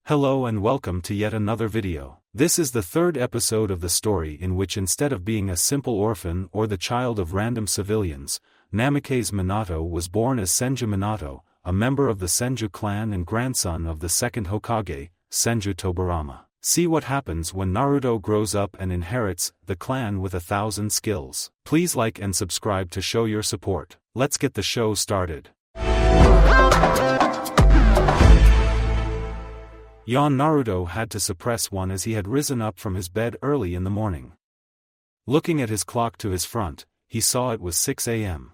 Hello and welcome to yet another video. This is the third episode of the story in which instead of being a simple orphan or the child of random civilians, Namikaze Minato was born as Senju Minato, a member of the Senju clan and grandson of the Second Hokage, Senju Tobirama. See what happens when Naruto grows up and inherits the clan with 1,000 skills. Please like and subscribe to show your support. Let's get the show started. Naruto had to suppress one as he had risen up from his bed early in the morning. Looking at his clock to his front, he saw it was 6 a.m.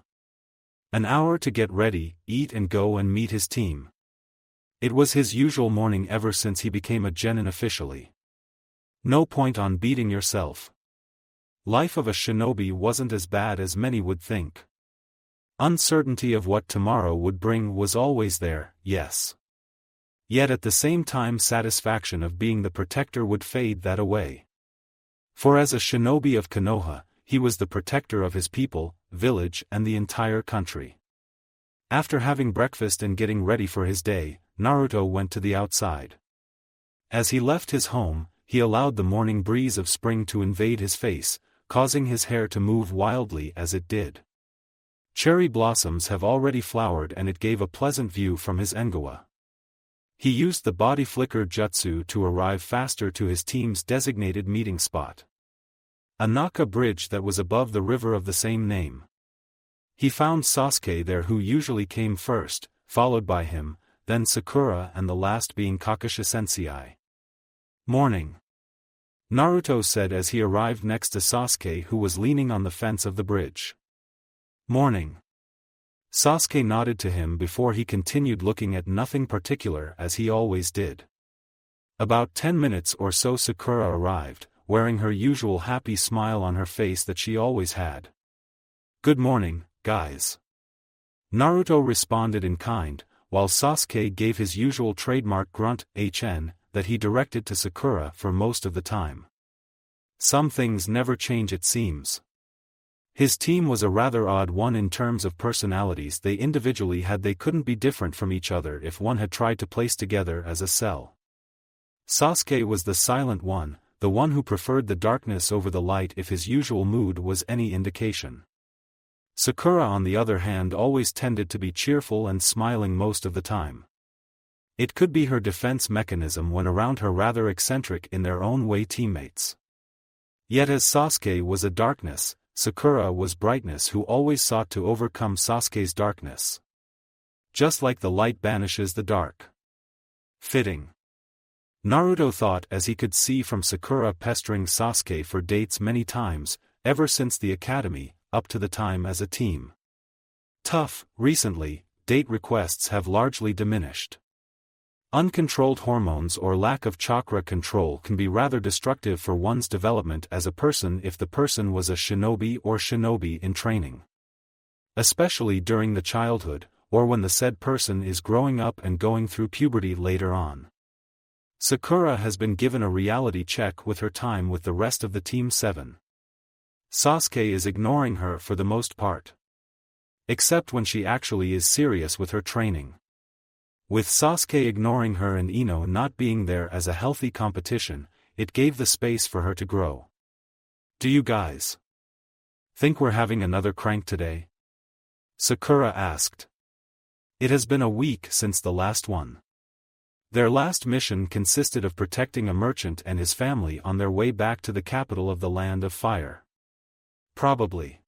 An hour to get ready, eat and go and meet his team. It was his usual morning ever since he became a genin officially. No point on beating yourself. Life of a shinobi wasn't as bad as many would think. Uncertainty of what tomorrow would bring was always there, yes. Yet at the same time satisfaction of being the protector would fade that away. For as a shinobi of Konoha, he was the protector of his people, village and the entire country. After having breakfast and getting ready for his day, Naruto went to the outside. As he left his home, he allowed the morning breeze of spring to invade his face, causing his hair to move wildly as it did. Cherry blossoms have already flowered and it gave a pleasant view from his engawa. He used the body flicker jutsu to arrive faster to his team's designated meeting spot. A Naka bridge that was above the river of the same name. He found Sasuke there, who usually came first, followed by him, then Sakura and the last being Kakashi-sensei. "Morning," Naruto said as he arrived next to Sasuke, who was leaning on the fence of the bridge. "Morning." Sasuke nodded to him before he continued, looking at nothing particular as he always did. About 10 minutes or so Sakura arrived, wearing her usual happy smile on her face that she always had. "Good morning, guys." Naruto responded in kind, while Sasuke gave his usual trademark grunt, HN, that he directed to Sakura for most of the time. Some things never change, it seems. His team was a rather odd one in terms of personalities they individually had. They couldn't be different from each other if one had tried to place together as a cell. Sasuke was the silent one, the one who preferred the darkness over the light if his usual mood was any indication. Sakura on the other hand always tended to be cheerful and smiling most of the time. It could be her defense mechanism when around her rather eccentric in their own way teammates. Yet as Sasuke was a darkness, Sakura was brightness who always sought to overcome Sasuke's darkness. Just like the light banishes the dark. Fitting. Naruto thought as he could see from Sakura pestering Sasuke for dates many times, ever since the academy, up to the time as a team. Tough, recently, date requests have largely diminished. Uncontrolled hormones or lack of chakra control can be rather destructive for one's development as a person if the person was a shinobi or shinobi in training. Especially during the childhood, or when the said person is growing up and going through puberty later on. Sakura has been given a reality check with her time with the rest of the Team 7. Sasuke is ignoring her for the most part. Except when she actually is serious with her training. With Sasuke ignoring her and Ino not being there as a healthy competition, it gave the space for her to grow. "Do you guys think we're having another crank today?" Sakura asked. It has been a week since the last one. Their last mission consisted of protecting a merchant and his family on their way back to the capital of the Land of Fire. "Probably,"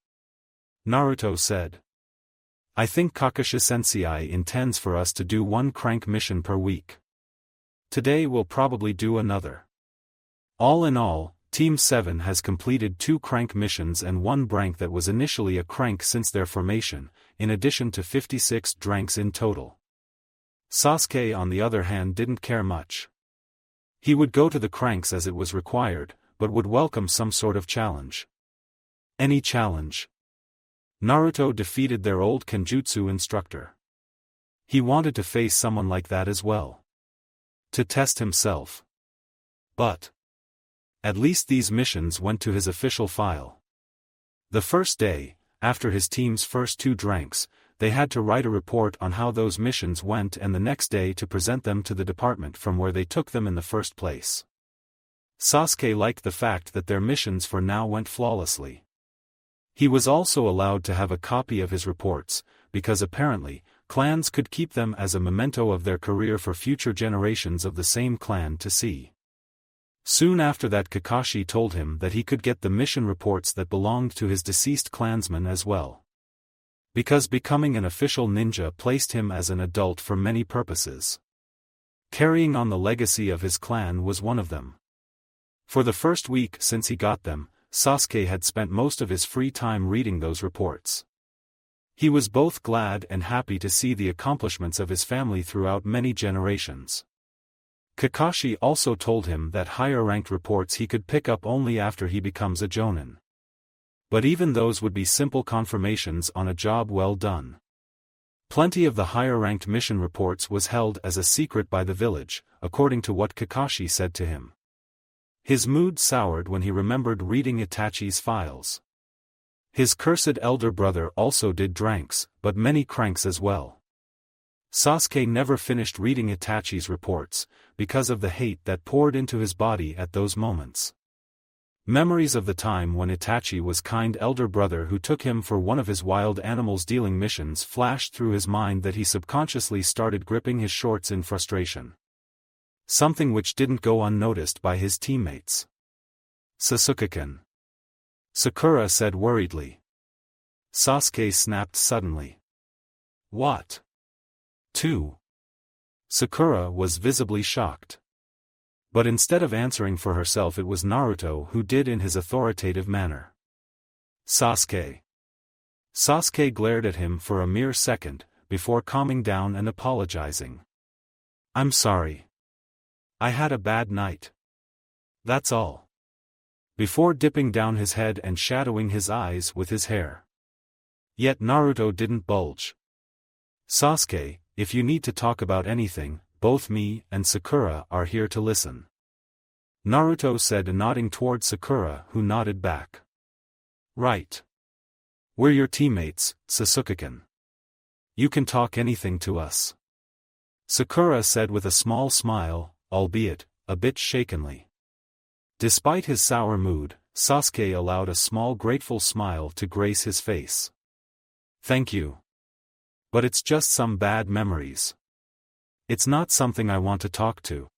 Naruto said. "I think Kakashi-sensei intends for us to do one crank mission per week. Today we'll probably do another." All in all, Team 7 has completed 2 crank missions and 1 brank that was initially a crank since their formation, in addition to 56 dranks in total. Sasuke on the other hand didn't care much. He would go to the cranks as it was required, but would welcome some sort of challenge. Any challenge. Naruto defeated their old Kenjutsu instructor. He wanted to face someone like that as well. To test himself. But at least these missions went to his official file. The first day, after his team's first 2 dranks, they had to write a report on how those missions went and the next day to present them to the department from where they took them in the first place. Sasuke liked the fact that their missions for now went flawlessly. He was also allowed to have a copy of his reports, because apparently, clans could keep them as a memento of their career for future generations of the same clan to see. Soon after that, Kakashi told him that he could get the mission reports that belonged to his deceased clansmen as well. Because becoming an official ninja placed him as an adult for many purposes. Carrying on the legacy of his clan was one of them. For the first week since he got them, Sasuke had spent most of his free time reading those reports. He was both glad and happy to see the accomplishments of his family throughout many generations. Kakashi also told him that higher-ranked reports he could pick up only after he becomes a jonin. But even those would be simple confirmations on a job well done. Plenty of the higher-ranked mission reports was held as a secret by the village, according to what Kakashi said to him. His mood soured when he remembered reading Itachi's files. His cursed elder brother also did dranks, but many cranks as well. Sasuke never finished reading Itachi's reports, because of the hate that poured into his body at those moments. Memories of the time when Itachi was kind elder brother who took him for one of his wild animals dealing missions flashed through his mind that he subconsciously started gripping his shorts in frustration. Something which didn't go unnoticed by his teammates. Sasuke-kun. Sakura said worriedly. Sasuke snapped suddenly. What? 2. Sakura was visibly shocked. But instead of answering for herself, it was Naruto who did in his authoritative manner. Sasuke. Sasuke glared at him for a mere second, before calming down and apologizing. I'm sorry. I had a bad night. That's all. Before dipping down his head and shadowing his eyes with his hair. Yet Naruto didn't bulge. Sasuke, if you need to talk about anything, both me and Sakura are here to listen. Naruto said, nodding toward Sakura, who nodded back. Right. We're your teammates, Sasuke-kun. You can talk anything to us. Sakura said with a small smile, albeit a bit shakenly. Despite his sour mood, Sasuke allowed a small grateful smile to grace his face. Thank you. But it's just some bad memories. It's not something I want to talk to.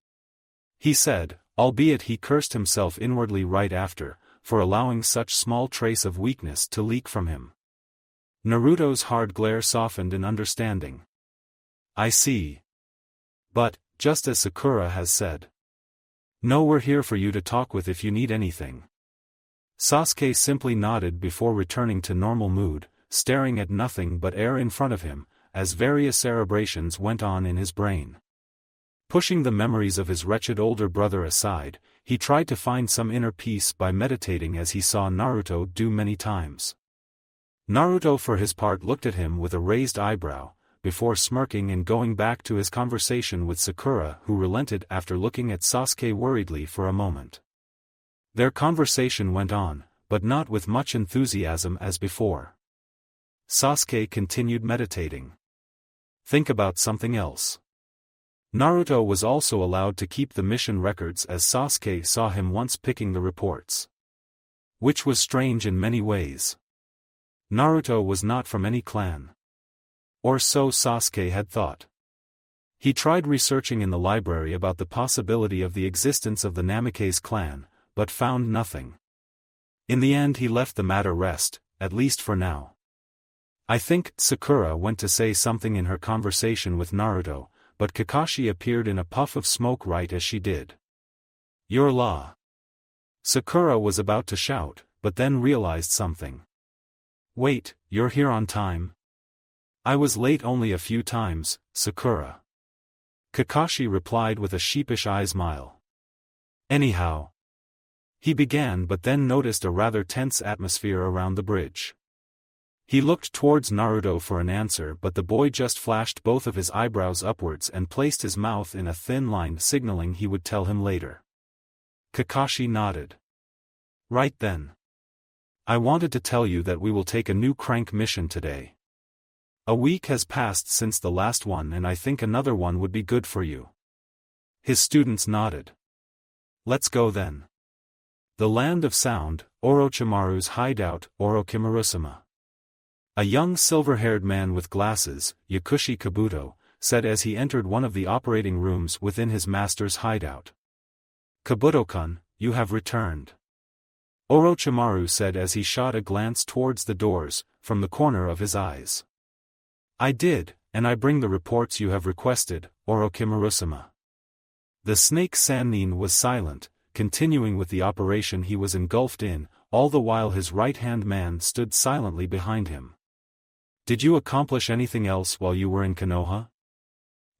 He said, albeit he cursed himself inwardly right after, for allowing such small trace of weakness to leak from him. Naruto's hard glare softened in understanding. I see. But, just as Sakura has said. No, we're here for you to talk with if you need anything. Sasuke simply nodded before returning to normal mood, staring at nothing but air in front of him, as various cerebrations went on in his brain. Pushing the memories of his wretched older brother aside, he tried to find some inner peace by meditating as he saw Naruto do many times. Naruto for his part looked at him with a raised eyebrow, before smirking and going back to his conversation with Sakura, who relented after looking at Sasuke worriedly for a moment. Their conversation went on, but not with much enthusiasm as before. Sasuke continued meditating. Think about something else. Naruto was also allowed to keep the mission records as Sasuke saw him once picking the reports. Which was strange in many ways. Naruto was not from any clan. Or so Sasuke had thought. He tried researching in the library about the possibility of the existence of the Namikaze clan, but found nothing. In the end he left the matter rest, at least for now. I think Sakura went to say something in her conversation with Naruto, but Kakashi appeared in a puff of smoke right as she did. Your law. Sakura was about to shout, but then realized something. Wait, you're here on time? I was late only a few times, Sakura. Kakashi replied with a sheepish eye smile. Anyhow. He began but then noticed a rather tense atmosphere around the bridge. He looked towards Naruto for an answer, but the boy just flashed both of his eyebrows upwards and placed his mouth in a thin line signaling he would tell him later. Kakashi nodded. Right then. I wanted to tell you that we will take a new crank mission today. A week has passed since the last one and I think another one would be good for you. His students nodded. Let's go then. The land of sound, Orochimaru's hideout, Orochimarusama. A young silver-haired man with glasses, Yakushi Kabuto, said as he entered one of the operating rooms within his master's hideout. Kabuto-kun, you have returned. Orochimaru said as he shot a glance towards the doors, from the corner of his eyes. I did, and I bring the reports you have requested, Orochimarusama. The snake Sannin was silent, continuing with the operation he was engulfed in, all the while his right-hand man stood silently behind him. Did you accomplish anything else while you were in Konoha?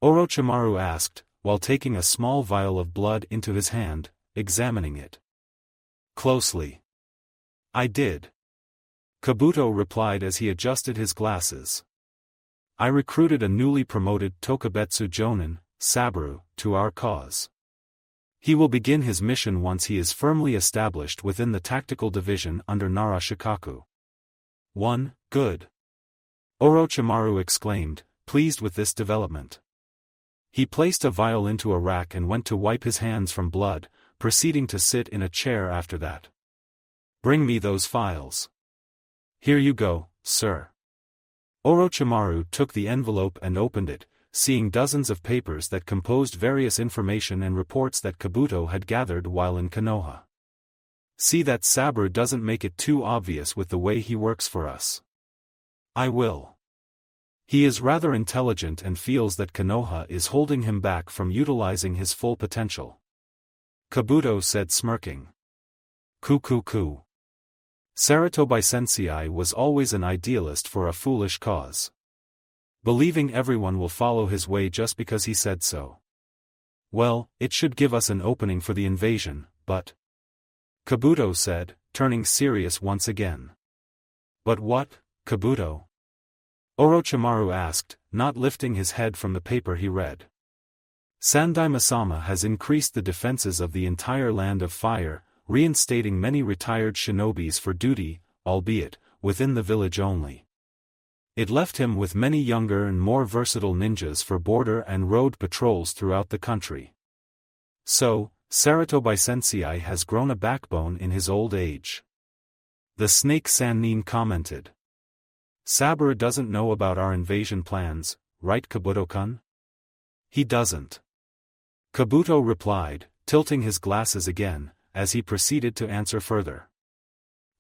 Orochimaru asked, while taking a small vial of blood into his hand, examining it closely. I did. Kabuto replied as he adjusted his glasses. I recruited a newly promoted Tokubetsu Jonin, Saburo, to our cause. He will begin his mission once he is firmly established within the tactical division under Nara Shikaku. 1. Good. Orochimaru exclaimed, pleased with this development. He placed a vial into a rack and went to wipe his hands from blood, proceeding to sit in a chair after that. Bring me those files. Here you go, sir. Orochimaru took the envelope and opened it, seeing dozens of papers that composed various information and reports that Kabuto had gathered while in Konoha. See that Saburo doesn't make it too obvious with the way he works for us. I will. He is rather intelligent and feels that Konoha is holding him back from utilizing his full potential. Kabuto said smirking. Ku. Sarutobi Sensei was always an idealist for a foolish cause. Believing everyone will follow his way just because he said so. Well, it should give us an opening for the invasion, but... Kabuto said, turning serious once again. But what, Kabuto? Orochimaru asked, not lifting his head from the paper he read. Sandaime-sama has increased the defenses of the entire land of fire, reinstating many retired shinobis for duty, albeit, within the village only. It left him with many younger and more versatile ninjas for border and road patrols throughout the country. So, Sarutobi Sensei has grown a backbone in his old age. The snake Sannin commented. Saburo doesn't know about our invasion plans, right Kabuto-kun? He doesn't. Kabuto replied, tilting his glasses again, as he proceeded to answer further.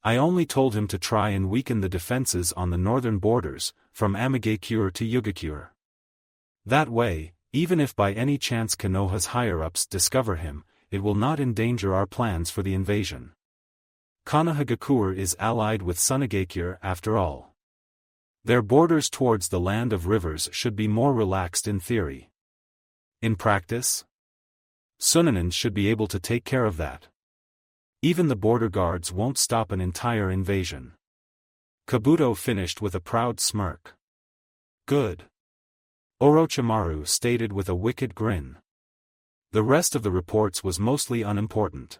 I only told him to try and weaken the defenses on the northern borders, from Amigakure to Yugakure. That way, even if by any chance Konoha's higher-ups discover him, it will not endanger our plans for the invasion. Konohagakure is allied with Sunagakure after all. Their borders towards the land of rivers should be more relaxed in theory. In practice? Sunanin should be able to take care of that. Even the border guards won't stop an entire invasion. Kabuto finished with a proud smirk. Good. Orochimaru stated with a wicked grin. The rest of the reports was mostly unimportant.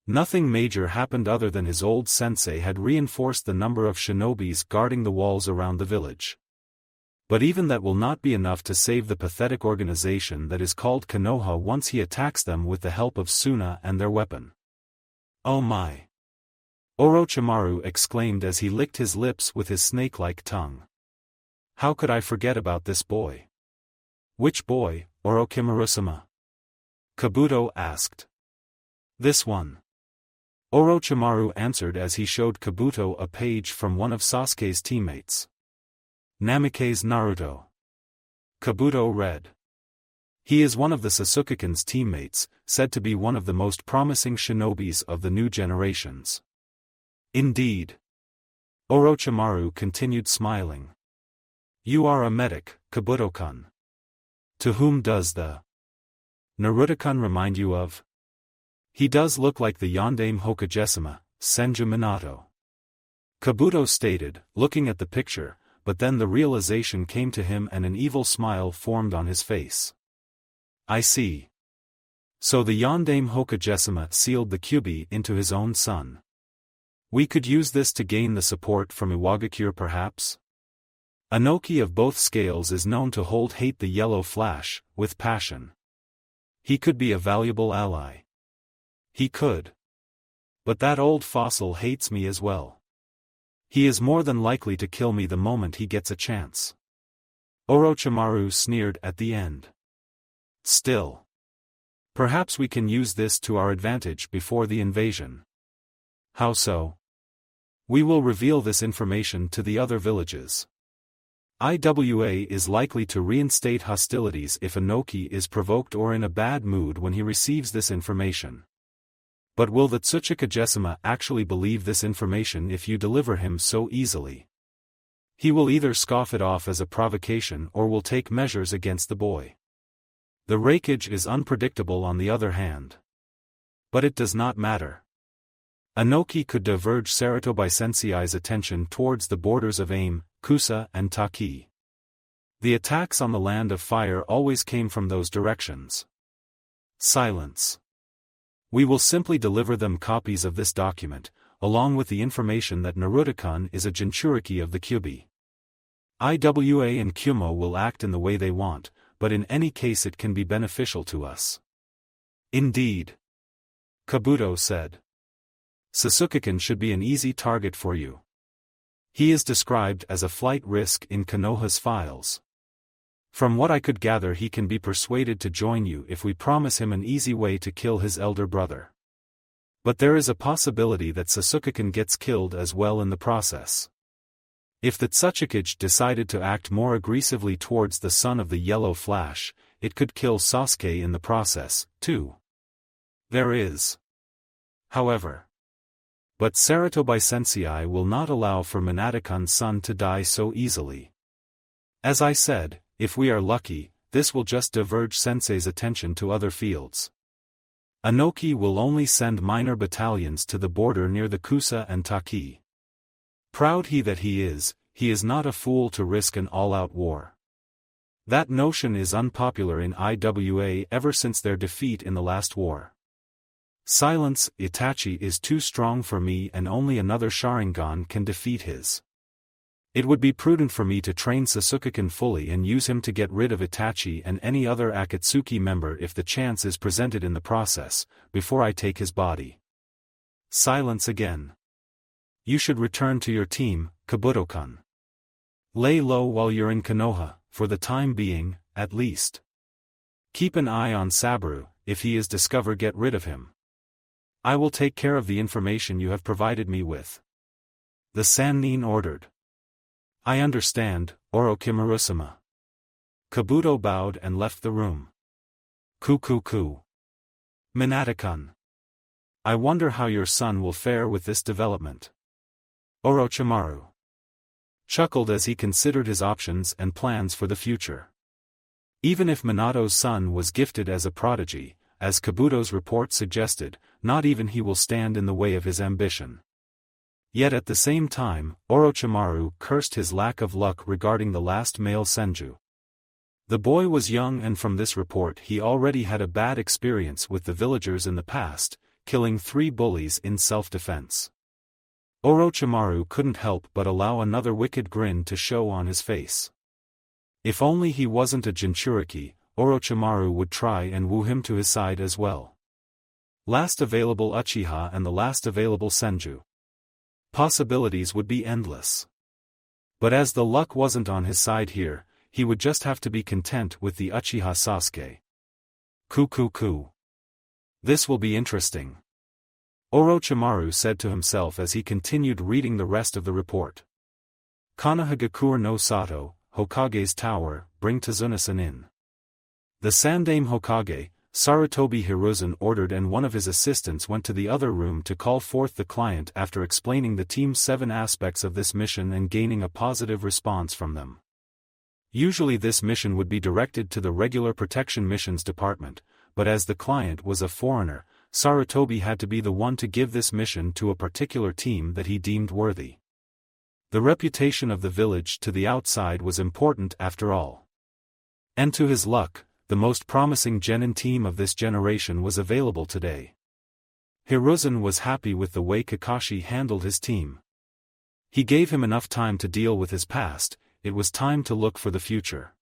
Nothing major happened other than his old sensei had reinforced the number of shinobis guarding the walls around the village. But even that will not be enough to save the pathetic organization that is called Konoha once he attacks them with the help of Suna and their weapon. Oh my! Orochimaru exclaimed as he licked his lips with his snake-like tongue. How could I forget about this boy? Which boy, Orochimaru-sama? Kabuto asked. This one. Orochimaru answered as he showed Kabuto a page from one of Sasuke's teammates. Namikaze Naruto. Kabuto read. He is one of the Sasukekin's teammates, said to be one of the most promising shinobis of the new generations. Indeed. Orochimaru continued smiling. You are a medic, Kabuto-kun. To whom does the Naruto-kun remind you of? He does look like the Yondaime Hokage-sama, Senju Minato. Kabuto stated, looking at the picture, but then the realization came to him and an evil smile formed on his face. I see. So the Yondaime Hokage-sama sealed the Kyuubi into his own son. We could use this to gain the support from Iwagakure perhaps? Inoki of both scales is known to hold hate the yellow flash, with passion. He could be a valuable ally. He could. But that old fossil hates me as well. He is more than likely to kill me the moment he gets a chance. Orochimaru sneered at the end. Still. Perhaps we can use this to our advantage before the invasion. How so? We will reveal this information to the other villages. IWA is likely to reinstate hostilities if Inoki is provoked or in a bad mood when he receives this information. But will the Tsuchikage-sama actually believe this information if you deliver him so easily? He will either scoff it off as a provocation or will take measures against the boy. The Raikage is unpredictable on the other hand. But it does not matter. Inoki could diverge Sarutobi Sensei's attention towards the borders of Aim, Kusa and Taki. The attacks on the Land of Fire always came from those directions. Silence. We will simply deliver them copies of this document, along with the information that Naruto-kun is a Jinchuriki of the Kyubi. IWA and Kumo will act in the way they want, but in any case it can be beneficial to us. Indeed. Kabuto said. Sasuke-kun should be an easy target for you. He is described as a flight risk in Konoha's files. From what I could gather, he can be persuaded to join you if we promise him an easy way to kill his elder brother. But there is a possibility that Sasuke-kun gets killed as well in the process. If the Tsuchikage decided to act more aggressively towards the son of the Yellow Flash, it could kill Sasuke in the process, too. There is. However. But Sarutobi Sensei will not allow for Minato-kun's son to die so easily. As I said, if we are lucky, this will just diverge Sensei's attention to other fields. Inoki will only send minor battalions to the border near the Kusa and Taki. Proud that he is not a fool to risk an all-out war. That notion is unpopular in IWA ever since their defeat in the last war. Silence, Itachi is too strong for me and only another Sharingan can defeat his. It would be prudent for me to train Sasuke-kun fully and use him to get rid of Itachi and any other Akatsuki member if the chance is presented in the process, before I take his body. Silence again. You should return to your team, Kabuto-kun. Lay low while you're in Konoha, for the time being, at least. Keep an eye on Saburo, if he is discovered, get rid of him. I will take care of the information you have provided me with. The Sannin ordered. I understand, Orochimaru-sama. Kabuto bowed and left the room. Ku. Minato-kun. I wonder how your son will fare with this development. Orochimaru chuckled as he considered his options and plans for the future. Even if Minato's son was gifted as a prodigy, as Kabuto's report suggested, not even he will stand in the way of his ambition. Yet at the same time, Orochimaru cursed his lack of luck regarding the last male Senju. The boy was young and from this report he already had a bad experience with the villagers in the past, killing 3 bullies in self-defense. Orochimaru couldn't help but allow another wicked grin to show on his face. If only he wasn't a Jinchuriki, Orochimaru would try and woo him to his side as well. Last available Uchiha and the last available Senju. Possibilities would be endless. But as the luck wasn't on his side here, he would just have to be content with the Uchiha Sasuke. Ku. This will be interesting. Orochimaru said to himself as he continued reading the rest of the report. Konohagakure no Sato, Hokage's tower, bring Tazuna-san in. The Sandaime Hokage, Sarutobi Hiruzen ordered and one of his assistants went to the other room to call forth the client after explaining the team's 7 aspects of this mission and gaining a positive response from them. Usually this mission would be directed to the regular protection missions department, but as the client was a foreigner, Sarutobi had to be the one to give this mission to a particular team that he deemed worthy. The reputation of the village to the outside was important after all. And to his luck, the most promising genin team of this generation was available today. Hiruzen was happy with the way Kakashi handled his team. He gave him enough time to deal with his past, it was time to look for the future.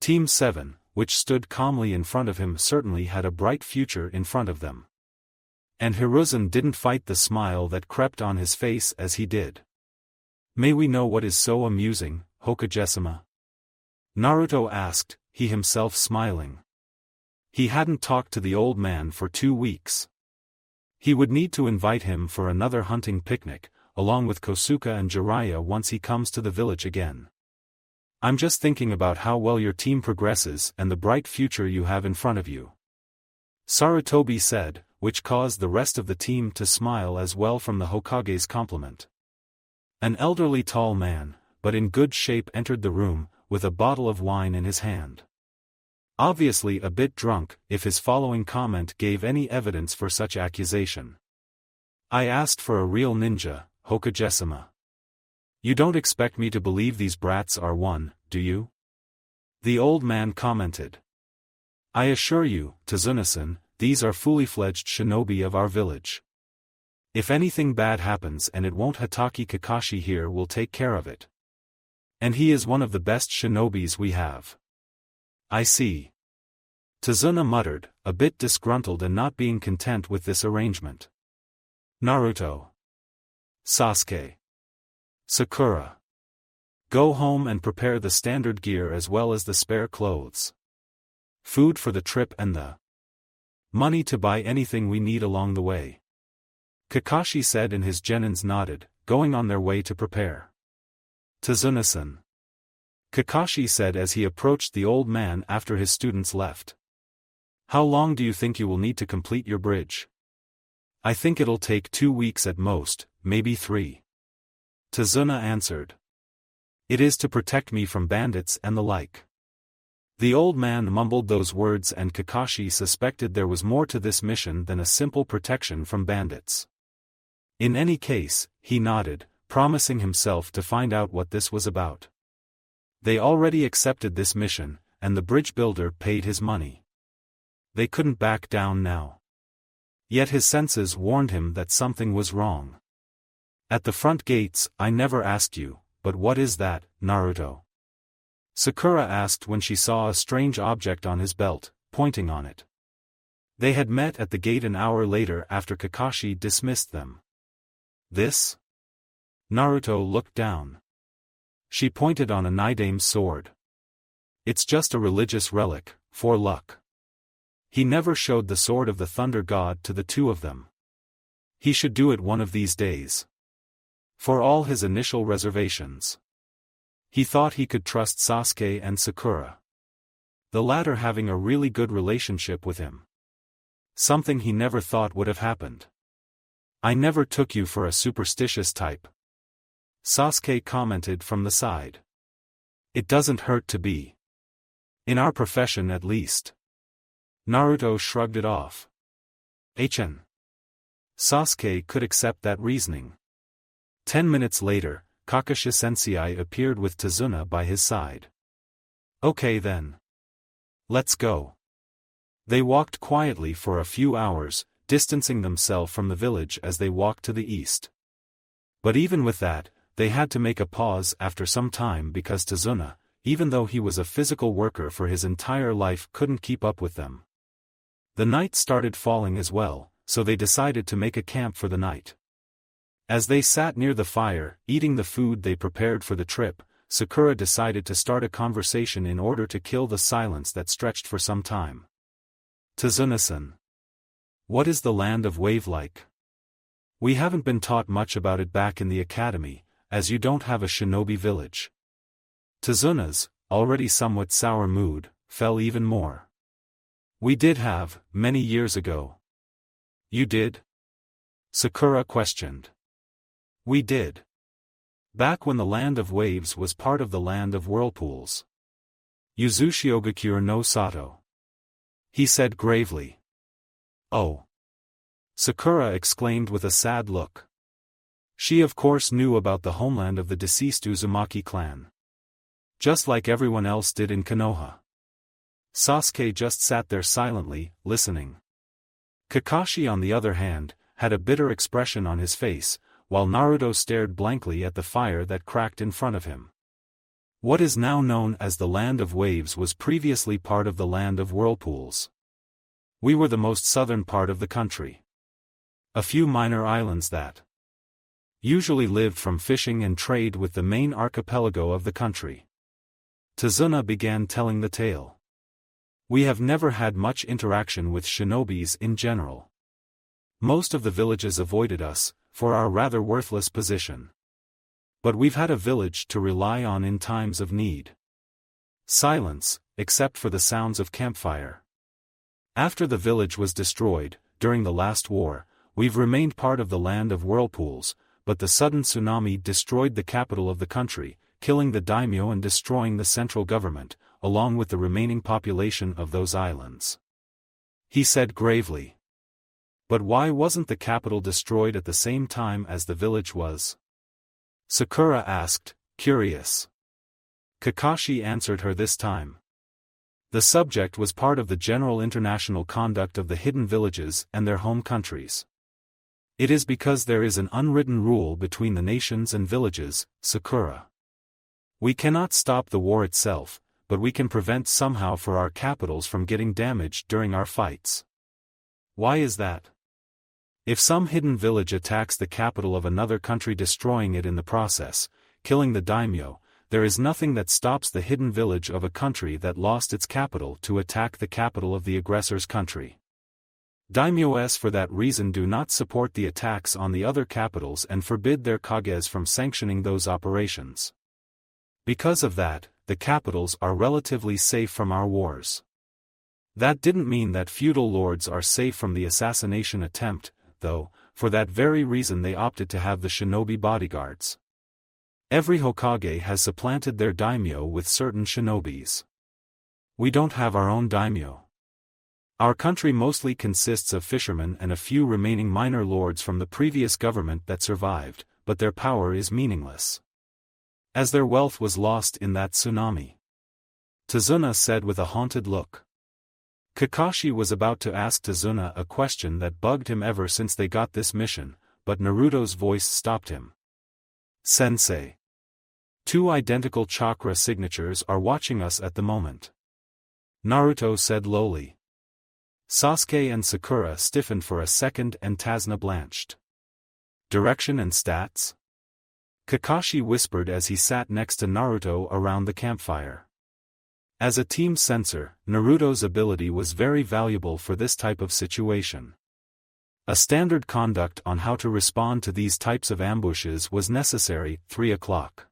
Team 7, which stood calmly in front of him, certainly had a bright future in front of them. And Hiruzen didn't fight the smile that crept on his face as he did. "May we know what is so amusing, Hokage-sama?" Naruto asked, he himself smiling. He hadn't talked to the old man for 2 weeks. He would need to invite him for another hunting picnic, along with Kosuke and Jiraiya once he comes to the village again. "I'm just thinking about how well your team progresses and the bright future you have in front of you," Sarutobi said, which caused the rest of the team to smile as well from the Hokage's compliment. An elderly tall man, but in good shape, entered the room, with a bottle of wine in his hand. Obviously a bit drunk, if his following comment gave any evidence for such accusation. "I asked for a real ninja, Hokage-sama. You don't expect me to believe these brats are one, do you?" The old man commented. "I assure you, Tazuna-san, these are fully fledged shinobi of our village. If anything bad happens, and it won't, Hatake Kakashi here will take care of it. And he is one of the best shinobis we have." "I see," Tazuna muttered, a bit disgruntled and not being content with this arrangement. Naruto, Sasuke, Sakura. Go home and prepare the standard gear as well as the spare clothes. Food for the trip and the money to buy anything we need along the way. Kakashi said, and his genins nodded, going on their way to prepare. Tazuna-san, Kakashi said as he approached the old man after his students left. "How long do you think you will need to complete your bridge?" "I think it'll take 2 weeks at most, maybe 3. Tazuna answered. "It is to protect me from bandits and the like." The old man mumbled those words, and Kakashi suspected there was more to this mission than a simple protection from bandits. In any case, he nodded, promising himself to find out what this was about. They already accepted this mission, and the bridge builder paid his money. They couldn't back down now. Yet his senses warned him that something was wrong. "At the front gates, I never asked you, but what is that, Naruto?" Sakura asked when she saw a strange object on his belt, pointing on it. They had met at the gate an hour later after Kakashi dismissed them. "This?" Naruto looked down. She pointed on a Nidame's sword. "It's just a religious relic, for luck. He never showed the sword of the Thunder God to the two of them. He should do it one of these days. For all his initial reservations, he thought he could trust Sasuke and Sakura, the latter having a really good relationship with him. Something he never thought would have happened. I never took you for a superstitious type," Sasuke commented from the side. "It doesn't hurt to be. In our profession at least." Naruto shrugged it off. "HN." Sasuke could accept that reasoning. 10 minutes later, Kakashi Sensei appeared with Tazuna by his side. "Okay then. Let's go." They walked quietly for a few hours, distancing themselves from the village as they walked to the east. But even with that, they had to make a pause after some time because Tazuna, even though he was a physical worker for his entire life, couldn't keep up with them. The night started falling as well, so they decided to make a camp for the night. As they sat near the fire, eating the food they prepared for the trip, Sakura decided to start a conversation in order to kill the silence that stretched for some time. "Tazuna-san, what is the land of Wave like? We haven't been taught much about it back in the academy, as you don't have a shinobi village." Tazuna's, already somewhat sour mood, fell even more. "We did have, many years ago." "You did?" Sakura questioned. "We did. Back when the land of waves was part of the land of whirlpools. Yuzushiogakur no Sato," he said gravely. "Oh!" Sakura exclaimed with a sad look. She of course knew about the homeland of the deceased Uzumaki clan. Just like everyone else did in Konoha. Sasuke just sat there silently, listening. Kakashi on the other hand, had a bitter expression on his face, while Naruto stared blankly at the fire that cracked in front of him. What is now known as the Land of Waves was previously part of the Land of Whirlpools. We were the most southern part of the country. A few minor islands that usually lived from fishing and trade with the main archipelago of the country. Tazuna began telling the tale. We have never had much interaction with shinobis in general. Most of the villages avoided us, for our rather worthless position. But we've had a village to rely on in times of need. Silence, except for the sounds of campfire. After the village was destroyed, during the last war, we've remained part of the Land of Whirlpools, but the sudden tsunami destroyed the capital of the country, killing the daimyo and destroying the central government, along with the remaining population of those islands. He said gravely. But why wasn't the capital destroyed at the same time as the village was? Sakura asked, curious. Kakashi answered her this time. The subject was part of the general international conduct of the hidden villages and their home countries. It is because there is an unwritten rule between the nations and villages, Sakura. We cannot stop the war itself, but we can prevent somehow for our capitals from getting damaged during our fights. Why is that? If some hidden village attacks the capital of another country, destroying it in the process, killing the daimyo, there is nothing that stops the hidden village of a country that lost its capital to attack the capital of the aggressor's country. Daimyos for that reason do not support the attacks on the other capitals and forbid their kages from sanctioning those operations. Because of that, the capitals are relatively safe from our wars. That didn't mean that feudal lords are safe from the assassination attempt, though. For that very reason they opted to have the shinobi bodyguards. Every Hokage has supplanted their daimyo with certain shinobis. We don't have our own daimyo. Our country mostly consists of fishermen and a few remaining minor lords from the previous government that survived, but their power is meaningless. As their wealth was lost in that tsunami. Tazuna said with a haunted look. Kakashi was about to ask Tazuna a question that bugged him ever since they got this mission, but Naruto's voice stopped him. Sensei. 2 identical chakra signatures are watching us at the moment. Naruto said lowly. Sasuke and Sakura stiffened for a second and Tazuna blanched. Direction and stats? Kakashi whispered as he sat next to Naruto around the campfire. As a team sensor, Naruto's ability was very valuable for this type of situation. A standard conduct on how to respond to these types of ambushes was necessary. 3 o'clock.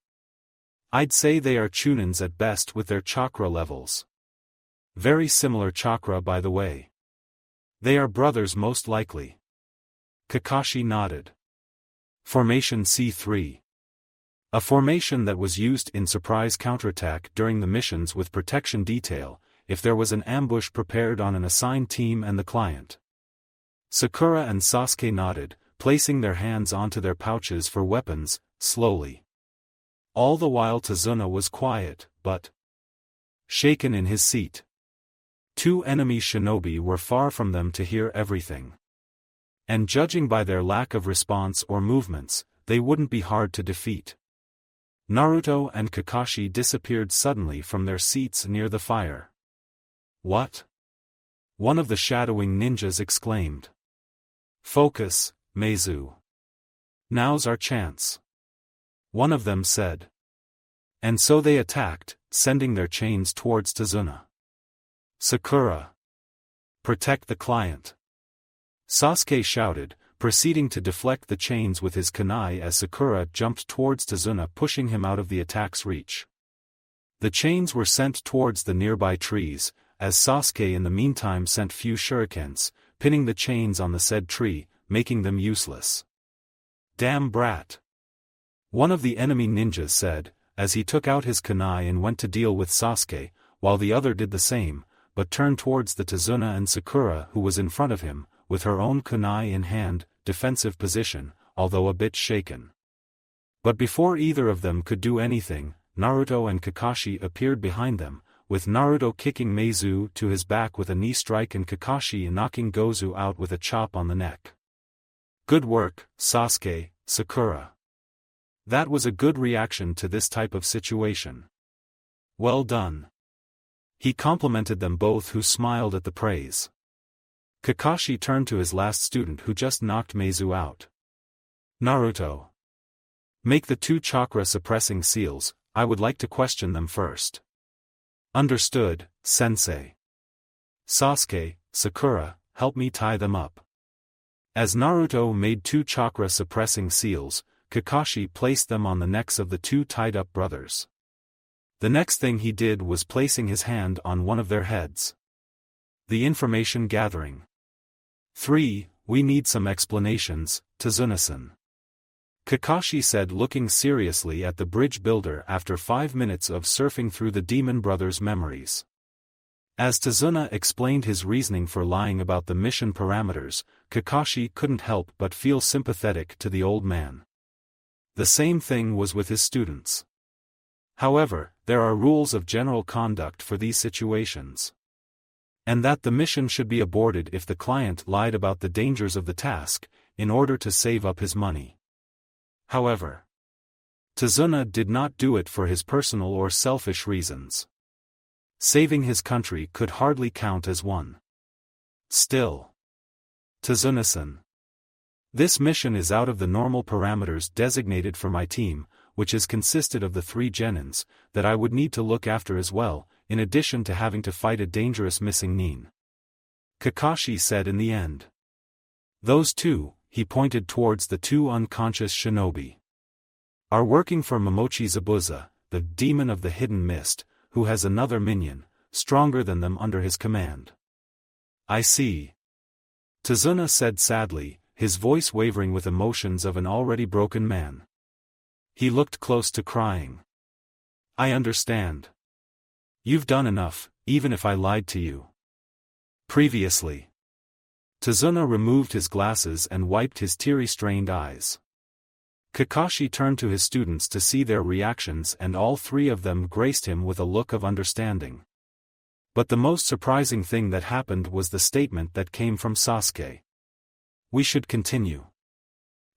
I'd say they are chunins at best with their chakra levels. Very similar chakra, by the way. They are brothers most likely. Kakashi nodded. Formation C3. A formation that was used in surprise counterattack during the missions with protection detail, if there was an ambush prepared on an assigned team and the client. Sakura and Sasuke nodded, placing their hands onto their pouches for weapons, slowly. All the while Tazuna was quiet, but shaken in his seat. 2 enemy shinobi were far from them to hear everything. And judging by their lack of response or movements, they wouldn't be hard to defeat. Naruto and Kakashi disappeared suddenly from their seats near the fire. What? One of the shadowing ninjas exclaimed. Focus, Meizu. Now's our chance. One of them said. And so they attacked, sending their chains towards Tazuna. Sakura. Protect the client. Sasuke shouted, proceeding to deflect the chains with his kunai as Sakura jumped towards Tazuna, pushing him out of the attack's reach. The chains were sent towards the nearby trees, as Sasuke in the meantime sent few shurikens, pinning the chains on the said tree, making them useless. Damn brat. One of the enemy ninjas said, as he took out his kunai and went to deal with Sasuke, while the other did the same, but turned towards the Tazuna and Sakura who was in front of him, with her own kunai in hand, defensive position, although a bit shaken. But before either of them could do anything, Naruto and Kakashi appeared behind them, with Naruto kicking Meizu to his back with a knee strike and Kakashi knocking Gozu out with a chop on the neck. Good work, Sasuke, Sakura. That was a good reaction to this type of situation. Well done. He complimented them both, who smiled at the praise. Kakashi turned to his last student, who just knocked Meizu out. Naruto. Make the 2 chakra-suppressing seals. I would like to question them first. Understood, sensei. Sasuke, Sakura, help me tie them up. As Naruto made 2 chakra-suppressing seals, Kakashi placed them on the necks of the 2 tied-up brothers. The next thing he did was placing his hand on one of their heads. The information gathering. 3. We need some explanations, Tazuna-san. Kakashi said, looking seriously at the bridge builder after 5 minutes of surfing through the demon brothers' memories. As Tazuna explained his reasoning for lying about the mission parameters, Kakashi couldn't help but feel sympathetic to the old man. The same thing was with his students. However, there are rules of general conduct for these situations. And that the mission should be aborted if the client lied about the dangers of the task, in order to save up his money. However, Tazuna did not do it for his personal or selfish reasons. Saving his country could hardly count as one. Still, Tazuna-san. This mission is out of the normal parameters designated for my team, which is consisted of the 3 genins, that I would need to look after as well, in addition to having to fight a dangerous missing nin. Kakashi said in the end. Those 2, he pointed towards the 2 unconscious shinobi, are working for Momochi Zabuza, the demon of the hidden mist, who has another minion, stronger than them under his command. I see. Tazuna said sadly, his voice wavering with emotions of an already broken man. He looked close to crying. I understand. You've done enough, even if I lied to you. Previously. Tazuna removed his glasses and wiped his teary-strained eyes. Kakashi turned to his students to see their reactions, and all 3 of them graced him with a look of understanding. But the most surprising thing that happened was the statement that came from Sasuke. We should continue.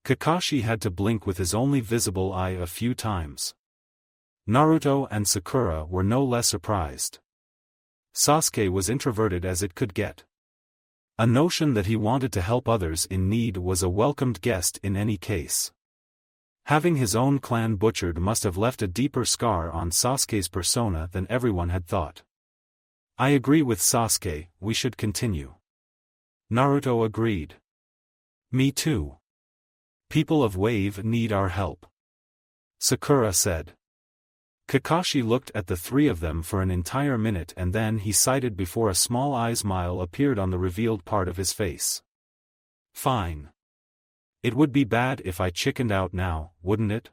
Kakashi had to blink with his only visible eye a few times. Naruto and Sakura were no less surprised. Sasuke was introverted as it could get. A notion that he wanted to help others in need was a welcomed guest in any case. Having his own clan butchered must have left a deeper scar on Sasuke's persona than everyone had thought. I agree with Sasuke, we should continue. Naruto agreed. Me too. People of Wave need our help. Sakura said. Kakashi looked at the 3 of them for an entire minute, and then he sighed before a small eye smile appeared on the revealed part of his face. Fine. It would be bad if I chickened out now, wouldn't it?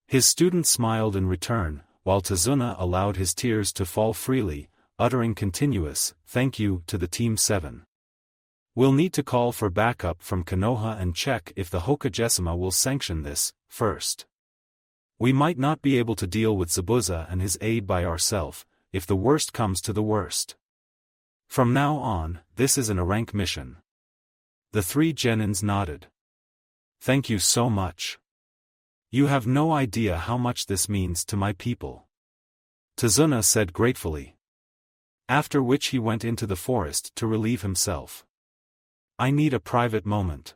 His student smiled in return, while Tazuna allowed his tears to fall freely, uttering continuous, thank you, to the Team 7. We'll need to call for backup from Konoha and check if the Hokage will sanction this, first. We might not be able to deal with Zabuza and his aide by ourselves, if the worst comes to the worst. From now on, this is an A-rank mission. The 3 genins nodded. Thank you so much. You have no idea how much this means to my people. Tazuna said gratefully. After which he went into the forest to relieve himself. I need a private moment.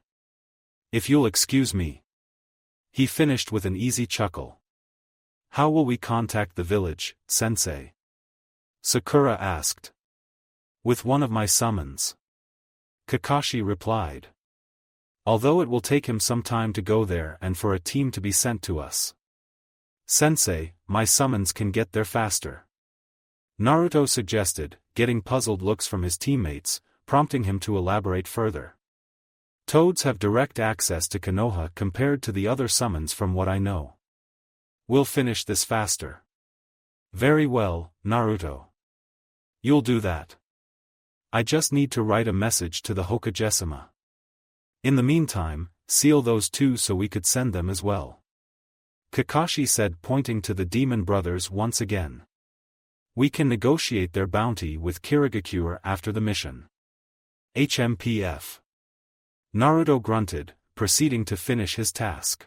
If you'll excuse me. He finished with an easy chuckle. How will we contact the village, sensei? Sakura asked. With one of my summons. Kakashi replied. Although it will take him some time to go there and for a team to be sent to us. Sensei, my summons can get there faster. Naruto suggested, getting puzzled looks from his teammates, prompting him to elaborate further. Toads have direct access to Konoha compared to the other summons from what I know. We'll finish this faster. Very well, Naruto. You'll do that. I just need to write a message to the Hokage. In the meantime, seal those 2 so we could send them as well. Kakashi said, pointing to the demon brothers once again. We can negotiate their bounty with Kirigakure after the mission. HMPF. Naruto grunted, proceeding to finish his task.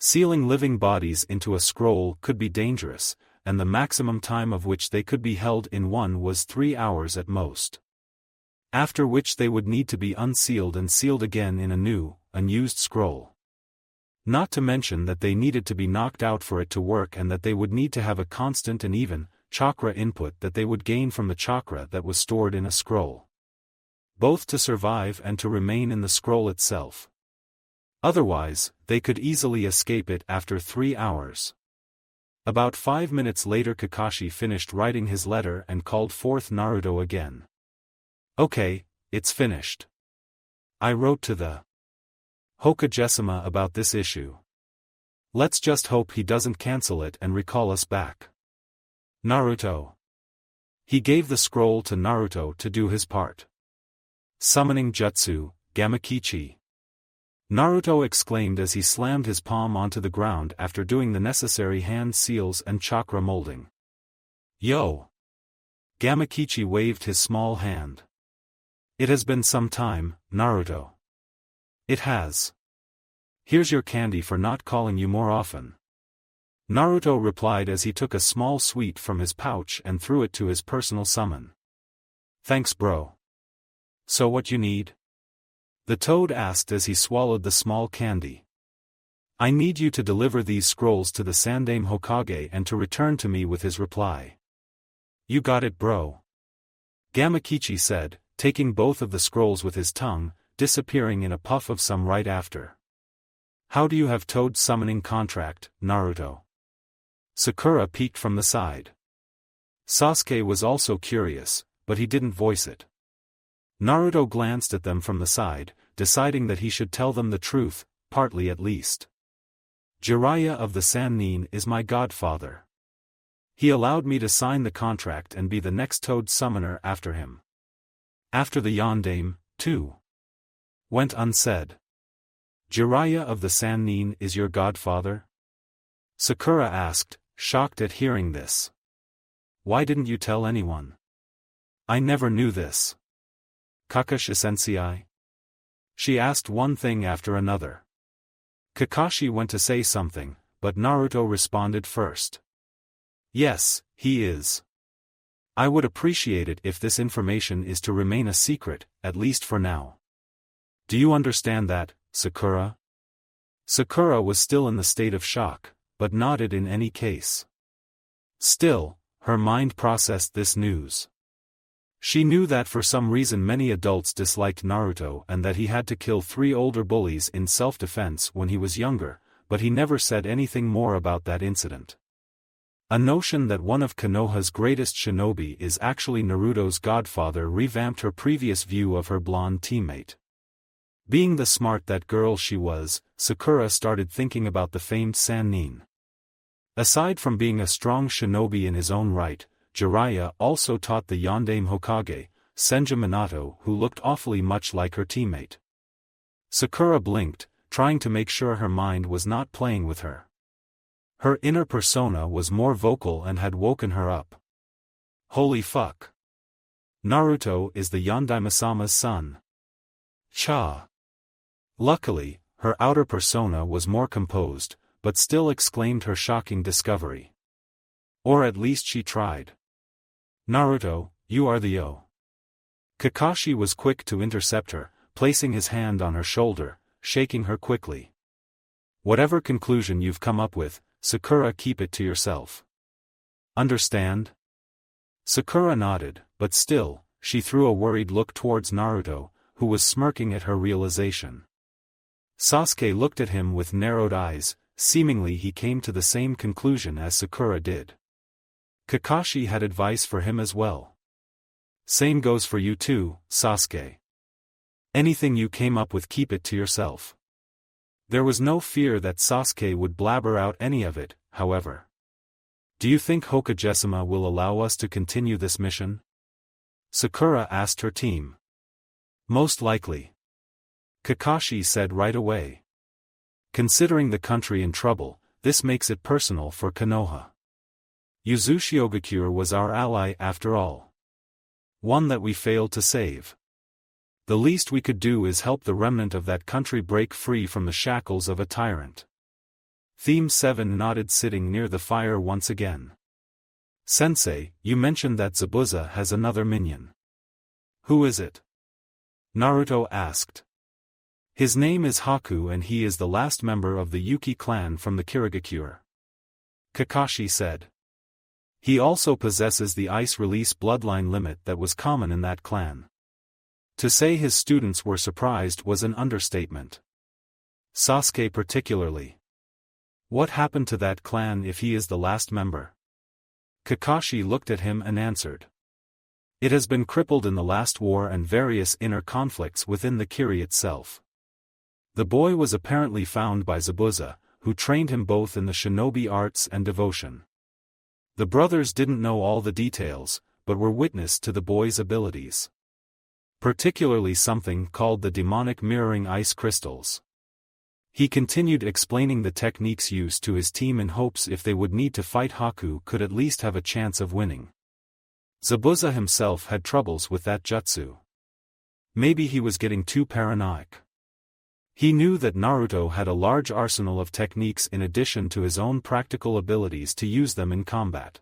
Sealing living bodies into a scroll could be dangerous, and the maximum time of which they could be held in one was 3 hours at most. After which they would need to be unsealed and sealed again in a new, unused scroll. Not to mention that they needed to be knocked out for it to work, and that they would need to have a constant and even chakra input that they would gain from the chakra that was stored in a scroll. Both to survive and to remain in the scroll itself. Otherwise, they could easily escape it after 3 hours. About 5 minutes later Kakashi finished writing his letter and called forth Naruto again. "Okay, it's finished. I wrote to the Hokage-sama about this issue. Let's just hope he doesn't cancel it and recall us back. Naruto." He gave the scroll to Naruto to do his part. Summoning Jutsu, Gamakichi. Naruto exclaimed as he slammed his palm onto the ground after doing the necessary hand seals and chakra molding. "Yo!" Gamakichi waved his small hand. "It has been some time, Naruto." "It has. Here's your candy for not calling you more often." Naruto replied as he took a small sweet from his pouch and threw it to his personal summon. "Thanks bro. So what you need?" The toad asked as he swallowed the small candy. "I need you to deliver these scrolls to the Sandaime Hokage and to return to me with his reply." "You got it bro." Gamakichi said, taking both of the scrolls with his tongue, disappearing in a puff of some right after. "How do you have Toad's summoning contract, Naruto?" Sakura peeked from the side. Sasuke was also curious, but he didn't voice it. Naruto glanced at them from the side, deciding that he should tell them the truth, partly at least. "Jiraiya of the Sannin is my godfather. He allowed me to sign the contract and be the next Toad summoner after him. After the Yondaime, too. Went unsaid." "Jiraiya of the Sannin is your godfather?" Sakura asked, shocked at hearing this. "Why didn't you tell anyone? I never knew this." "Kakashi-sensei?" She asked one thing after another. Kakashi went to say something, but Naruto responded first. "Yes, he is. I would appreciate it if this information is to remain a secret, at least for now. Do you understand that, Sakura?" Sakura was still in the state of shock, but nodded in any case. Still, her mind processed this news. She knew that for some reason many adults disliked Naruto and that he had to kill 3 older bullies in self-defense when he was younger, but he never said anything more about that incident. A notion that one of Konoha's greatest shinobi is actually Naruto's godfather revamped her previous view of her blonde teammate. Being the smart that girl she was, Sakura started thinking about the famed Sannin. Aside from being a strong shinobi in his own right, Jiraiya also taught the Yondaime Hokage, Senju Minato, who looked awfully much like her teammate. Sakura blinked, trying to make sure her mind was not playing with her. Her inner persona was more vocal and had woken her up. Holy fuck. Naruto is the Yondaime-sama's son. Cha. Luckily, her outer persona was more composed, but still exclaimed her shocking discovery. Or at least she tried. "Naruto, you are the O." Kakashi was quick to intercept her, placing his hand on her shoulder, shaking her quickly. "Whatever conclusion you've come up with, Sakura, keep it to yourself. Understand?" Sakura nodded, but still, she threw a worried look towards Naruto, who was smirking at her realization. Sasuke looked at him with narrowed eyes, seemingly he came to the same conclusion as Sakura did. Kakashi had advice for him as well. "Same goes for you too, Sasuke. Anything you came up with, keep it to yourself." There was no fear that Sasuke would blabber out any of it, however. "Do you think Hokage-sama will allow us to continue this mission?" Sakura asked her team. "Most likely." Kakashi said right away. "Considering the country in trouble, this makes it personal for Konoha. Uzumaki was our ally after all. One that we failed to save. The least we could do is help the remnant of that country break free from the shackles of a tyrant." Theme 7 nodded, sitting near the fire once again. Sensei, you mentioned that Zabuza has another minion. Who is it? Naruto asked. His name is Haku and he is the last member of the Yuki clan from the Kirigakure. Kakashi said. He also possesses the ice release bloodline limit that was common in that clan. To say his students were surprised was an understatement. Sasuke particularly. What happened to that clan if he is the last member? Kakashi looked at him and answered. It has been crippled in the last war and various inner conflicts within the Kiri itself. The boy was apparently found by Zabuza, who trained him both in the shinobi arts and devotion. The brothers didn't know all the details, but were witness to the boy's abilities. Particularly something called the demonic mirroring ice crystals. He continued explaining the techniques used to his team in hopes if they would need to fight Haku could at least have a chance of winning. Zabuza himself had troubles with that jutsu. Maybe he was getting too paranoid. He knew that Naruto had a large arsenal of techniques in addition to his own practical abilities to use them in combat.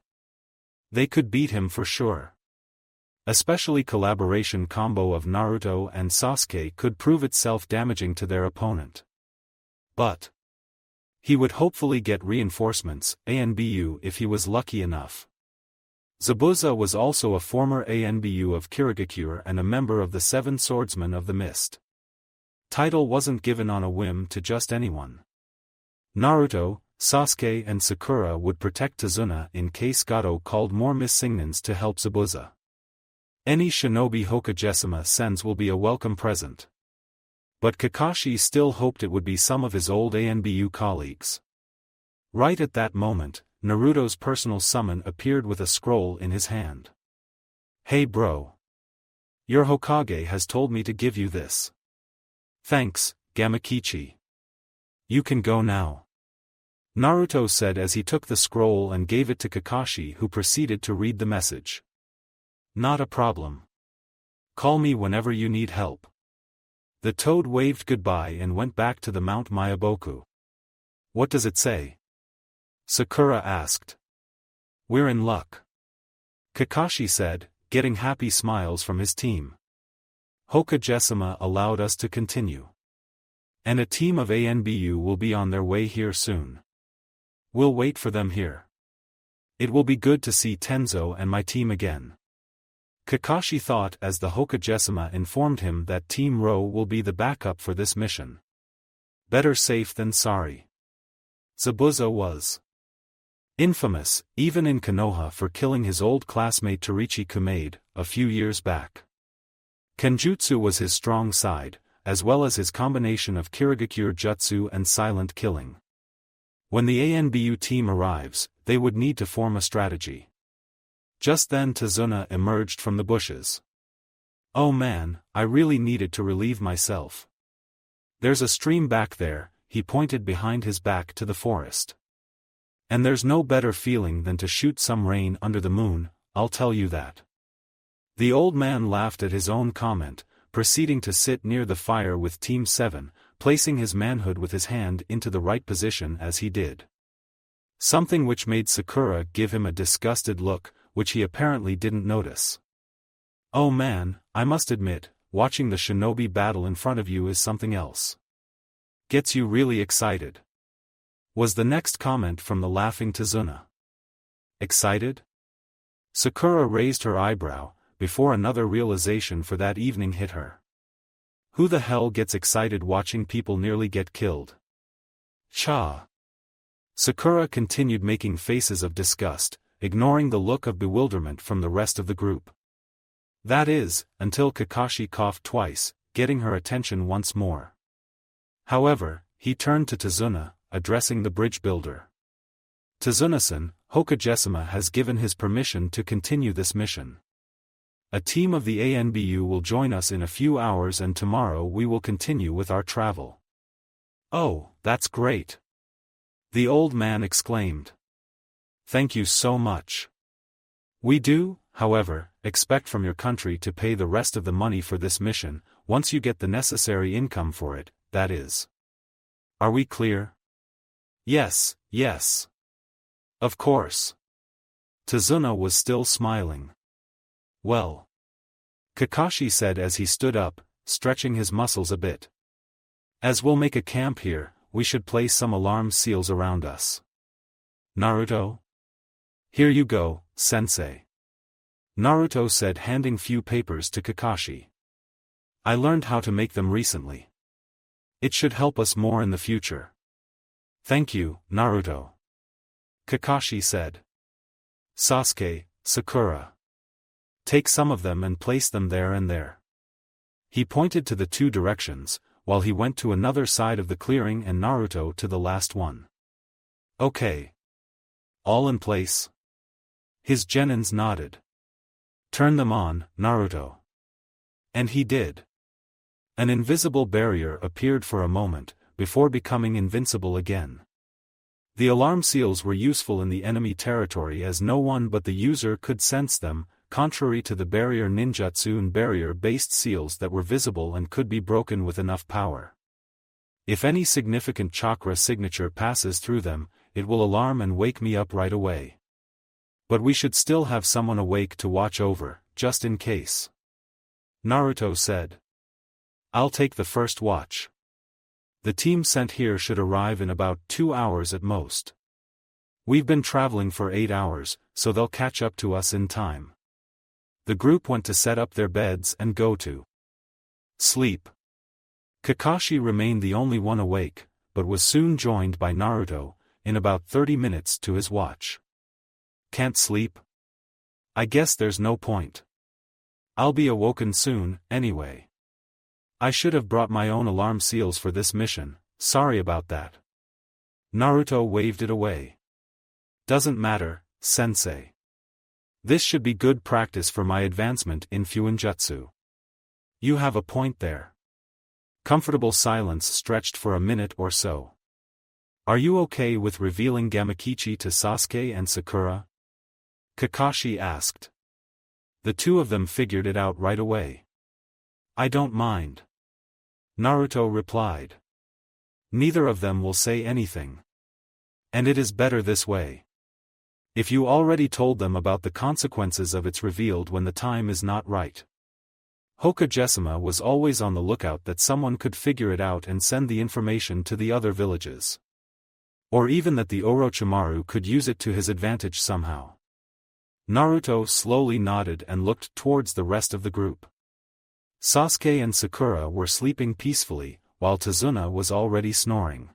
They could beat him for sure. Especially collaboration combo of Naruto and Sasuke could prove itself damaging to their opponent. But he would hopefully get reinforcements, ANBU if he was lucky enough. Zabuza was also a former ANBU of Kirigakure and a member of the Seven Swordsmen of the Mist. Title wasn't given on a whim to just anyone. Naruto, Sasuke and Sakura would protect Tazuna in case Gato called more Missingnans to help Zabuza. Any shinobi Hokage sends will be a welcome present. But Kakashi still hoped it would be some of his old ANBU colleagues. Right at that moment, Naruto's personal summon appeared with a scroll in his hand. Hey bro. Your Hokage has told me to give you this. Thanks, Gamakichi. You can go now. Naruto said as he took the scroll and gave it to Kakashi, who proceeded to read the message. Not a problem. Call me whenever you need help. The toad waved goodbye and went back to the Mount Myaboku. What does it say? Sakura asked. We're in luck. Kakashi said, getting happy smiles from his team. Hokage-sama allowed us to continue. And a team of ANBU will be on their way here soon. We'll wait for them here. It will be good to see Tenzo and my team again. Kakashi thought as the Hokage-sama informed him that Team Ro will be the backup for this mission. Better safe than sorry. Zabuza was infamous, even in Konoha, for killing his old classmate Torichi Kumaide, a few years back. Kenjutsu was his strong side, as well as his combination of Kirigakure jutsu and silent killing. When the ANBU team arrives, they would need to form a strategy. Just then Tazuna emerged from the bushes. Oh man, I really needed to relieve myself. There's a stream back there, he pointed behind his back to the forest. And there's no better feeling than to shoot some rain under the moon, I'll tell you that. The old man laughed at his own comment, proceeding to sit near the fire with Team 7, placing his manhood with his hand into the right position as he did. Something which made Sakura give him a disgusted look, which he apparently didn't notice. Oh man, I must admit, watching the shinobi battle in front of you is something else. Gets you really excited. Was the next comment from the laughing Tazuna. Excited? Sakura raised her eyebrow, before another realization for that evening hit her. Who the hell gets excited watching people nearly get killed? Cha. Sakura continued making faces of disgust, ignoring the look of bewilderment from the rest of the group. That is, until Kakashi coughed twice, getting her attention once more. However, he turned to Tazuna, addressing the bridge builder. Tazuna-san, Hokage-sama has given his permission to continue this mission. A team of the ANBU will join us in a few hours and tomorrow we will continue with our travel. Oh, that's great! The old man exclaimed. Thank you so much. We do, however, expect from your country to pay the rest of the money for this mission, once you get the necessary income for it, that is. Are we clear? Yes, yes. Of course. Tazuna was still smiling. Well, Kakashi said as he stood up, stretching his muscles a bit. As we'll make a camp here, we should place some alarm seals around us. Naruto? Here you go, sensei. Naruto said, handing few papers to Kakashi. I learned how to make them recently. It should help us more in the future. Thank you, Naruto. Kakashi said. Sasuke, Sakura. Take some of them and place them there and there. He pointed to the two directions, while he went to another side of the clearing and Naruto to the last one. Okay. All in place? His genins nodded. Turn them on, Naruto. And he did. An invisible barrier appeared for a moment, before becoming invincible again. The alarm seals were useful in the enemy territory as no one but the user could sense them, contrary to the barrier ninjutsu and barrier-based seals that were visible and could be broken with enough power. If any significant chakra signature passes through them, it will alarm and wake me up right away. But we should still have someone awake to watch over, just in case. Naruto said. I'll take the first watch. The team sent here should arrive in about 2 hours at most. We've been traveling for 8 hours, so they'll catch up to us in time. The group went to set up their beds and go to sleep. Kakashi remained the only one awake, but was soon joined by Naruto, in about 30 minutes to his watch. Can't sleep? I guess there's no point. I'll be awoken soon, anyway. I should have brought my own alarm seals for this mission, sorry about that. Naruto waved it away. Doesn't matter, sensei. This should be good practice for my advancement in Fuinjutsu. You have a point there. Comfortable silence stretched for a minute or so. Are you okay with revealing Gamakichi to Sasuke and Sakura? Kakashi asked. The two of them figured it out right away. I don't mind. Naruto replied. Neither of them will say anything. And it is better this way. If you already told them about the consequences of it's revealed when the time is not right. Hokage-sama was always on the lookout that someone could figure it out and send the information to the other villages. Or even that the Orochimaru could use it to his advantage somehow. Naruto slowly nodded and looked towards the rest of the group. Sasuke and Sakura were sleeping peacefully, while Tazuna was already snoring.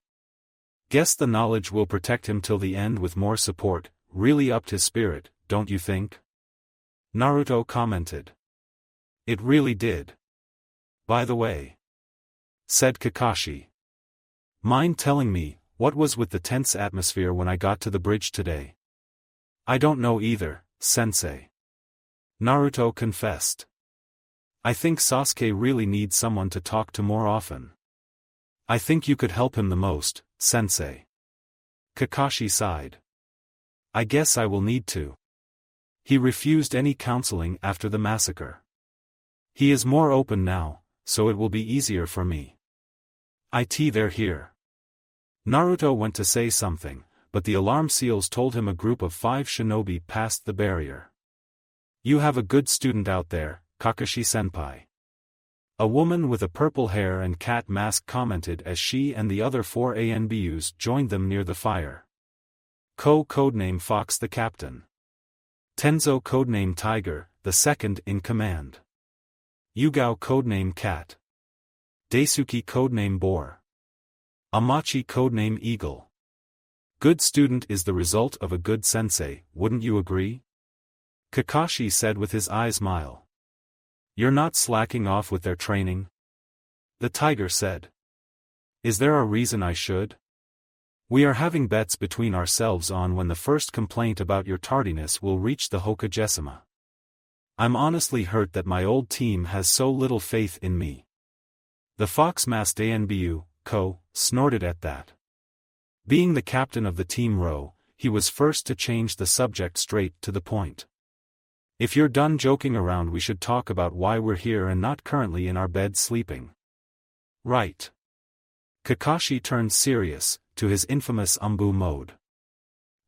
Guess the knowledge will protect him till the end with more support, really upped his spirit, don't you think? Naruto commented. It really did. By the way, said Kakashi. Mind telling me, what was with the tense atmosphere when I got to the bridge today? I don't know either, sensei. Naruto confessed. I think Sasuke really needs someone to talk to more often. I think you could help him the most, sensei. Kakashi sighed. I guess I will need to. He refused any counseling after the massacre. He is more open now, so it will be easier for me. They're here. Naruto went to say something, but the alarm seals told him a group of 5 shinobi passed the barrier. You have a good student out there, Kakashi-senpai. A woman with a purple hair and cat mask commented as she and the other 4 ANBUs joined them near the fire. Ko codename Fox the captain. Tenzo codename Tiger, the second in command. Yugao codename Cat. Daisuke codename Boar. Amachi codename Eagle. Good student is the result of a good sensei, wouldn't you agree? Kakashi said with his eyes smile. You're not slacking off with their training? The tiger said. Is there a reason I should? We are having bets between ourselves on when the first complaint about your tardiness will reach the Hokage-sama. I'm honestly hurt that my old team has so little faith in me. The fox-masked ANBU, Ko, snorted at that. Being the captain of the team row, he was first to change the subject straight to the point. If you're done joking around, we should talk about why we're here and not currently in our beds sleeping. Right. Kakashi turned serious, to his infamous Umbu mode.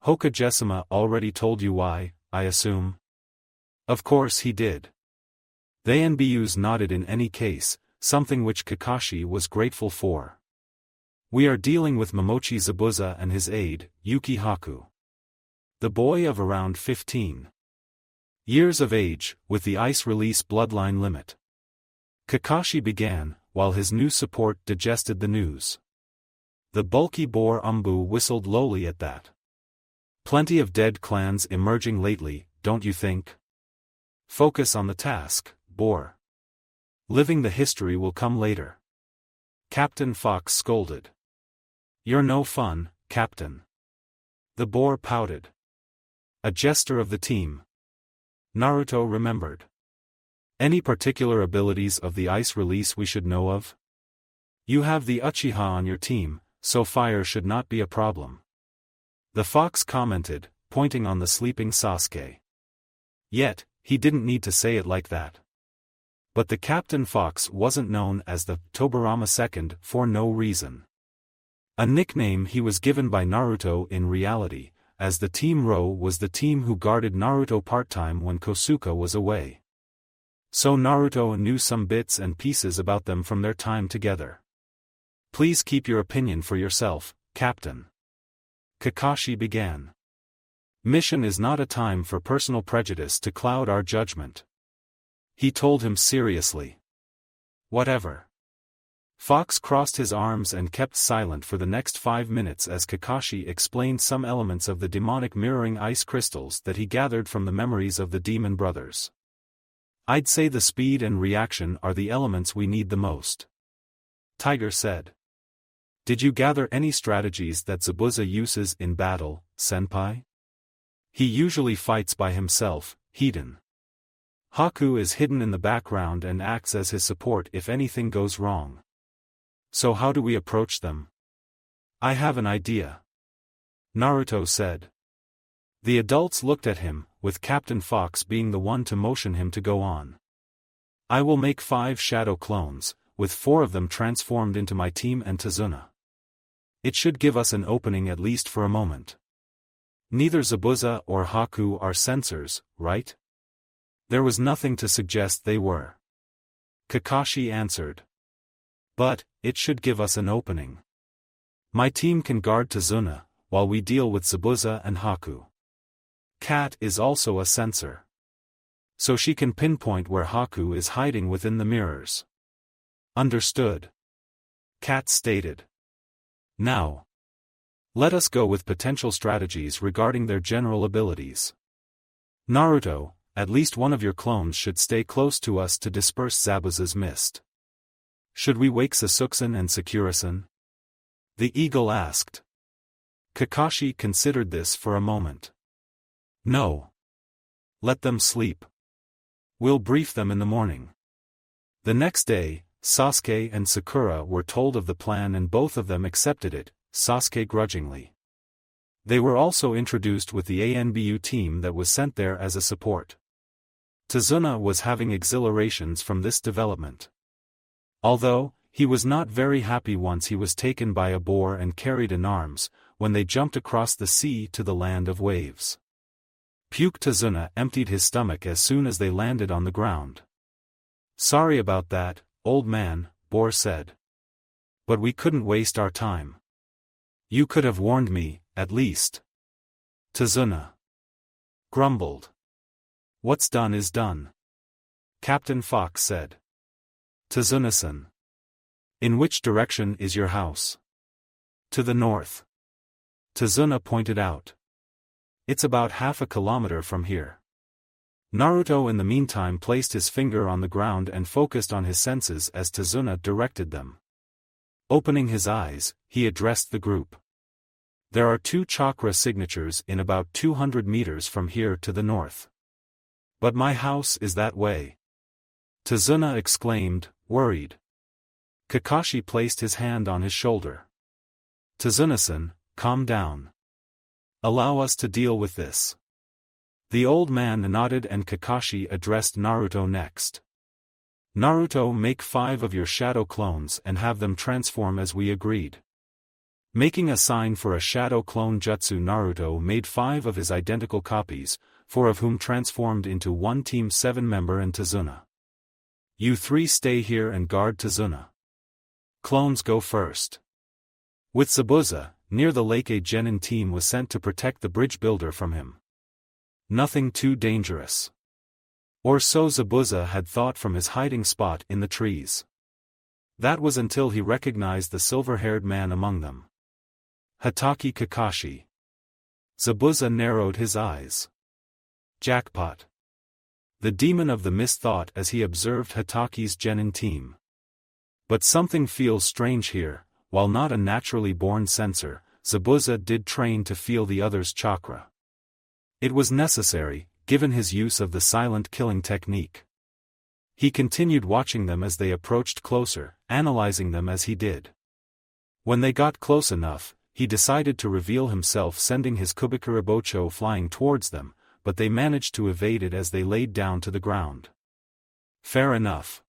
Hokage-sama already told you why, I assume? Of course he did. They NBUs nodded in any case, something which Kakashi was grateful for. We are dealing with Momochi Zabuza and his aide, Yuki Haku. The boy of around 15 years of age, with the ice release bloodline limit. Kakashi began, while his new support digested the news. The bulky boar Umbu whistled lowly at that. Plenty of dead clans emerging lately, don't you think? Focus on the task, boar. Living the history will come later. Captain Fox scolded. You're no fun, Captain. The boar pouted. A jester of the team. Naruto remembered. Any particular abilities of the ice release we should know of? You have the Uchiha on your team, so fire should not be a problem. The fox commented, pointing on the sleeping Sasuke. Yet, he didn't need to say it like that. But the Captain Fox wasn't known as the Tobirama II for no reason. A nickname he was given by Naruto in reality, as the Team Ro was the team who guarded Naruto part-time when Kosuke was away. So Naruto knew some bits and pieces about them from their time together. Please keep your opinion for yourself, Captain. Kakashi began. Mission is not a time for personal prejudice to cloud our judgment. He told him seriously. Whatever. Fox crossed his arms and kept silent for the next 5 minutes as Kakashi explained some elements of the demonic mirroring ice crystals that he gathered from the memories of the demon brothers. I'd say the speed and reaction are the elements we need the most. Tiger said. Did you gather any strategies that Zabuza uses in battle, senpai? He usually fights by himself, Hiden. Haku is hidden in the background and acts as his support if anything goes wrong. So how do we approach them? I have an idea. Naruto said. The adults looked at him, with Captain Fox being the one to motion him to go on. I will make 5 shadow clones, with 4 of them transformed into my team and Tazuna. It should give us an opening at least for a moment. Neither Zabuza or Haku are censors, right? There was nothing to suggest they were. Kakashi answered. But, it should give us an opening. My team can guard Tazuna, while we deal with Zabuza and Haku. Kat is also a censor. So she can pinpoint where Haku is hiding within the mirrors. Understood. Kat stated. Now, let us go with potential strategies regarding their general abilities. Naruto, at least one of your clones should stay close to us to disperse Zabuza's mist. Should we wake Sasuke and Sakura-san? The eagle asked. Kakashi considered this for a moment. No. Let them sleep. We'll brief them in the morning. The next day, Sasuke and Sakura were told of the plan and both of them accepted it, Sasuke grudgingly. They were also introduced with the ANBU team that was sent there as a support. Tazuna was having exhilarations from this development. Although, he was not very happy once he was taken by a boar and carried in arms, when they jumped across the sea to the land of waves. Puke Tazuna emptied his stomach as soon as they landed on the ground. Sorry about that, old man, Boar said. But we couldn't waste our time. You could have warned me, at least. Tazuna grumbled. What's done is done. Captain Fox said. Tazuna-san. In which direction is your house? To the north. Tazuna pointed out. It's about half a kilometer from here. Naruto in the meantime placed his finger on the ground and focused on his senses as Tazuna directed them. Opening his eyes, he addressed the group. There are 2 chakra signatures in about 200 meters from here to the north. But my house is that way. Tazuna exclaimed, worried. Kakashi placed his hand on his shoulder. Tazuna-san, calm down. Allow us to deal with this. The old man nodded and Kakashi addressed Naruto next. Naruto, make 5 of your shadow clones and have them transform as we agreed. Making a sign for a shadow clone jutsu, Naruto made 5 of his identical copies, four of whom transformed into one Team 7 member and Tazuna. You three stay here and guard Tazuna. Clones go first. With Zabuza, near the lake, a genin team was sent to protect the bridge builder from him. Nothing too dangerous. Or so Zabuza had thought from his hiding spot in the trees. That was until he recognized the silver-haired man among them. Hatake Kakashi. Zabuza narrowed his eyes. Jackpot. The demon of the mist thought as he observed Hatake's genin team. But something feels strange here. While not a naturally born sensor, Zabuza did train to feel the other's chakra. It was necessary, given his use of the silent killing technique. He continued watching them as they approached closer, analyzing them as he did. When they got close enough, he decided to reveal himself, sending his Kubikarabocho flying towards them, but they managed to evade it as they laid down to the ground. Fair enough.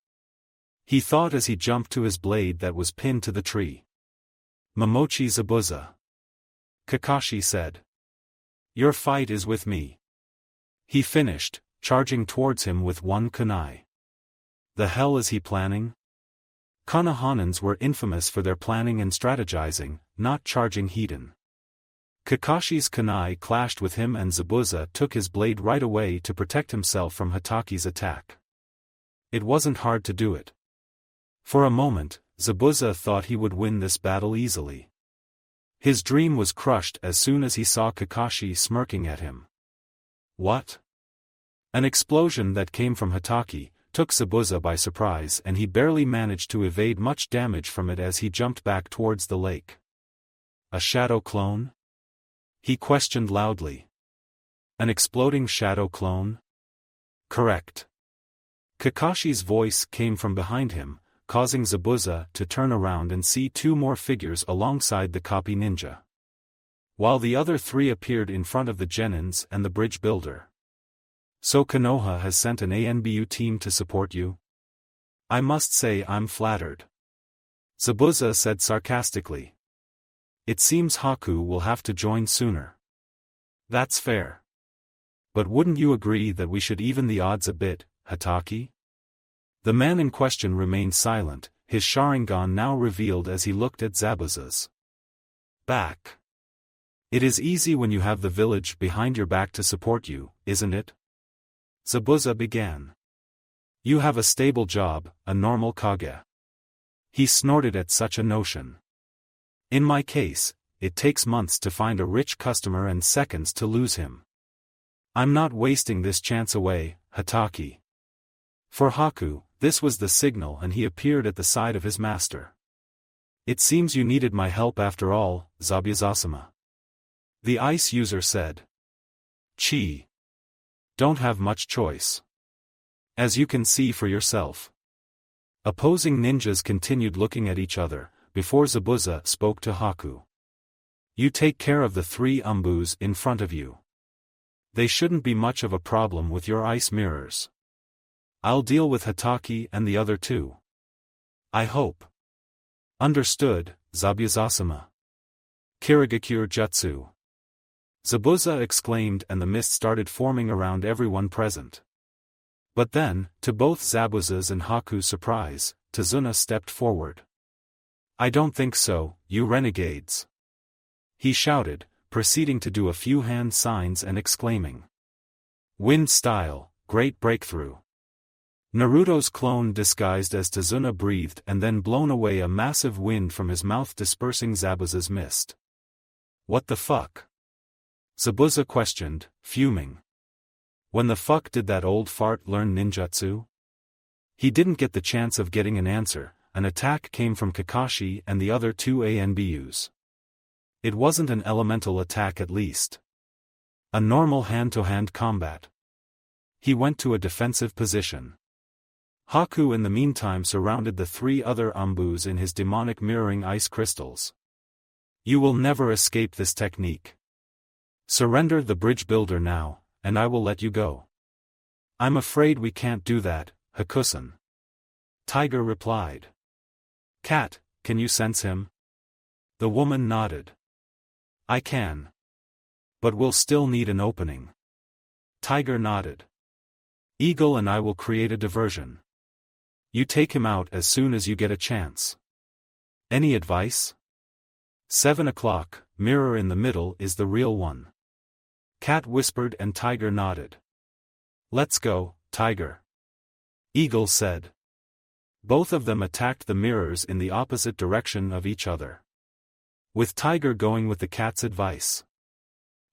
He thought as he jumped to his blade that was pinned to the tree. Momochi Zabuza. Kakashi said. Your fight is with me. He finished, charging towards him with one kunai. The hell is he planning? Konohanans were infamous for their planning and strategizing, not charging Hiden. Kakashi's kunai clashed with him and Zabuza took his blade right away to protect himself from Hatake's attack. It wasn't hard to do it. For a moment, Zabuza thought he would win this battle easily. His dream was crushed as soon as he saw Kakashi smirking at him. What? An explosion that came from Hatake took Zabuza by surprise and he barely managed to evade much damage from it as he jumped back towards the lake. A shadow clone? He questioned loudly. An exploding shadow clone? Correct. Kakashi's voice came from behind him, causing Zabuza to turn around and see two more figures alongside the copy ninja. While the other three appeared in front of the genins and the bridge builder. So Konoha has sent an ANBU team to support you? I must say I'm flattered. Zabuza said sarcastically. It seems Haku will have to join sooner. That's fair. But wouldn't you agree that we should even the odds a bit, Hatake? The man in question remained silent, his Sharingan now revealed as he looked at Zabuza's back. It is easy when you have the village behind your back to support you, isn't it? Zabuza began. You have a stable job, a normal Kage. He snorted at such a notion. In my case, it takes months to find a rich customer and seconds to lose him. I'm not wasting this chance away, Hatake. For Haku, this was the signal and he appeared at the side of his master. It seems you needed my help after all, Zabuza-sama. The ice user said. Chi. Don't have much choice. As you can see for yourself. Opposing ninjas continued looking at each other, before Zabuza spoke to Haku. You take care of the three umbus in front of you. They shouldn't be much of a problem with your ice mirrors. I'll deal with Hatake and the other two. I hope. Understood, Zabuza-sama. Kirigakure Jutsu. Zabuza exclaimed and the mist started forming around everyone present. But then, to both Zabuza's and Haku's surprise, Tazuna stepped forward. I don't think so, you renegades. He shouted, proceeding to do a few hand signs and exclaiming. Wind style, great breakthrough. Naruto's clone disguised as Tazuna breathed and then blown away a massive wind from his mouth dispersing Zabuza's mist. What the fuck? Zabuza questioned, fuming. When the fuck did that old fart learn ninjutsu? He didn't get the chance of getting an answer. An attack came from Kakashi and the other two ANBUs. It wasn't an elemental attack at least. A normal hand-to-hand combat. He went to a defensive position. Haku in the meantime surrounded the three other umbus in his demonic mirroring ice crystals. You will never escape this technique. Surrender the bridge builder now, and I will let you go. I'm afraid we can't do that, Hakusan. Tiger replied. Cat, can you sense him? The woman nodded. I can. But we'll still need an opening. Tiger nodded. Eagle and I will create a diversion. You take him out as soon as you get a chance. Any advice? 7 o'clock, mirror in the middle is the real one. Cat whispered and Tiger nodded. Let's go, Tiger. Eagle said. Both of them attacked the mirrors in the opposite direction of each other, with Tiger going with the cat's advice.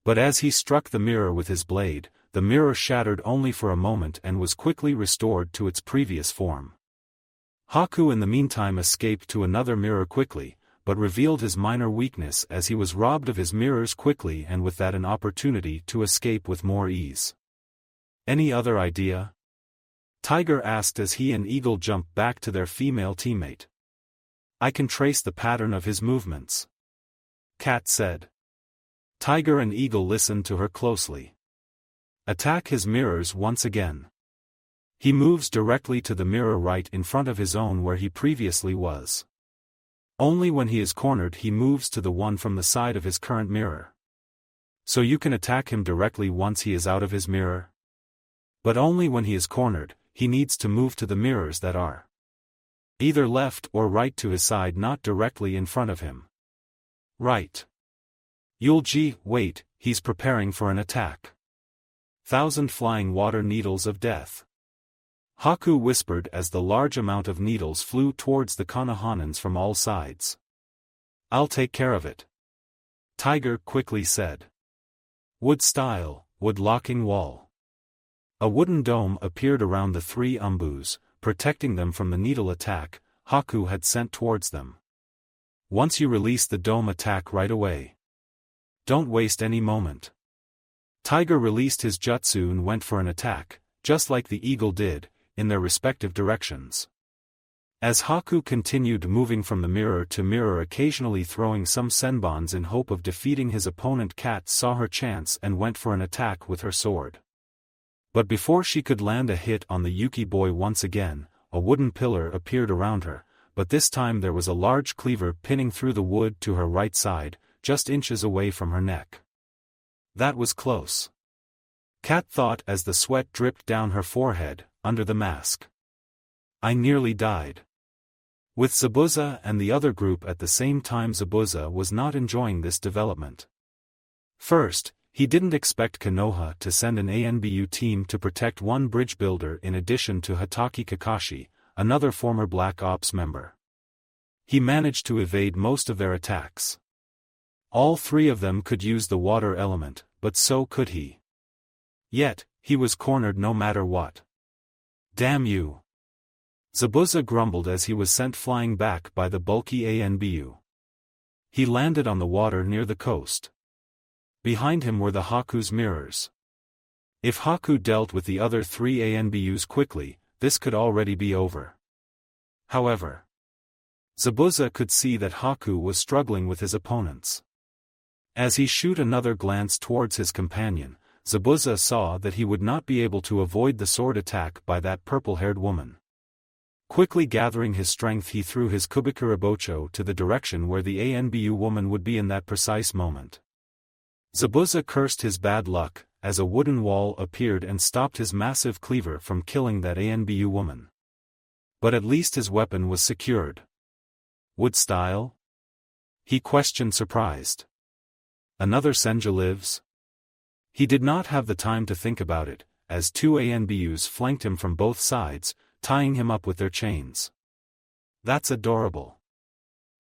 But as he struck the mirror with his blade, the mirror shattered only for a moment and was quickly restored to its previous form. Haku in the meantime escaped to another mirror quickly, but revealed his minor weakness as he was robbed of his mirrors quickly and with that an opportunity to escape with more ease. Any other idea? Tiger asked as he and Eagle jumped back to their female teammate. I can trace the pattern of his movements, Cat said. Tiger and Eagle listened to her closely. Attack his mirrors once again. He moves directly to the mirror right in front of his own where he previously was. Only when he is cornered he moves to the one from the side of his current mirror. So you can attack him directly once he is out of his mirror? But only when he is cornered, he needs to move to the mirrors that are either left or right to his side, not directly in front of him. Right. Yulji, wait, he's preparing for an attack. 1,000 flying water needles of death. Haku whispered as the large amount of needles flew towards the Konohanans from all sides. I'll take care of it, Tiger quickly said. Wood style, wood locking wall. A wooden dome appeared around the three umbus, protecting them from the needle attack Haku had sent towards them. Once you release the dome, attack right away. Don't waste any moment. Tiger released his jutsu and went for an attack, just like the eagle did, in their respective directions. As Haku continued moving from the mirror to mirror, occasionally throwing some senbons in hope of defeating his opponent, Cat saw her chance and went for an attack with her sword. But before she could land a hit on the Yuki boy once again, a wooden pillar appeared around her, but this time there was a large cleaver pinning through the wood to her right side, just inches away from her neck. That was close, Cat thought as the sweat dripped down her forehead, under the mask. I nearly died. With Zabuza and the other group at the same time, Zabuza was not enjoying this development. First, he didn't expect Konoha to send an ANBU team to protect one bridge builder in addition to Hatake Kakashi, another former Black Ops member. He managed to evade most of their attacks. All three of them could use the water element, but so could he. Yet, he was cornered no matter what. Damn you! Zabuza grumbled as he was sent flying back by the bulky ANBU. He landed on the water near the coast. Behind him were the Haku's mirrors. If Haku dealt with the other three ANBUs quickly, this could already be over. However, Zabuza could see that Haku was struggling with his opponents. As he shot another glance towards his companion, Zabuza saw that he would not be able to avoid the sword attack by that purple-haired woman. Quickly gathering his strength, he threw his Kubikurabocho to the direction where the ANBU woman would be in that precise moment. Zabuza cursed his bad luck, as a wooden wall appeared and stopped his massive cleaver from killing that ANBU woman. But at least his weapon was secured. Wood style? He questioned, surprised. Another Senju lives? He did not have the time to think about it, as two ANBUs flanked him from both sides, tying him up with their chains. That's adorable.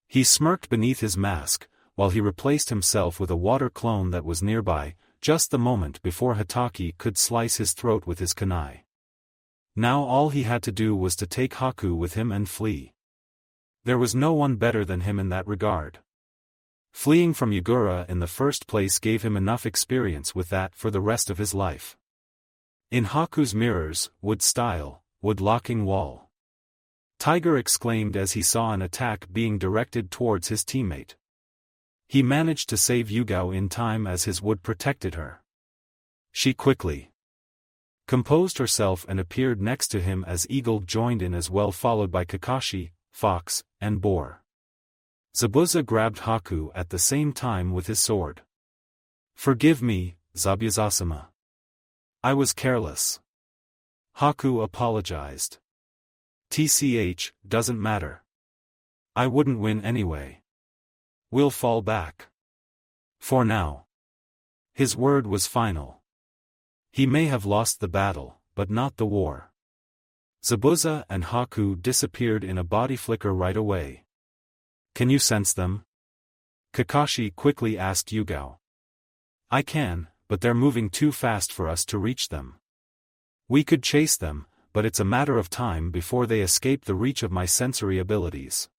He smirked beneath his mask, while he replaced himself with a water clone that was nearby, just the moment before Hatake could slice his throat with his kunai. Now all he had to do was to take Haku with him and flee. There was no one better than him in that regard. Fleeing from Yagura in the first place gave him enough experience with that for the rest of his life. In Haku's mirrors, wood style, wood locking wall. Tiger exclaimed as he saw an attack being directed towards his teammate. He managed to save Yugao in time as his wood protected her. She quickly composed herself and appeared next to him as Eagle joined in as well, followed by Kakashi, Fox, and Boar. Zabuza grabbed Haku at the same time with his sword. Forgive me, Zabuza-sama. I was careless. Haku apologized. TCH, doesn't matter. I wouldn't win anyway. We'll fall back. For now. His word was final. He may have lost the battle, but not the war. Zabuza and Haku disappeared in a body flicker right away. Can you sense them? Kakashi quickly asked Yugao. I can, but they're moving too fast for us to reach them. We could chase them, but it's a matter of time before they escape the reach of my sensory abilities.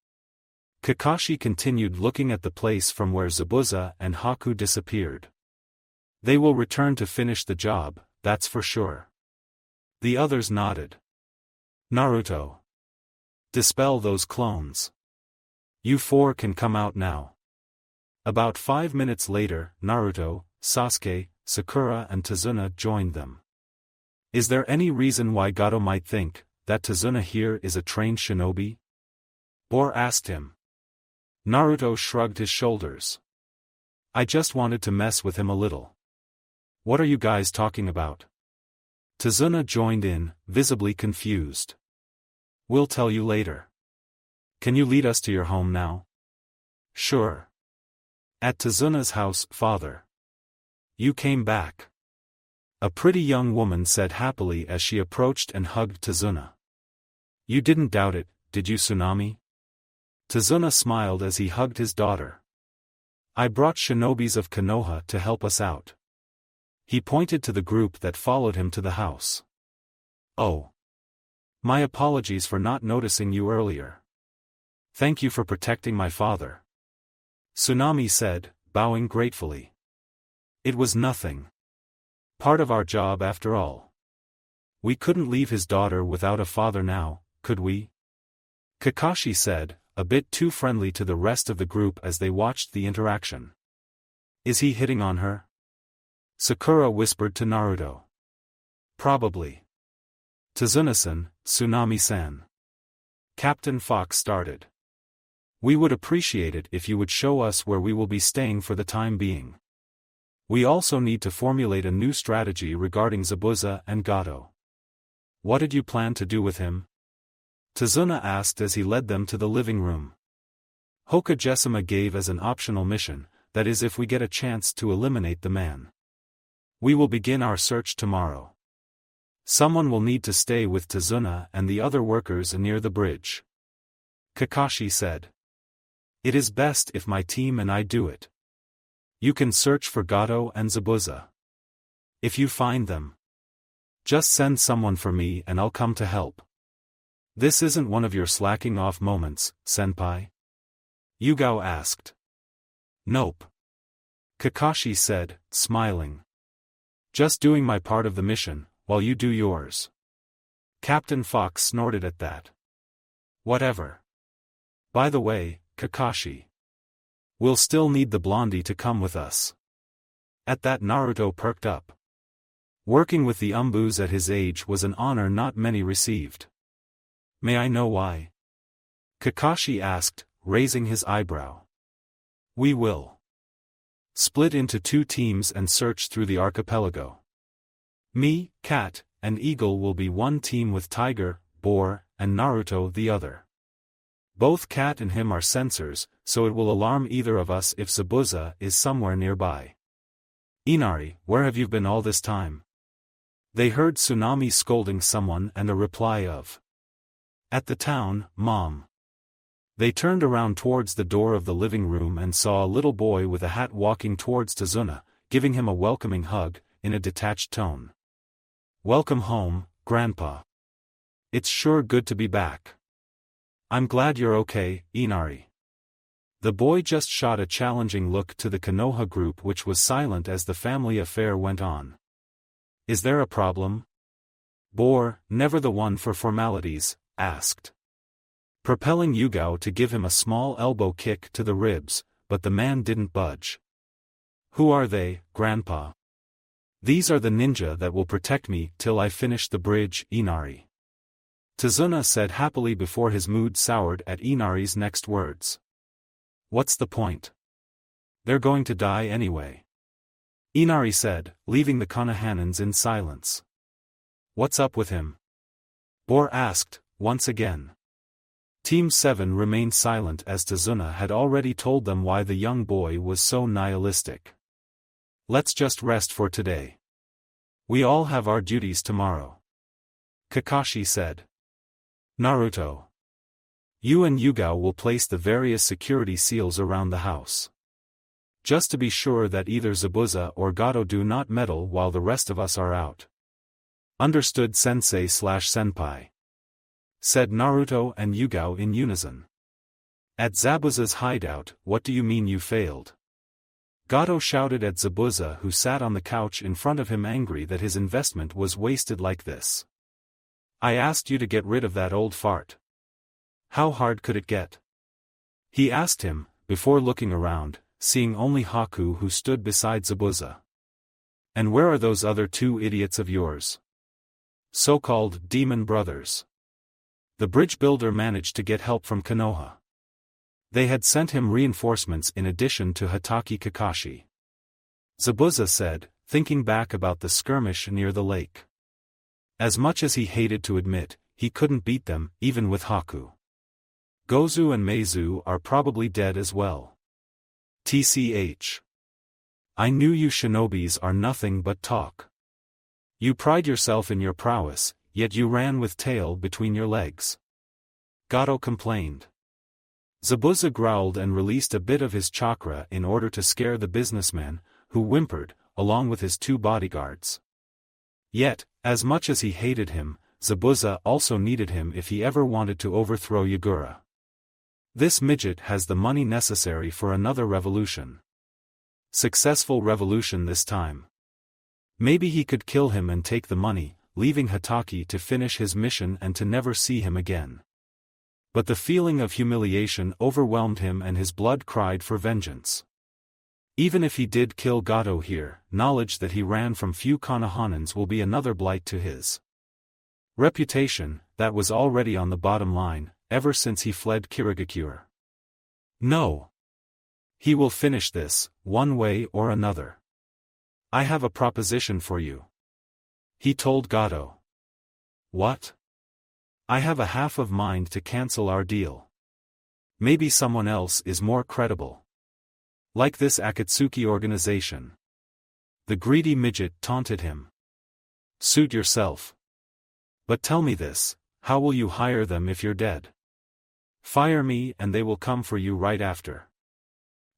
Kakashi continued looking at the place from where Zabuza and Haku disappeared. They will return to finish the job, that's for sure. The others nodded. Naruto. Dispel those clones. You four can come out now. About 5 minutes later, Naruto, Sasuke, Sakura and Tazuna joined them. Is there any reason why Gato might think that Tazuna here is a trained shinobi? Bor asked him. Naruto shrugged his shoulders. I just wanted to mess with him a little. What are you guys talking about? Tazuna joined in, visibly confused. We'll tell you later. Can you lead us to your home now? Sure. At Tazuna's house, father. You came back. A pretty young woman said happily as she approached and hugged Tazuna. You didn't doubt it, did you, Tsunami? Tazuna smiled as he hugged his daughter. I brought shinobis of Konoha to help us out. He pointed to the group that followed him to the house. Oh. My apologies for not noticing you earlier. Thank you for protecting my father. Tsunami said, bowing gratefully. It was nothing. Part of our job after all. We couldn't leave his daughter without a father now, could we? Kakashi said, a bit too friendly to the rest of the group as they watched the interaction. Is he hitting on her? Sakura whispered to Naruto. Probably. Tazuna-san, Tsunami-san. Captain Fox started. We would appreciate it if you would show us where we will be staying for the time being. We also need to formulate a new strategy regarding Zabuza and Gato. What did you plan to do with him? Tazuna asked as he led them to the living room. Hokage-sama gave as an optional mission, that is if we get a chance to eliminate the man. We will begin our search tomorrow. Someone will need to stay with Tazuna and the other workers near the bridge. Kakashi said. It is best if my team and I do it. You can search for Gato and Zabuza. If you find them, just send someone for me and I'll come to help. This isn't one of your slacking off moments, senpai? Yugao asked. Nope. Kakashi said, smiling. Just doing my part of the mission, while you do yours. Captain Fox snorted at that. Whatever. By the way, Kakashi. We'll still need the blondie to come with us. At that Naruto perked up. Working with the Umbus at his age was an honor not many received. May I know why? Kakashi asked, raising his eyebrow. We will split into 2 teams and search through the archipelago. Me, Cat, and Eagle will be one team with Tiger, Boar, and Naruto the other. Both Cat and him are sensors, so it will alarm either of us if Zabuza is somewhere nearby. Inari, where have you been all this time? They heard Tsunami scolding someone and a reply of. At the town, Mom. They turned around towards the door of the living room and saw a little boy with a hat walking towards Tazuna, giving him a welcoming hug, in a detached tone. Welcome home, Grandpa. It's sure good to be back. I'm glad you're okay, Inari. The boy just shot a challenging look to the Konoha group which was silent as the family affair went on. Is there a problem? Boar, never the one for formalities, asked. Propelling Yugao to give him a small elbow kick to the ribs, but the man didn't budge. Who are they, Grandpa? These are the ninja that will protect me till I finish the bridge, Inari. Tazuna said happily before his mood soured at Inari's next words. What's the point? They're going to die anyway. Inari said, leaving the Konohanans in silence. What's up with him? Bor asked, once again. Team 7 remained silent as Tazuna had already told them why the young boy was so nihilistic. Let's just rest for today. We all have our duties tomorrow. Kakashi said. Naruto. You and Yugao will place the various security seals around the house. Just to be sure that either Zabuza or Gato do not meddle while the rest of us are out. Understood, Sensei/Senpai. Said Naruto and Yugao in unison. At Zabuza's hideout, what do you mean you failed? Gato shouted at Zabuza, who sat on the couch in front of him, angry that his investment was wasted like this. I asked you to get rid of that old fart. How hard could it get? He asked him, before looking around, seeing only Haku, who stood beside Zabuza. And where are those other two idiots of yours? So-called demon brothers. The bridge builder managed to get help from Konoha. They had sent him reinforcements in addition to Hatake Kakashi. Zabuza said, thinking back about the skirmish near the lake. As much as he hated to admit, he couldn't beat them, even with Haku. Gozu and Meizu are probably dead as well. TCH. I knew you shinobis are nothing but talk. You pride yourself in your prowess, yet you ran with tail between your legs. Gato complained. Zabuza growled and released a bit of his chakra in order to scare the businessman, who whimpered, along with his two bodyguards. Yet, as much as he hated him, Zabuza also needed him if he ever wanted to overthrow Yagura. This midget has the money necessary for another revolution. Successful revolution this time. Maybe he could kill him and take the money, leaving Hatake to finish his mission and to never see him again. But the feeling of humiliation overwhelmed him and his blood cried for vengeance. Even if he did kill Gato here, knowledge that he ran from few Konohanans will be another blight to his reputation, that was already on the bottom line, ever since he fled Kirigakure. No. He will finish this, one way or another. I have a proposition for you. He told Gato. What? I have a half of mind to cancel our deal. Maybe someone else is more credible. Like this Akatsuki organization. The greedy midget taunted him. Suit yourself. But tell me this, how will you hire them if you're dead? Fire me and they will come for you right after.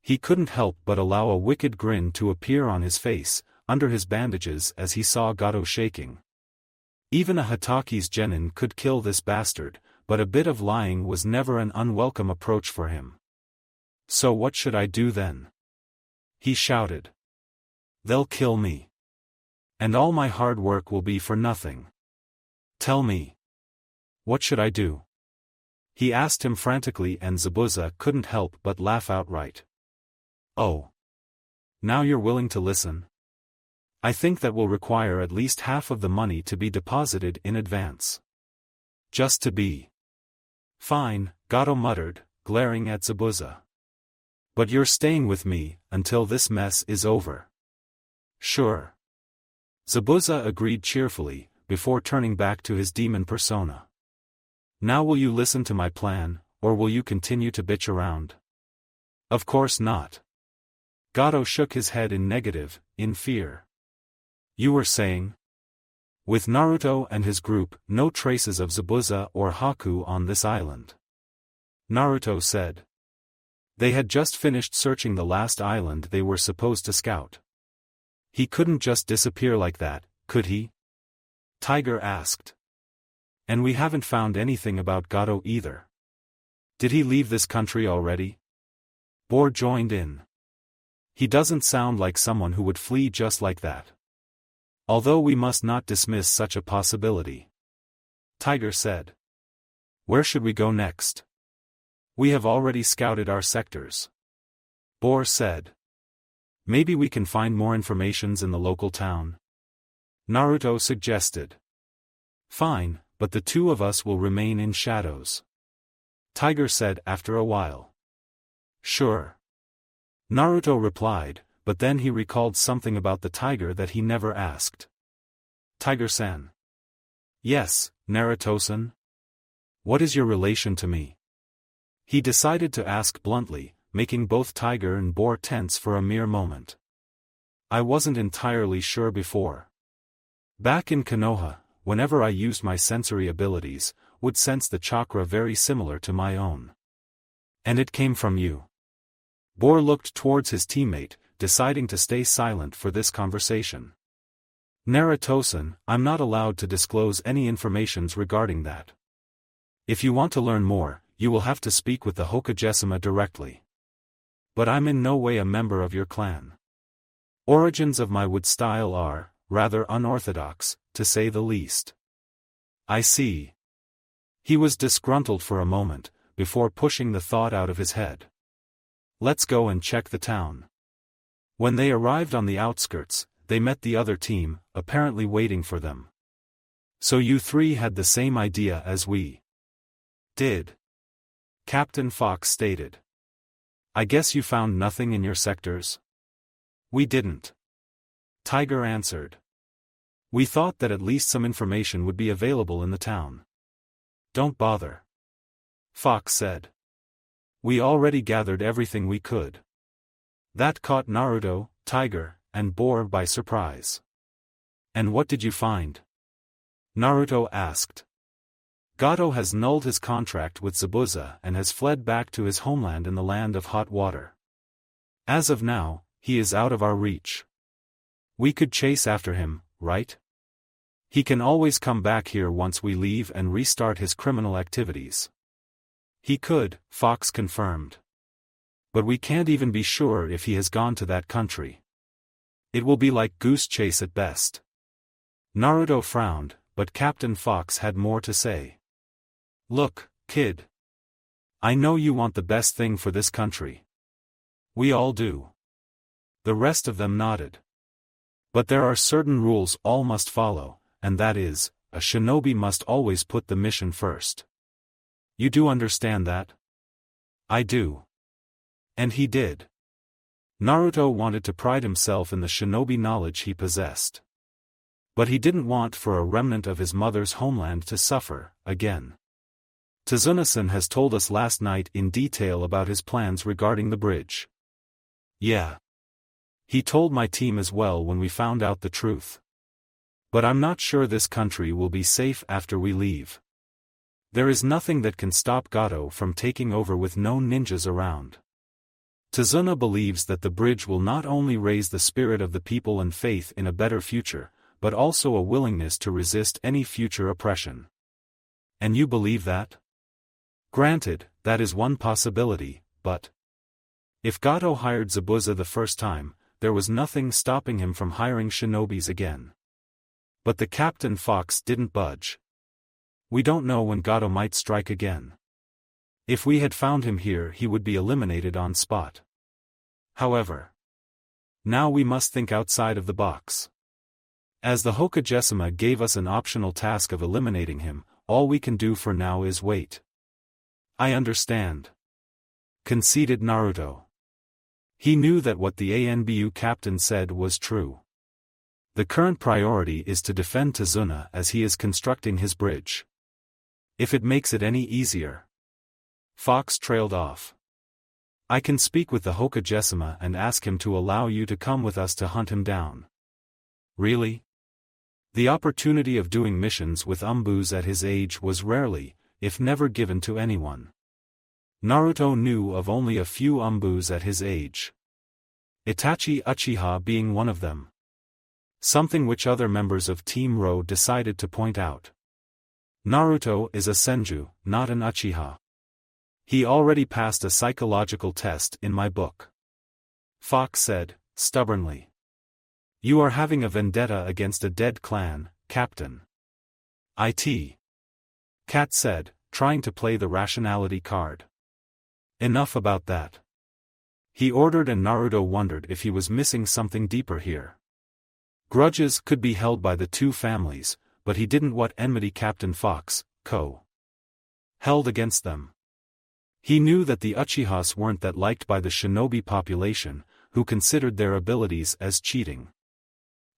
He couldn't help but allow a wicked grin to appear on his face, under his bandages as he saw Gato shaking. Even a Hatake's genin could kill this bastard, but a bit of lying was never an unwelcome approach for him. So what should I do then? He shouted. They'll kill me. And all my hard work will be for nothing. Tell me. What should I do? He asked him frantically, and Zabuza couldn't help but laugh outright. Oh. Now you're willing to listen? I think that will require at least half of the money to be deposited in advance. Just to be. Fine, Gato muttered, glaring at Zabuza. But you're staying with me, until this mess is over. Sure. Zabuza agreed cheerfully, before turning back to his demon persona. Now will you listen to my plan, or will you continue to bitch around? Of course not. Gato shook his head in negative, in fear. You were saying? With Naruto and his group, no traces of Zabuza or Haku on this island. Naruto said. They had just finished searching the last island they were supposed to scout. He couldn't just disappear like that, could he? Tiger asked. And we haven't found anything about Gato either. Did he leave this country already? Bor joined in. He doesn't sound like someone who would flee just like that. Although we must not dismiss such a possibility. Tiger said. Where should we go next? We have already scouted our sectors. Bor said. Maybe we can find more information in the local town. Naruto suggested. Fine, but the two of us will remain in shadows. Tiger said after a while. Sure. Naruto replied, but then he recalled something about the tiger that he never asked. Tiger-san. Yes, Naruto-san. What is your relation to me? He decided to ask bluntly, making both tiger and boar tense for a mere moment. I wasn't entirely sure before. Back in Konoha, whenever I used my sensory abilities, would sense the chakra very similar to my own. And it came from you. Boar looked towards his teammate, deciding to stay silent for this conversation. Naruto-san, I'm not allowed to disclose any informations regarding that. If you want to learn more, you will have to speak with the Hokage-sama directly. But I'm in no way a member of your clan. Origins of my wood style are, rather unorthodox, to say the least. I see. He was disgruntled for a moment, before pushing the thought out of his head. Let's go and check the town. When they arrived on the outskirts, they met the other team, apparently waiting for them. So you three had the same idea as we did. Captain Fox stated. I guess you found nothing in your sectors? We didn't. Tiger answered. We thought that at least some information would be available in the town. Don't bother. Fox said. We already gathered everything we could. That caught Naruto, Tiger, and Boar by surprise. And what did you find? Naruto asked. Gato has nulled his contract with Zabuza and has fled back to his homeland in the land of hot water. As of now, he is out of our reach. We could chase after him, right? He can always come back here once we leave and restart his criminal activities. He could, Fox confirmed. But we can't even be sure if he has gone to that country. It will be like goose chase at best. Naruto frowned, but Captain Fox had more to say. Look, kid. I know you want the best thing for this country. We all do. The rest of them nodded. But there are certain rules all must follow, and that is, a shinobi must always put the mission first. You do understand that? I do. And he did. Naruto wanted to pride himself in the shinobi knowledge he possessed. But he didn't want for a remnant of his mother's homeland to suffer, again. Tazuna-san has told us last night in detail about his plans regarding the bridge. Yeah. He told my team as well when we found out the truth. But I'm not sure this country will be safe after we leave. There is nothing that can stop Gato from taking over with no ninjas around. Tazuna believes that the bridge will not only raise the spirit of the people and faith in a better future, but also a willingness to resist any future oppression. And you believe that? Granted, that is one possibility, but if Gato hired Zabuza the first time, there was nothing stopping him from hiring shinobis again. But the Captain Fox didn't budge. We don't know when Gato might strike again. If we had found him here, he would be eliminated on spot. However, now we must think outside of the box. As the Hokage-sama gave us an optional task of eliminating him, all we can do for now is wait. I understand. Conceded Naruto. He knew that what the ANBU captain said was true. The current priority is to defend Tazuna as he is constructing his bridge. If it makes it any easier. Fox trailed off. I can speak with the Hokage-sama and ask him to allow you to come with us to hunt him down. Really? The opportunity of doing missions with Umbus at his age was rarely, if never given to anyone. Naruto knew of only a few Umbus at his age. Itachi Uchiha being one of them. Something which other members of Team Ro decided to point out. Naruto is a Senju, not an Uchiha. He already passed a psychological test in my book. Fox said, stubbornly. You are having a vendetta against a dead clan, Captain. Kat said, trying to play the rationality card. Enough about that. He ordered, and Naruto wondered if he was missing something deeper here. Grudges could be held by the two families, but he didn't want enmity Captain Fox, held against them. He knew that the Uchihas weren't that liked by the shinobi population, who considered their abilities as cheating.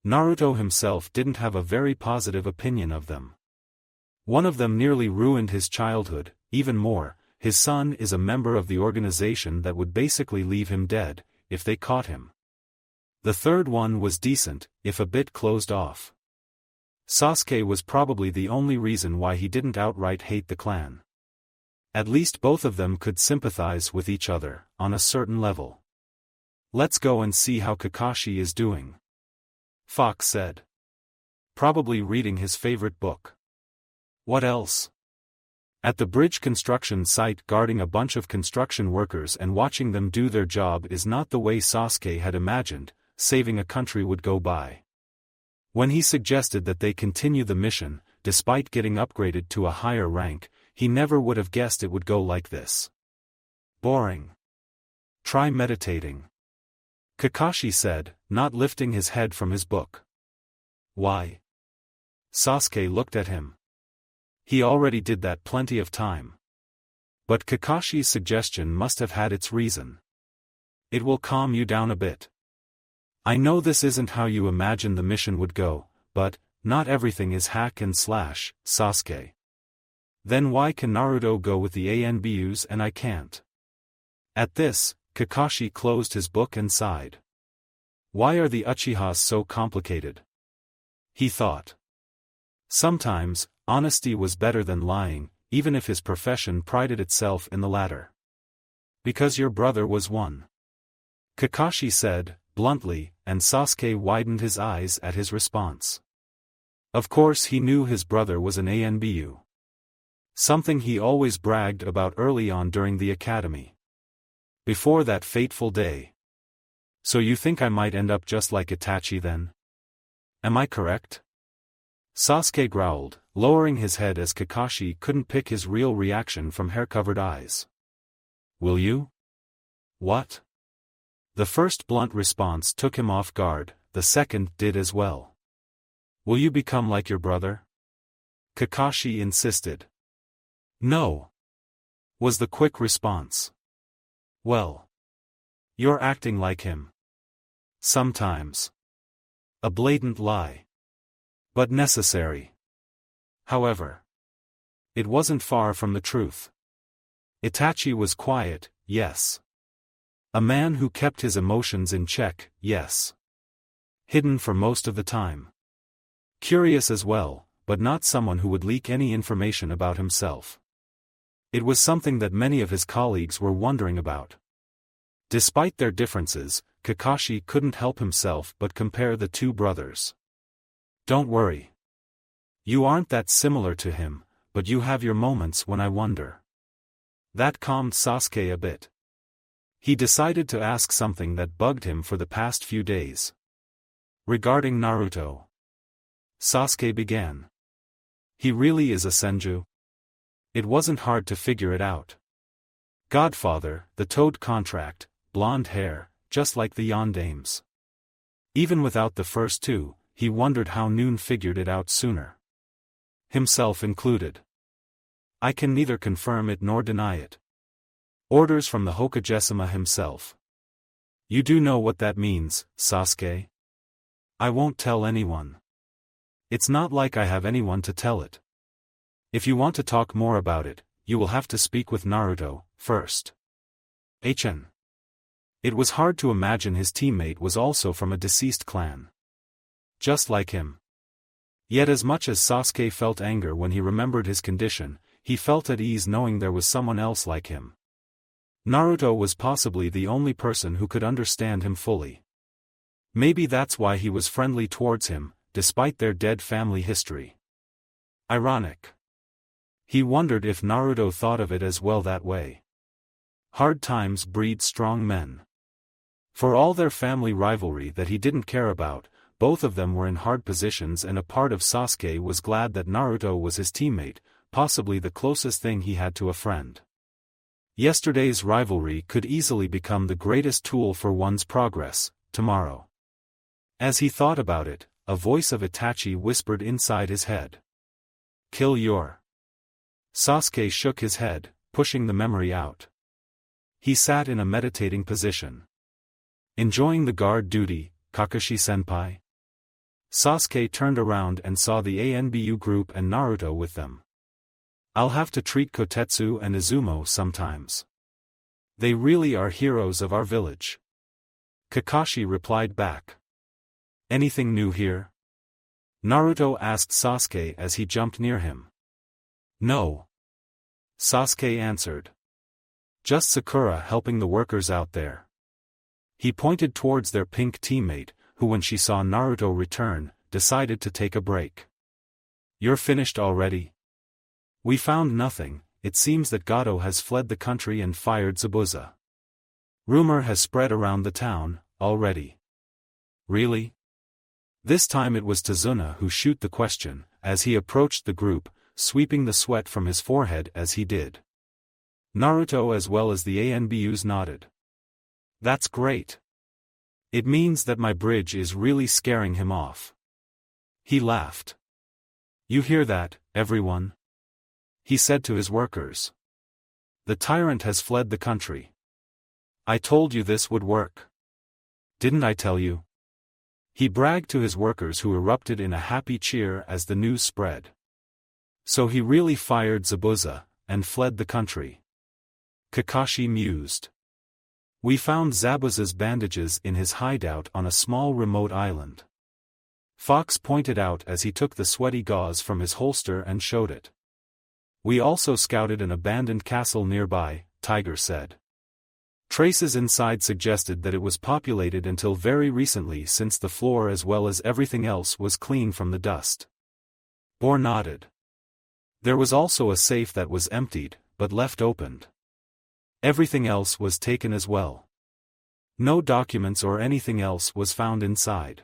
Naruto himself didn't have a very positive opinion of them. One of them nearly ruined his childhood, even more, his son is a member of the organization that would basically leave him dead, if they caught him. The third one was decent, if a bit closed off. Sasuke was probably the only reason why he didn't outright hate the clan. At least both of them could sympathize with each other, on a certain level. Let's go and see how Kakashi is doing, Fox said. Probably reading his favorite book. What else? At the bridge construction site, guarding a bunch of construction workers and watching them do their job is not the way Sasuke had imagined saving a country would go by. When he suggested that they continue the mission, despite getting upgraded to a higher rank, he never would have guessed it would go like this. Boring. Try meditating, Kakashi said, not lifting his head from his book. Why? Sasuke looked at him. He already did that plenty of time. But Kakashi's suggestion must have had its reason. It will calm you down a bit. I know this isn't how you imagine the mission would go, but, not everything is hack and slash, Sasuke. Then why can Naruto go with the ANBUs and I can't? At this, Kakashi closed his book and sighed. Why are the Uchihas so complicated? He thought. Sometimes, honesty was better than lying, even if his profession prided itself in the latter. Because your brother was one. Kakashi said, bluntly, and Sasuke widened his eyes at his response. Of course he knew his brother was an ANBU. Something he always bragged about early on during the academy. Before that fateful day. So you think I might end up just like Itachi then? Am I correct? Sasuke growled, lowering his head as Kakashi couldn't pick his real reaction from hair-covered eyes. Will you? What? The first blunt response took him off guard, the second did as well. Will you become like your brother? Kakashi insisted. No, was the quick response. Well, you're acting like him. Sometimes. A blatant lie. But necessary. However, it wasn't far from the truth. Itachi was quiet, yes. A man who kept his emotions in check, yes. Hidden for most of the time. Curious as well, but not someone who would leak any information about himself. It was something that many of his colleagues were wondering about. Despite their differences, Kakashi couldn't help himself but compare the two brothers. Don't worry. You aren't that similar to him, but you have your moments when I wonder. That calmed Sasuke a bit. He decided to ask something that bugged him for the past few days. Regarding Naruto. Sasuke began. He really is a Senju? It wasn't hard to figure it out. Godfather, the Toad contract, blonde hair, just like the Yondames. Even without the first two, he wondered how Noon figured it out sooner. Himself included. I can neither confirm it nor deny it. Orders from the Hokage himself. You do know what that means, Sasuke? I won't tell anyone. It's not like I have anyone to tell it. If you want to talk more about it, you will have to speak with Naruto, first. HN. It was hard to imagine his teammate was also from a deceased clan. Just like him. Yet as much as Sasuke felt anger when he remembered his condition, he felt at ease knowing there was someone else like him. Naruto was possibly the only person who could understand him fully. Maybe that's why he was friendly towards him, despite their dead family history. Ironic. He wondered if Naruto thought of it as well that way. Hard times breed strong men. For all their family rivalry that he didn't care about, both of them were in hard positions and a part of Sasuke was glad that Naruto was his teammate, possibly the closest thing he had to a friend. Yesterday's rivalry could easily become the greatest tool for one's progress, tomorrow. As he thought about it, a voice of Itachi whispered inside his head. Kill your. Sasuke shook his head, pushing the memory out. He sat in a meditating position. Enjoying the guard duty, Kakashi-senpai? Sasuke turned around and saw the ANBU group and Naruto with them. I'll have to treat Kotetsu and Izumo sometimes. They really are heroes of our village. Kakashi replied back. Anything new here? Naruto asked Sasuke as he jumped near him. No. Sasuke answered. Just Sakura helping the workers out there. He pointed towards their pink teammate, who when she saw Naruto return, decided to take a break. You're finished already? We found nothing. It seems that Gato has fled the country and fired Zabuza. Rumor has spread around the town, already. Really? This time it was Tazuna who shoot the question, as he approached the group, sweeping the sweat from his forehead as he did. Naruto as well as the ANBUs nodded. That's great. It means that my bridge is really scaring him off. He laughed. You hear that, everyone? He said to his workers. The tyrant has fled the country. I told you this would work. Didn't I tell you? He bragged to his workers who erupted in a happy cheer as the news spread. So he really fired Zabuza, and fled the country. Kakashi mused. We found Zabuza's bandages in his hideout on a small remote island. Fox pointed out as he took the sweaty gauze from his holster and showed it. We also scouted an abandoned castle nearby, Tiger said. Traces inside suggested that it was populated until very recently since the floor as well as everything else was clean from the dust. Bor nodded. There was also a safe that was emptied, but left opened. Everything else was taken as well. No documents or anything else was found inside.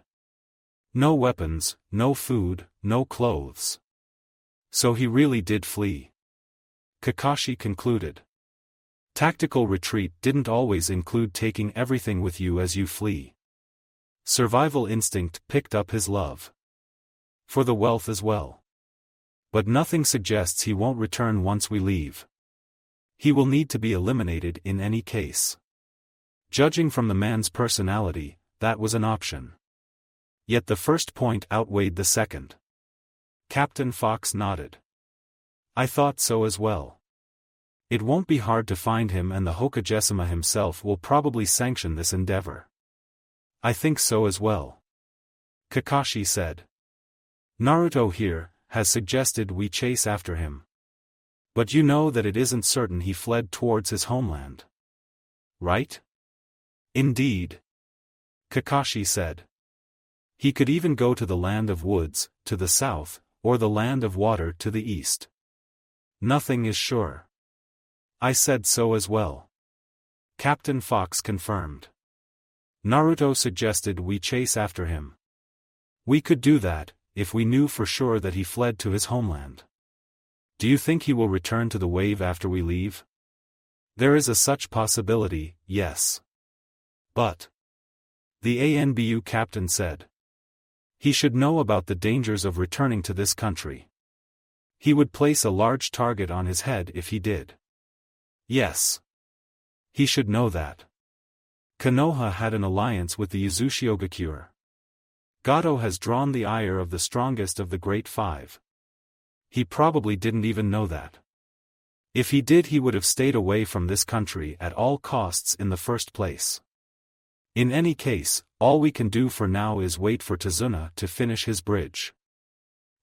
No weapons, no food, no clothes. So he really did flee. Kakashi concluded. Tactical retreat didn't always include taking everything with you as you flee. Survival instinct picked up his love for the wealth as well. But nothing suggests he won't return once we leave. He will need to be eliminated in any case. Judging from the man's personality, that was an option. Yet the first point outweighed the second. Captain Fox nodded. I thought so as well. It won't be hard to find him and the Hokage himself will probably sanction this endeavor. I think so as well. Kakashi said. Naruto here has suggested we chase after him. But you know that it isn't certain he fled towards his homeland. Right? Indeed. Kakashi said. He could even go to the land of woods, to the south, or the land of water to the east. Nothing is sure. I said so as well. Captain Fox confirmed. Naruto suggested we chase after him. We could do that, if we knew for sure that he fled to his homeland. Do you think he will return to the wave after we leave? There is a such possibility, yes. But the ANBU captain said. He should know about the dangers of returning to this country. He would place a large target on his head if he did. Yes. He should know that. Konoha had an alliance with the Uzumaki. Gato has drawn the ire of the strongest of the Great Five. He probably didn't even know that. If he did, he would have stayed away from this country at all costs in the first place. In any case, all we can do for now is wait for Tazuna to finish his bridge.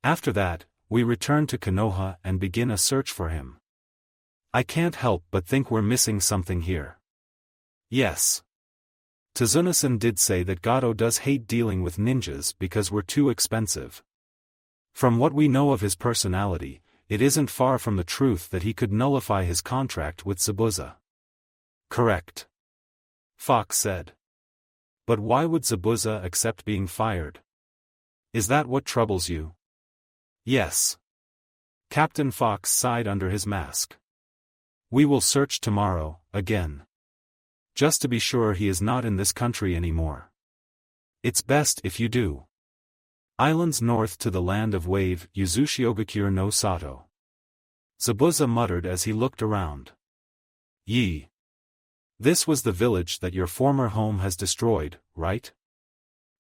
After that, we return to Konoha and begin a search for him. I can't help but think we're missing something here. Yes. Tazuna-san did say that Gato does hate dealing with ninjas because we're too expensive. From what we know of his personality, it isn't far from the truth that he could nullify his contract with Zabuza. Correct. Fox said. But why would Zabuza accept being fired? Is that what troubles you? Yes. Captain Fox sighed under his mask. We will search tomorrow, again. Just to be sure he is not in this country anymore. It's best if you do. Islands north to the land of wave, Uzumaki no Sato. Zabuza muttered as he looked around. Yee. This was the village that your former home has destroyed, right?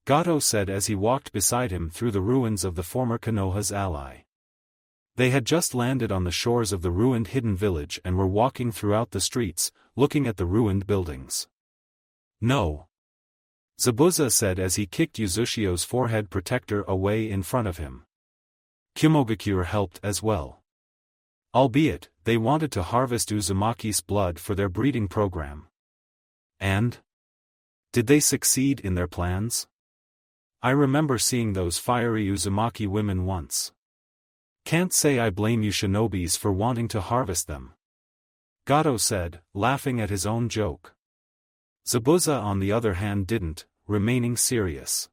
Gato said as he walked beside him through the ruins of the former Konoha's ally. They had just landed on the shores of the ruined hidden village and were walking throughout the streets, looking at the ruined buildings. No. Zabuza said as he kicked Uzushio's forehead protector away in front of him. Kumogakure helped as well. Albeit, they wanted to harvest Uzumaki's blood for their breeding program. And? Did they succeed in their plans? I remember seeing those fiery Uzumaki women once. Can't say I blame you shinobis for wanting to harvest them. Gato said, laughing at his own joke. Zabuza on the other hand didn't, remaining serious.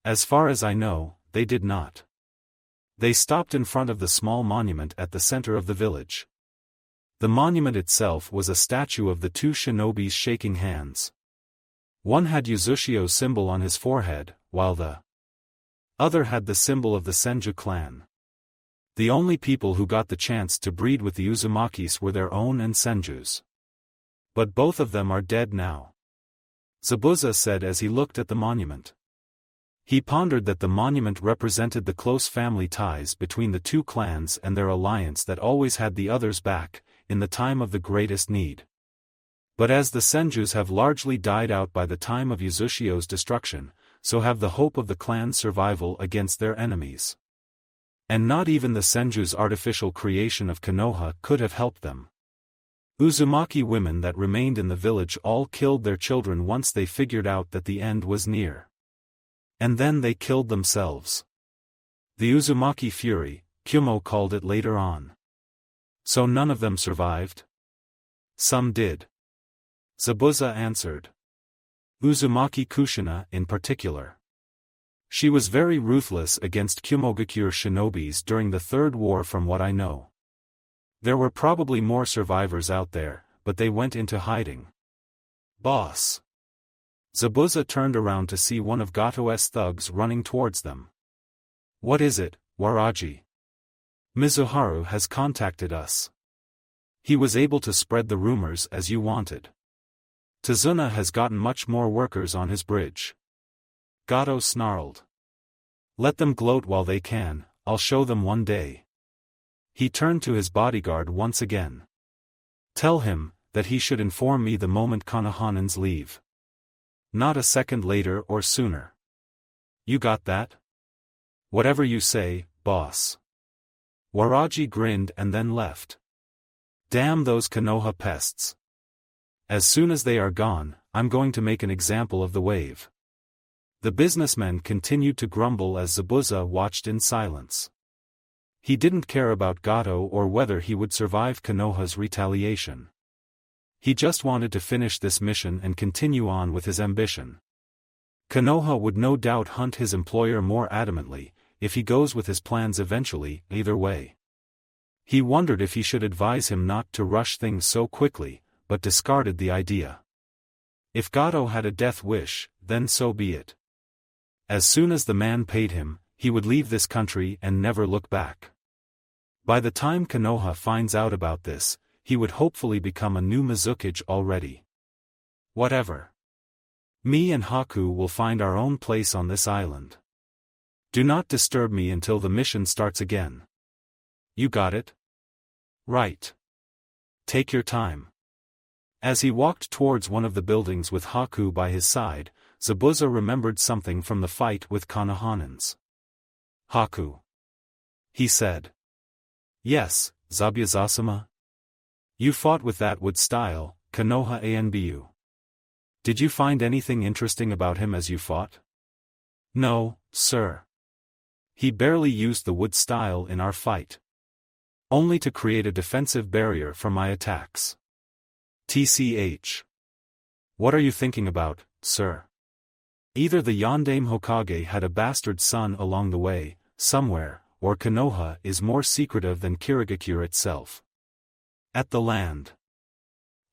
As far as I know, they did not. They stopped in front of the small monument at the center of the village. The monument itself was a statue of the two shinobis shaking hands. One had Uzushio's symbol on his forehead, while the other had the symbol of the Senju clan. The only people who got the chance to breed with the Uzumakis were their own and Senju's. But both of them are dead now. Zabuza said as he looked at the monument. He pondered that the monument represented the close family ties between the two clans and their alliance that always had the others back, in the time of the greatest need. But as the Senjus have largely died out by the time of Uzushio's destruction, so have the hope of the clan's survival against their enemies. And not even the Senju's artificial creation of Konoha could have helped them. Uzumaki women that remained in the village all killed their children once they figured out that the end was near. And then they killed themselves. The Uzumaki fury, Kumo called it later on. So none of them survived? Some did. Zabuza answered. Uzumaki Kushina in particular. She was very ruthless against Kumogakure shinobis during the Third War from what I know. There were probably more survivors out there, but they went into hiding. Boss. Zabuza turned around to see one of Gato's thugs running towards them. What is it, Waraji? Mizuharu has contacted us. He was able to spread the rumors as you wanted. Tazuna has gotten much more workers on his bridge. Gato snarled. Let them gloat while they can, I'll show them one day. He turned to his bodyguard once again. Tell him that he should inform me the moment Konohanans leave. Not a second later or sooner. You got that? Whatever you say, boss. Waraji grinned and then left. Damn those Konoha pests. As soon as they are gone, I'm going to make an example of the wave. The businessmen continued to grumble as Zabuza watched in silence. He didn't care about Gato or whether he would survive Konoha's retaliation. He just wanted to finish this mission and continue on with his ambition. Konoha would no doubt hunt his employer more adamantly, if he goes with his plans eventually, either way. He wondered if he should advise him not to rush things so quickly, but discarded the idea. If Gato had a death wish, then so be it. As soon as the man paid him, he would leave this country and never look back. By the time Konoha finds out about this, he would hopefully become a new Mizukage already. Whatever. Me and Haku will find our own place on this island. Do not disturb me until the mission starts again. You got it? Right. Take your time. As he walked towards one of the buildings with Haku by his side, Zabuza remembered something from the fight with Konohanans. Haku. He said. Yes, Zabuza-sama. You fought with that wood style, Konoha Anbu. Did you find anything interesting about him as you fought? No, sir. He barely used the wood style in our fight. Only to create a defensive barrier for my attacks. TCH. What are you thinking about, sir? Either the Yondaime Hokage had a bastard son along the way, somewhere, or Konoha is more secretive than Kirigakure itself. At the land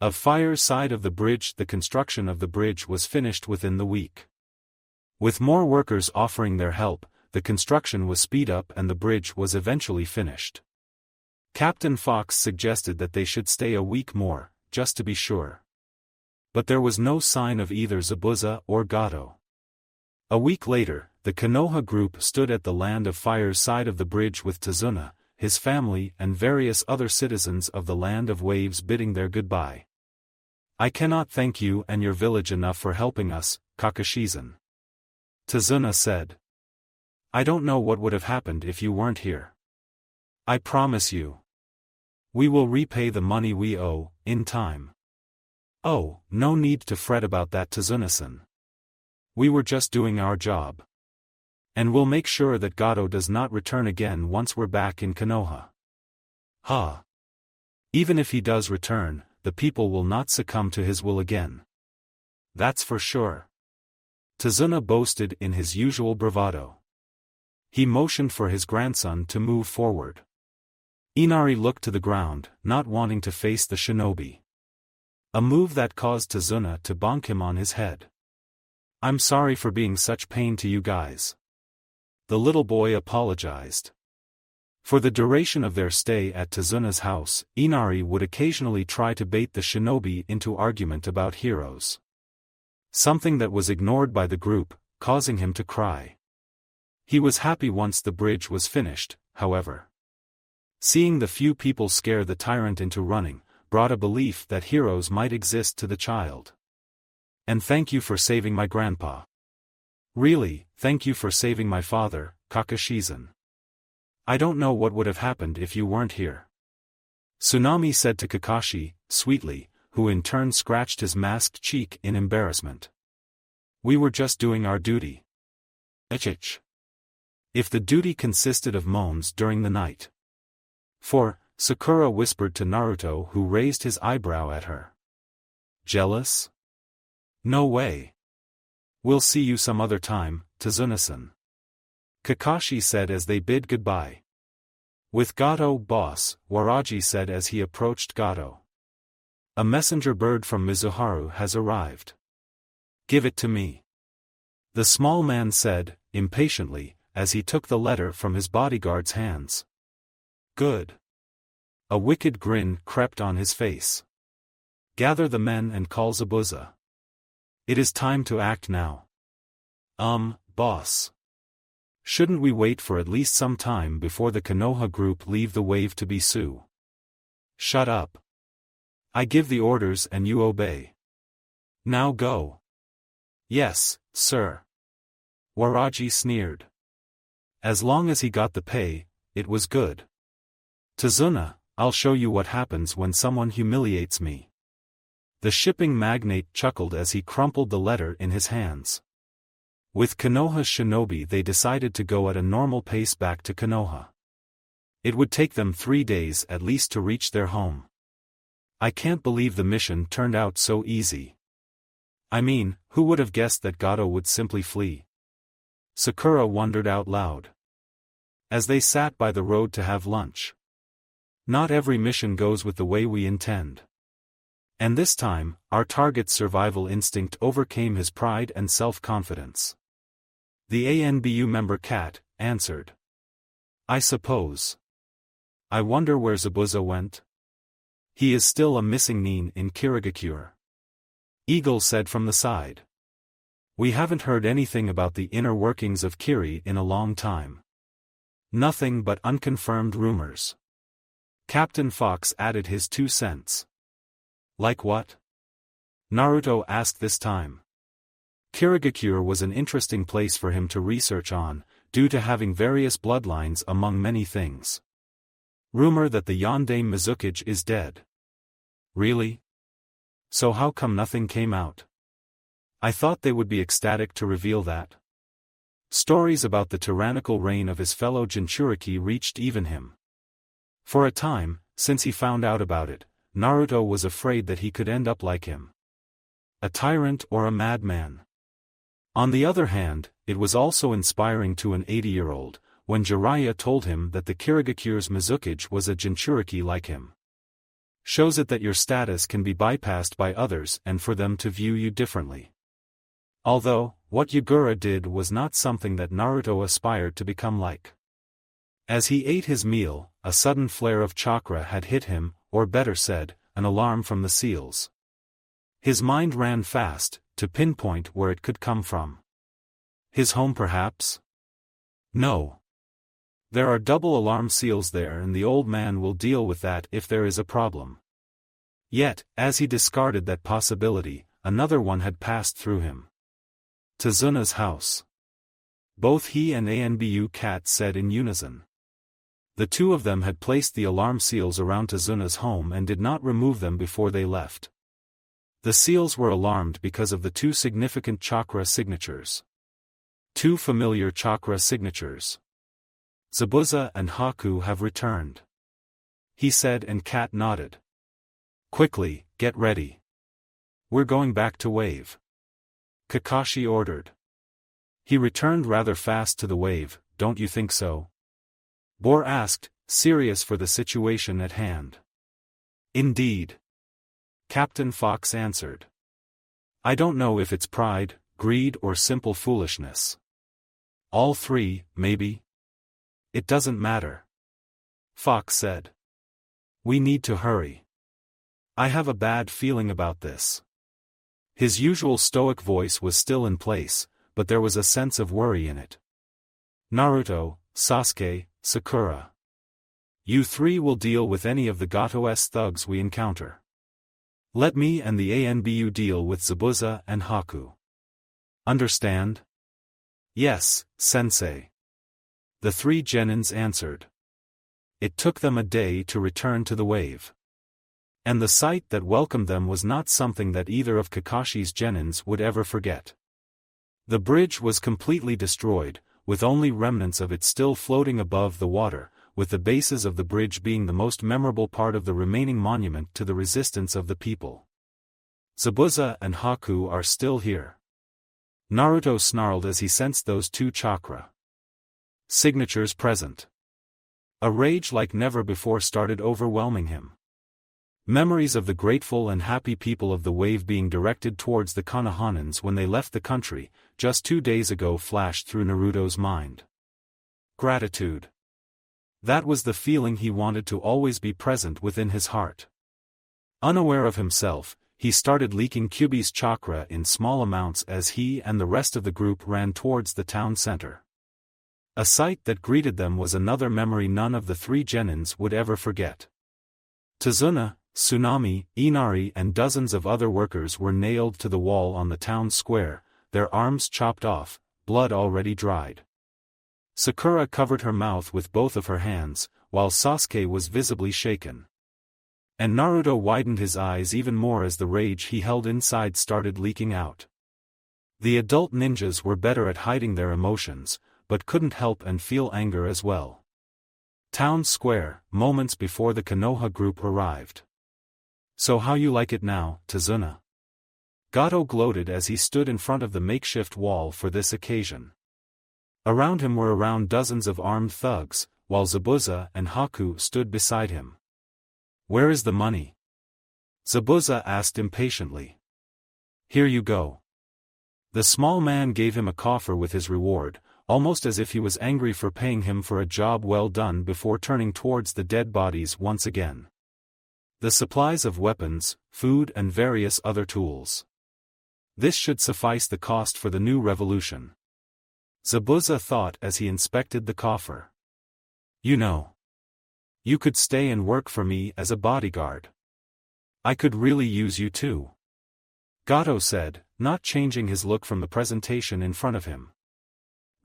of Fire's side of the bridge, the construction of the bridge was finished within the week. With more workers offering their help, the construction was speed up and the bridge was eventually finished. Captain Fox suggested that they should stay a week more, just to be sure. But there was no sign of either Zabuza or Gato. A week later, the Konoha group stood at the Land of Fire's side of the bridge with Tazuna, his family and various other citizens of the Land of Waves bidding their goodbye. "I cannot thank you and your village enough for helping us, Kakashi-san," Tazuna said. "I don't know what would have happened if you weren't here. I promise you. We will repay the money we owe, in time." "Oh, no need to fret about that, Tazuna-san. We were just doing our job. And we'll make sure that Gato does not return again once we're back in Konoha." "Ha! Even if he does return, the people will not succumb to his will again. That's for sure," Tazuna boasted in his usual bravado. He motioned for his grandson to move forward. Inari looked to the ground, not wanting to face the shinobi. A move that caused Tazuna to bonk him on his head. "I'm sorry for being such pain to you guys." The little boy apologized. For the duration of their stay at Tazuna's house, Inari would occasionally try to bait the shinobi into argument about heroes. Something that was ignored by the group, causing him to cry. He was happy once the bridge was finished, however. Seeing the few people scare the tyrant into running, brought a belief that heroes might exist to the child. "And thank you for saving my grandpa. Really, thank you for saving my father, Kakashi-san. I don't know what would have happened if you weren't here," Tsunami said to Kakashi, sweetly, who in turn scratched his masked cheek in embarrassment. "We were just doing our duty." Echich. If the duty consisted of moans during the night. "For," Sakura whispered to Naruto, who raised his eyebrow at her. "Jealous? No way. We'll see you some other time, Tazuna-san," Kakashi said as they bid goodbye. "With Gato, boss," Waraji said as he approached Gato. "A messenger bird from Mizuharu has arrived. Give it to me," the small man said, impatiently, as he took the letter from his bodyguard's hands. "Good." A wicked grin crept on his face. "Gather the men and call Zabuza. It is time to act now." Boss. Shouldn't we wait for at least some time before the Konoha group leave the wave to be Sue?" "Shut up. I give the orders and you obey. Now go." "Yes, sir." Waraji sneered. As long as he got the pay, it was good. "Tazuna, I'll show you what happens when someone humiliates me." The shipping magnate chuckled as he crumpled the letter in his hands. With Konoha's shinobi they decided to go at a normal pace back to Konoha. It would take them 3 days at least to reach their home. "I can't believe the mission turned out so easy. I mean, who would have guessed that Gato would simply flee?" Sakura wondered out loud. As they sat by the road to have lunch. "Not every mission goes with the way we intend. And this time, our target's survival instinct overcame his pride and self-confidence." The ANBU member Cat answered. "I suppose. I wonder where Zabuza went? He is still a missing nin in Kirigakure." Eagle said from the side. "We haven't heard anything about the inner workings of Kiri in a long time. Nothing but unconfirmed rumors." Captain Fox added his 2 cents. "Like what?" Naruto asked this time. Kirigakure was an interesting place for him to research on, due to having various bloodlines among many things. "Rumor that the Yondaime Mizukage is dead." "Really? So how come nothing came out? I thought they would be ecstatic to reveal that." Stories about the tyrannical reign of his fellow Jinchuriki reached even him. For a time, since he found out about it, Naruto was afraid that he could end up like him. A tyrant or a madman. On the other hand, it was also inspiring to an 80-year-old, when Jiraiya told him that the Kirigakure's Mizukage was a Jinchuriki like him. Shows it that your status can be bypassed by others and for them to view you differently. Although, what Yagura did was not something that Naruto aspired to become like. As he ate his meal, a sudden flare of chakra had hit him, or better said, an alarm from the seals. His mind ran fast, to pinpoint where it could come from. His home perhaps? No. There are double alarm seals there and the old man will deal with that if there is a problem. Yet, as he discarded that possibility, another one had passed through him. Tazuna's house. Both he and Anbu Cat said in unison. The two of them had placed the alarm seals around Tazuna's home and did not remove them before they left. The seals were alarmed because of the two significant chakra signatures. Two familiar chakra signatures. Zabuza and Haku have returned, he said, and Cat nodded. Quickly, get ready. We're going back to wave, Kakashi ordered. He returned rather fast to the wave, don't you think so? Bor asked, serious for the situation at hand. Indeed. Captain Fox answered. I don't know if it's pride, greed or simple foolishness. All three, maybe? It doesn't matter. Fox said. We need to hurry. I have a bad feeling about this. His usual stoic voice was still in place, but there was a sense of worry in it. Naruto, Sasuke, Sakura. You three will deal with any of the Gato's thugs we encounter. Let me and the Anbu deal with Zabuza and Haku. Understand? Yes, sensei. The three genins answered. It took them a day to return to the wave. And the sight that welcomed them was not something that either of Kakashi's genins would ever forget. The bridge was completely destroyed, with only remnants of it still floating above the water, with the bases of the bridge being the most memorable part of the remaining monument to the resistance of the people. Zabuza and Haku are still here. Naruto snarled as he sensed those two chakra signatures present. A rage like never before started overwhelming him. Memories of the grateful and happy people of the wave being directed towards the Konohanans when they left the country, just 2 days ago flashed through Naruto's mind. Gratitude. That was the feeling he wanted to always be present within his heart. Unaware of himself, he started leaking Kyuubi's chakra in small amounts as he and the rest of the group ran towards the town center. A sight that greeted them was another memory none of the three genins would ever forget. Tazuna, Tsunami, Inari and dozens of other workers were nailed to the wall on the town square, their arms chopped off, blood already dried. Sakura covered her mouth with both of her hands, while Sasuke was visibly shaken. And Naruto widened his eyes even more as the rage he held inside started leaking out. The adult ninjas were better at hiding their emotions, but couldn't help and feel anger as well. Town Square, moments before the Konoha group arrived. So how you like it now, Tazuna? Gato gloated as he stood in front of the makeshift wall for this occasion. Around him were around dozens of armed thugs, while Zabuza and Haku stood beside him. Where is the money? Zabuza asked impatiently. Here you go. The small man gave him a coffer with his reward, almost as if he was angry for paying him for a job well done before turning towards the dead bodies once again. The supplies of weapons, food and various other tools. This should suffice the cost for the new revolution. Zabuza thought as he inspected the coffer. You know. You could stay and work for me as a bodyguard. I could really use you too. Gato said, not changing his look from the presentation in front of him.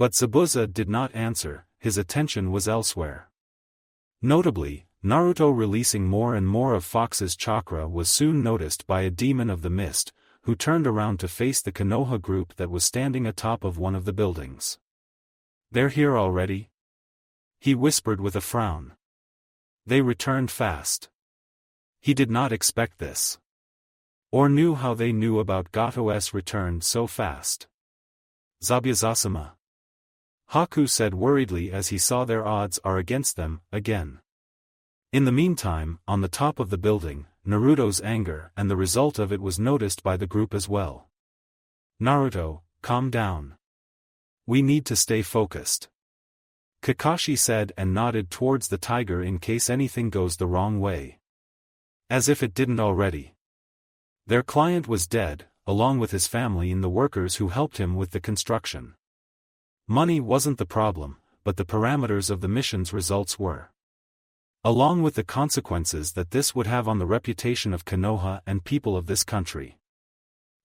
But Zabuza did not answer, his attention was elsewhere. Notably, Naruto releasing more and more of Fox's chakra was soon noticed by a demon of the mist, who turned around to face the Konoha group that was standing atop of one of the buildings. They're here already? He whispered with a frown. They returned fast. He did not expect this. Or knew how they knew about Gato's return so fast. Zabuza-sama. Haku said worriedly as he saw their odds are against them, again. In the meantime, on the top of the building, Naruto's anger and the result of it was noticed by the group as well. Naruto, calm down. We need to stay focused. Kakashi said and nodded towards the tiger in case anything goes the wrong way. As if it didn't already. Their client was dead, along with his family and the workers who helped him with the construction. Money wasn't the problem, but the parameters of the mission's results were. Along with the consequences that this would have on the reputation of Konoha and people of this country.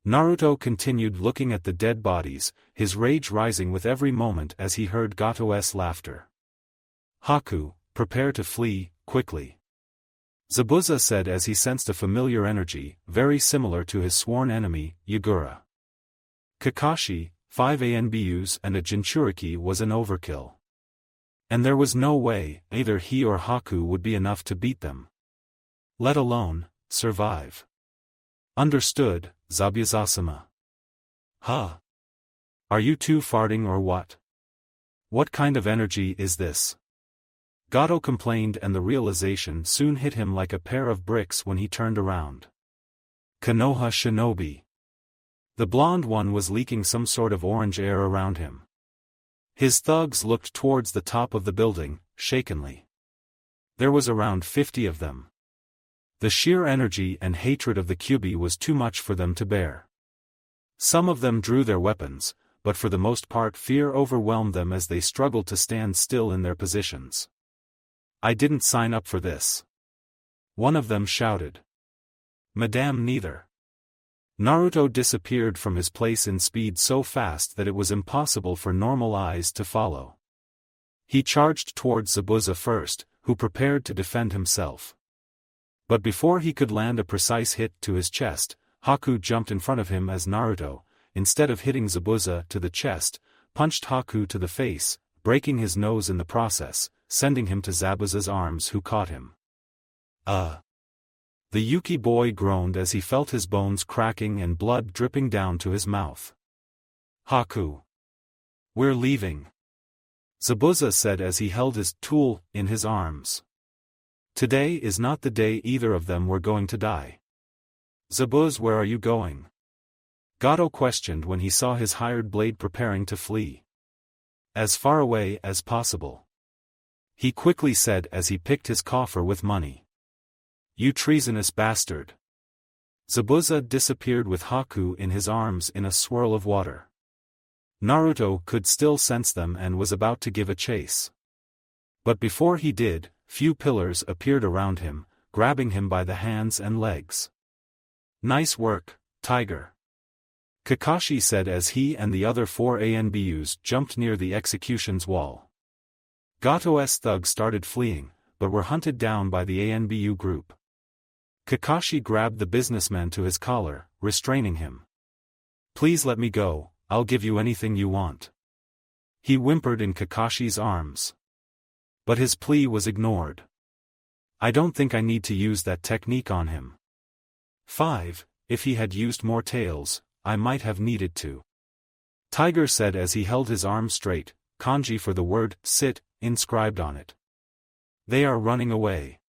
Naruto continued looking at the dead bodies, his rage rising with every moment as he heard Gato's laughter. "Haku, prepare to flee, quickly," Zabuza said as he sensed a familiar energy, very similar to his sworn enemy, Yagura. Kakashi, 5 ANBUs and a Jinchuriki was an overkill. And there was no way, either he or Haku would be enough to beat them. Let alone, survive. Understood, Zabuza-sama. Huh? Are you two farting or what? What kind of energy is this? Gato complained, and the realization soon hit him like a pair of bricks when he turned around. Konoha Shinobi. The blonde one was leaking some sort of orange air around him. His thugs looked towards the top of the building, shakenly. There was around 50 of them. The sheer energy and hatred of the Kyuubi was too much for them to bear. Some of them drew their weapons, but for the most part fear overwhelmed them as they struggled to stand still in their positions. "I didn't sign up for this," one of them shouted. "Madame, neither." Naruto disappeared from his place in speed so fast that it was impossible for normal eyes to follow. He charged towards Zabuza first, who prepared to defend himself. But before he could land a precise hit to his chest, Haku jumped in front of him as Naruto, instead of hitting Zabuza to the chest, punched Haku to the face, breaking his nose in the process, sending him to Zabuza's arms, who caught him. The Yuki boy groaned as he felt his bones cracking and blood dripping down to his mouth. "Haku. We're leaving," Zabuza said as he held his tool in his arms. "Today is not the day either of them were going to die." "Zabuz, where are you going?" Gato questioned when he saw his hired blade preparing to flee. "As far away as possible," he quickly said as he picked his coffer with money. "You treasonous bastard." Zabuza disappeared with Haku in his arms in a swirl of water. Naruto could still sense them and was about to give a chase. But before he did, few pillars appeared around him, grabbing him by the hands and legs. "Nice work, Tiger," Kakashi said as he and the other 4 ANBUs jumped near the execution's wall. Gato's thugs started fleeing, but were hunted down by the ANBU group. Kakashi grabbed the businessman to his collar, restraining him. "Please let me go, I'll give you anything you want," he whimpered in Kakashi's arms. But his plea was ignored. "I don't think I need to use that technique on him. 5, if he had used more tails, I might have needed to," Tiger said as he held his arm straight, kanji for the word sit inscribed on it. "They are running away,"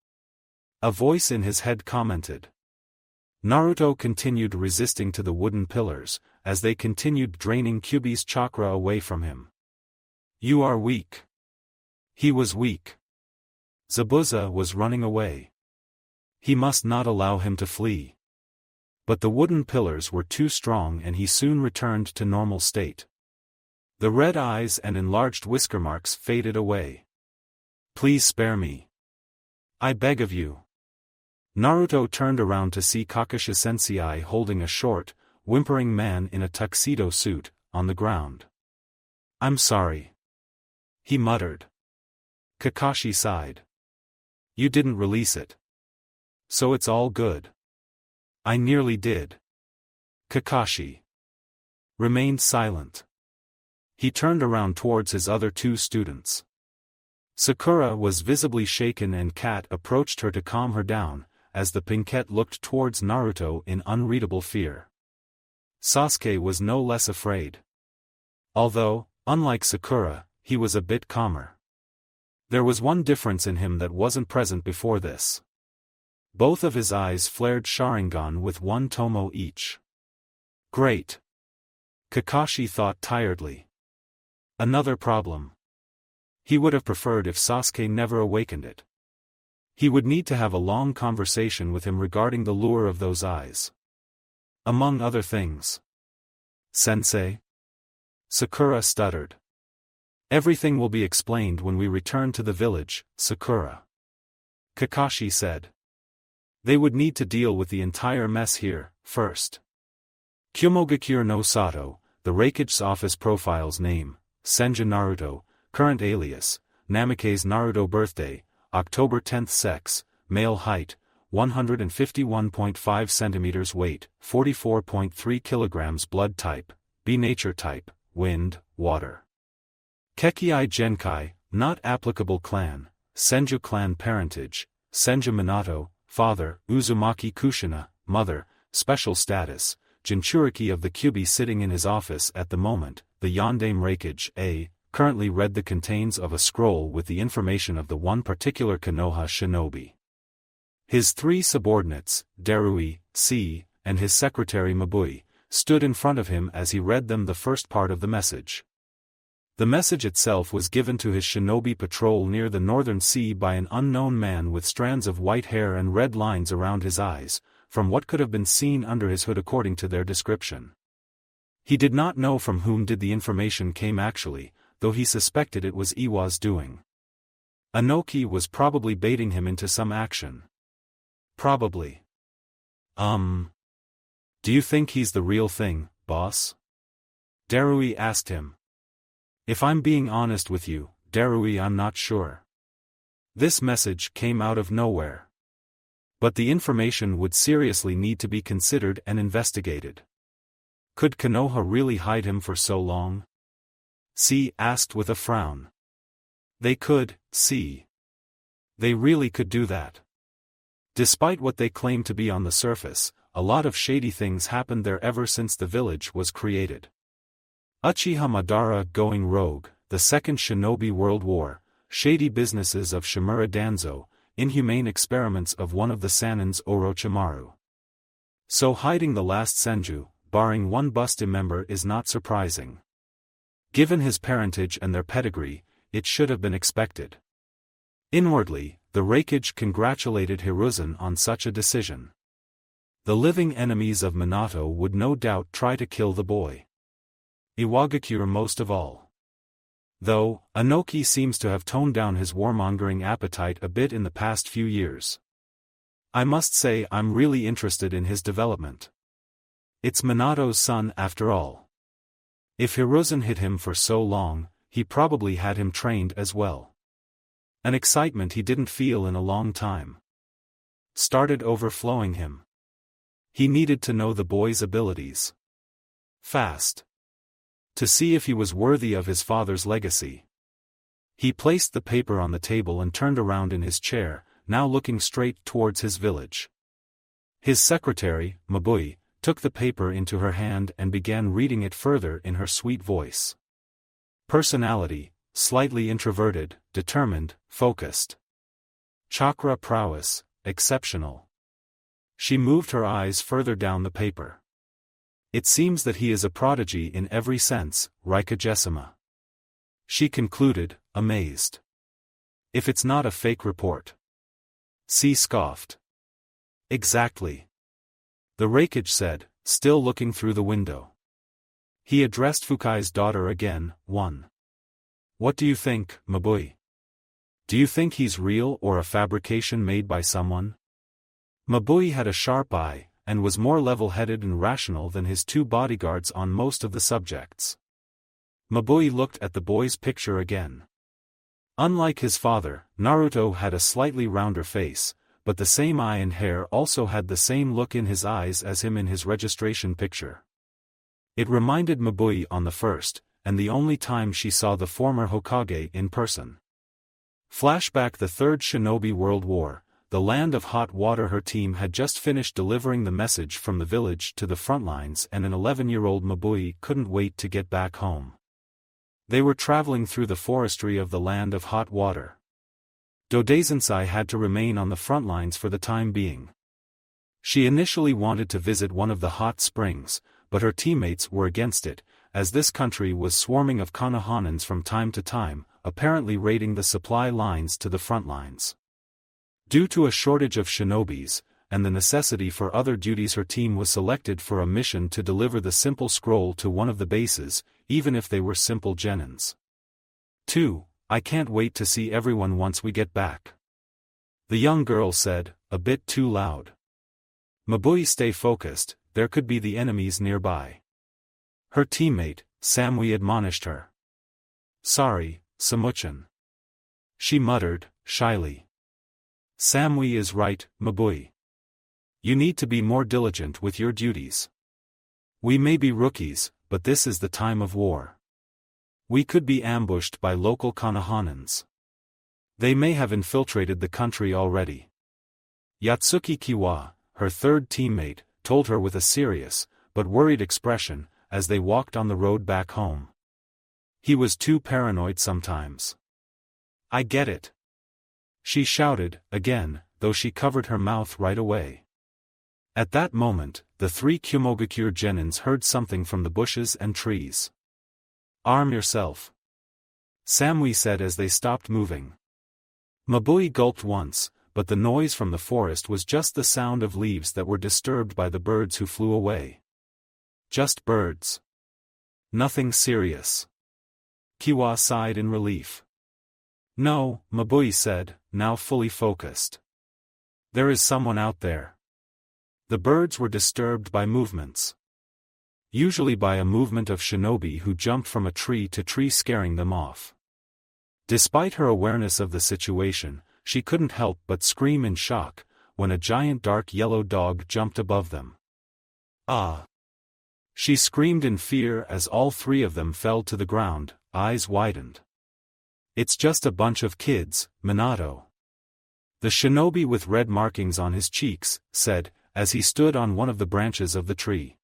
a voice in his head commented. Naruto continued resisting to the wooden pillars, as they continued draining Kyuubi's chakra away from him. "You are weak." He was weak. Zabuza was running away. He must not allow him to flee. But the wooden pillars were too strong and he soon returned to normal state. The red eyes and enlarged whisker marks faded away. "Please spare me. I beg of you." Naruto turned around to see Kakashi Sensei holding a short, whimpering man in a tuxedo suit, on the ground. "I'm sorry," he muttered. Kakashi sighed. "You didn't release it. So it's all good." "I nearly did." Kakashi remained silent. He turned around towards his other 2 students. Sakura was visibly shaken and Kat approached her to calm her down, as the Pinkette looked towards Naruto in unreadable fear. Sasuke was no less afraid. Although, unlike Sakura, he was a bit calmer. There was one difference in him that wasn't present before this. Both of his eyes flared Sharingan with 1 tomo each. Great. Kakashi thought tiredly. Another problem. He would have preferred if Sasuke never awakened it. He would need to have a long conversation with him regarding the lure of those eyes. Among other things. Sensei? Sakura stuttered. Everything will be explained when we return to the village, Sakura. Kakashi said. They would need to deal with the entire mess here, first. Kyomogakure no Sato, the Raikage's office profile's name, Senju Naruto, current alias, Namikaze Naruto birthday, October 10th sex, male height, 151.5 centimeters weight, 44.3 kilograms blood type, B nature type, wind, water. Kekei Genkai, not applicable clan, Senju clan parentage, Senju Minato, father, Uzumaki Kushina, mother, special status, Jinchuriki of the Kyubi sitting in his office at the moment, the Yondaime Raikage A, currently read the contents of a scroll with the information of the one particular Konoha shinobi. His three subordinates, Darui, C, and his secretary Mabui, stood in front of him as he read them the first part of the message. The message itself was given to his shinobi patrol near the northern sea by an unknown man with strands of white hair and red lines around his eyes, from what could have been seen under his hood according to their description. He did not know from whom did the information came actually, though he suspected it was Iwa's doing. Anoki was probably baiting him into some action. Probably. Do you think he's the real thing, boss? Darui asked him. If I'm being honest with you, Darui, I'm not sure. This message came out of nowhere. But the information would seriously need to be considered and investigated. Could Konoha really hide him for so long? C asked with a frown. They could, C. They really could do that. Despite what they claim to be on the surface, a lot of shady things happened there ever since the village was created. Uchiha Madara going rogue, the Second Shinobi World War, shady businesses of Shimura Danzo, inhumane experiments of one of the Sanins Orochimaru. So hiding the last Senju, barring one busty member, is not surprising. Given his parentage and their pedigree, it should have been expected. Inwardly, the Raikage congratulated Hiruzen on such a decision. The living enemies of Minato would no doubt try to kill the boy. Iwagakure most of all. Though, Anoki seems to have toned down his warmongering appetite a bit in the past few years. I must say I'm really interested in his development. It's Minato's son after all. If Hiruzen hid him for so long, he probably had him trained as well. An excitement he didn't feel in a long time started overflowing him. He needed to know the boy's abilities. Fast. To see if he was worthy of his father's legacy. He placed the paper on the table and turned around in his chair, now looking straight towards his village. His secretary, Mabui, took the paper into her hand and began reading it further in her sweet voice. Personality, slightly introverted, determined, focused. Chakra prowess, exceptional. She moved her eyes further down the paper. It seems that he is a prodigy in every sense, Raikage-sama. She concluded, amazed. If it's not a fake report. C scoffed. Exactly. The Raikage said, still looking through the window. He addressed Fukai's daughter again, 1. What do you think, Mabui? Do you think he's real or a fabrication made by someone? Mabui had a sharp eye, and was more level-headed and rational than his two bodyguards on most of the subjects. Mabui looked at the boy's picture again. Unlike his father, Naruto had a slightly rounder face, but the same eye and hair also had the same look in his eyes as him in his registration picture. It reminded Mabui on the first, and the only time she saw the former Hokage in person. Flashback: the Third Shinobi World War, the land of hot water. Her team had just finished delivering the message from the village to the front lines, and an 11-year-old Mabui couldn't wait to get back home. They were traveling through the forestry of the land of hot water. Dodazensai had to remain on the front lines for the time being. She initially wanted to visit one of the hot springs, but her teammates were against it, as this country was swarming of Konohanans from time to time, apparently raiding the supply lines to the front lines. Due to a shortage of shinobis, and the necessity for other duties. Her team was selected for a mission to deliver the simple scroll to one of the bases, even if they were simple genins. 2. I can't wait to see everyone once we get back. The young girl said, a bit too loud. Mabui, stay focused, there could be the enemies nearby. Her teammate, Samui, admonished her. Sorry, Samuchan. She muttered, shyly. Samui is right, Mabui. You need to be more diligent with your duties. We may be rookies, but this is the time of war. We could be ambushed by local Konohanans. They may have infiltrated the country already. Yatsuki Kiwa, her third teammate, told her with a serious, but worried expression, as they walked on the road back home. He was too paranoid sometimes. I get it. She shouted, again, though she covered her mouth right away. At that moment, the 3 Kumogakure genins heard something from the bushes and trees. Arm yourself. Samui said as they stopped moving. Mabui gulped once, but the noise from the forest was just the sound of leaves that were disturbed by the birds who flew away. Just birds. Nothing serious. Kiwa sighed in relief. No, Mabui said, now fully focused. There is someone out there. The birds were disturbed by movements. Usually by a movement of shinobi who jumped from a tree to tree, scaring them off. Despite her awareness of the situation, she couldn't help but scream in shock, when a giant dark yellow dog jumped above them. Ah! She screamed in fear as all 3 of them fell to the ground, eyes widened. It's just a bunch of kids, Minato. The shinobi with red markings on his cheeks said, as he stood on one of the branches of the tree.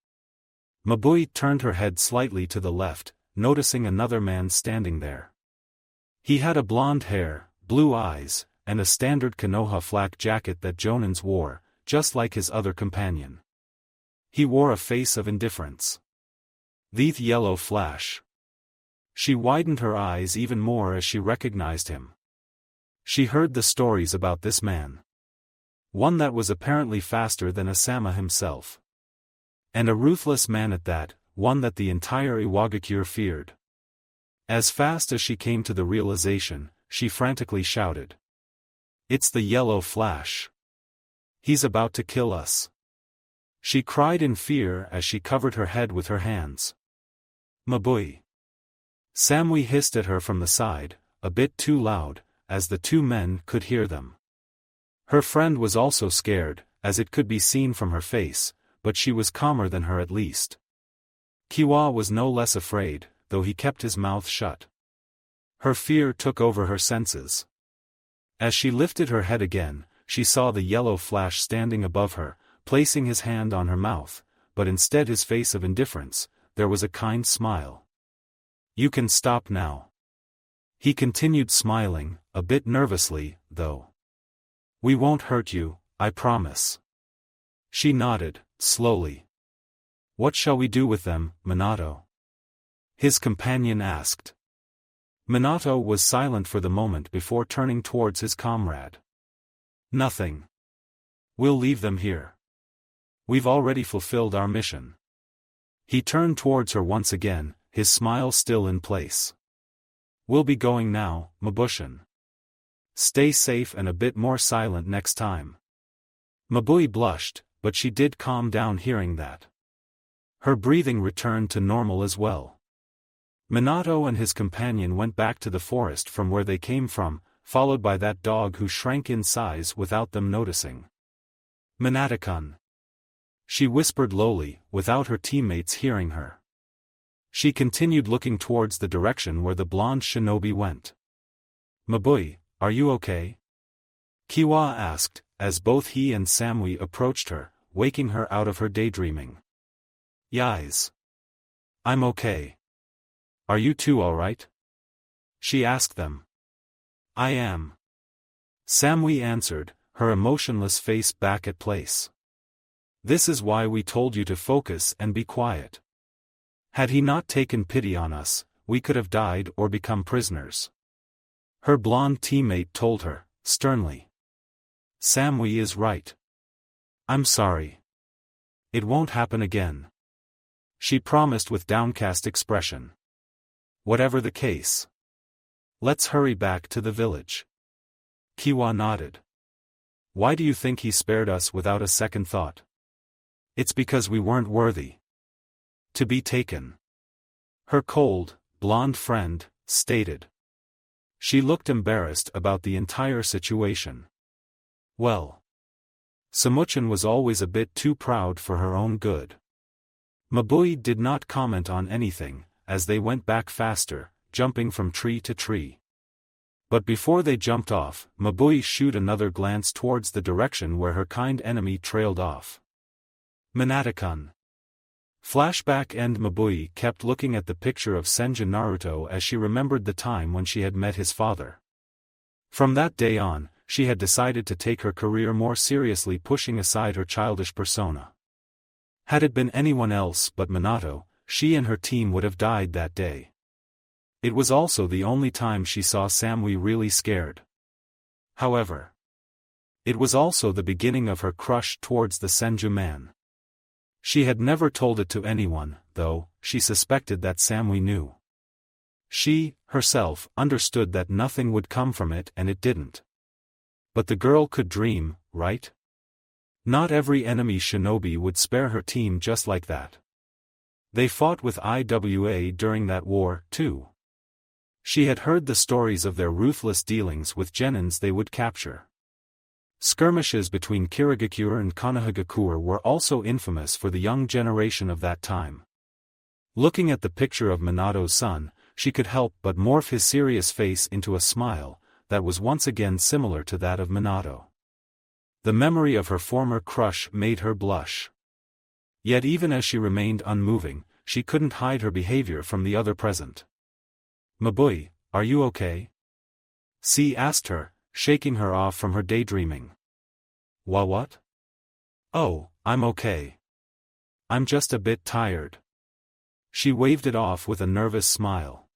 Mabui turned her head slightly to the left, noticing another man standing there. He had a blonde hair, blue eyes, and a standard Konoha flak jacket that Jonins wore, just like his other companion. He wore a face of indifference. The yellow flash. She widened her eyes even more as she recognized him. She heard the stories about this man. One that was apparently faster than Asama himself. And a ruthless man at that, one that the entire Iwagakure feared. As fast as she came to the realization, she frantically shouted. It's the yellow flash. He's about to kill us. She cried in fear as she covered her head with her hands. Mabui. Samui hissed at her from the side, a bit too loud, as the 2 men could hear them. Her friend was also scared, as it could be seen from her face, but she was calmer than her at least. Kiwa was no less afraid, though he kept his mouth shut. Her fear took over her senses. As she lifted her head again, she saw the yellow flash standing above her, placing his hand on her mouth, but instead his face of indifference, there was a kind smile. You can stop now. He continued smiling, a bit nervously, though. We won't hurt you, I promise. She nodded, slowly. What shall we do with them, Minato? His companion asked. Minato was silent for the moment before turning towards his comrade. Nothing. We'll leave them here. We've already fulfilled our mission. He turned towards her once again, his smile still in place. We'll be going now, Mabushin. Stay safe and a bit more silent next time. Mabui blushed, but she did calm down hearing that. Her breathing returned to normal as well. Minato and his companion went back to the forest from where they came from, followed by that dog who shrank in size without them noticing. Minato-kun. She whispered lowly, without her teammates hearing her. She continued looking towards the direction where the blonde shinobi went. Mabui, are you okay? Kiwa asked, as both he and Samui approached her, waking her out of her daydreaming. Yais. I'm okay. Are you two alright? She asked them. I am. Samui answered, her emotionless face back at place. This is why we told you to focus and be quiet. Had he not taken pity on us, we could have died or become prisoners. Her blonde teammate told her, sternly. Samui is right. I'm sorry. It won't happen again. She promised with downcast expression. Whatever the case. Let's hurry back to the village. Kiwa nodded. Why do you think he spared us without a second thought? It's because we weren't worthy to be taken. Her cold, blonde friend stated. She looked embarrassed about the entire situation. Well, Samuchan was always a bit too proud for her own good. Mabui did not comment on anything, as they went back faster, jumping from tree to tree. But before they jumped off, Mabui shot another glance towards the direction where her kind enemy trailed off. Minato-kun. Flashback and Mabui kept looking at the picture of Senju Naruto as she remembered the time when she had met his father. From that day on, she had decided to take her career more seriously, pushing aside her childish persona. Had it been anyone else but Minato, she and her team would have died that day. It was also the only time she saw Samui really scared. However, it was also the beginning of her crush towards the Senju man. She had never told it to anyone, though she suspected that Samui knew. She, herself, understood that nothing would come from it, and it didn't. But the girl could dream, right? Not every enemy shinobi would spare her team just like that. They fought with IWA during that war, too. She had heard the stories of their ruthless dealings with genins they would capture. Skirmishes between Kirigakure and Konohagakure were also infamous for the young generation of that time. Looking at the picture of Minato's son, she could help but morph his serious face into a smile that was once again similar to that of Minato. The memory of her former crush made her blush. Yet even as she remained unmoving, she couldn't hide her behavior from the other present. Mabui, are you okay? C asked her, shaking her off from her daydreaming. What? Oh, I'm okay. I'm just a bit tired. She waved it off with a nervous smile.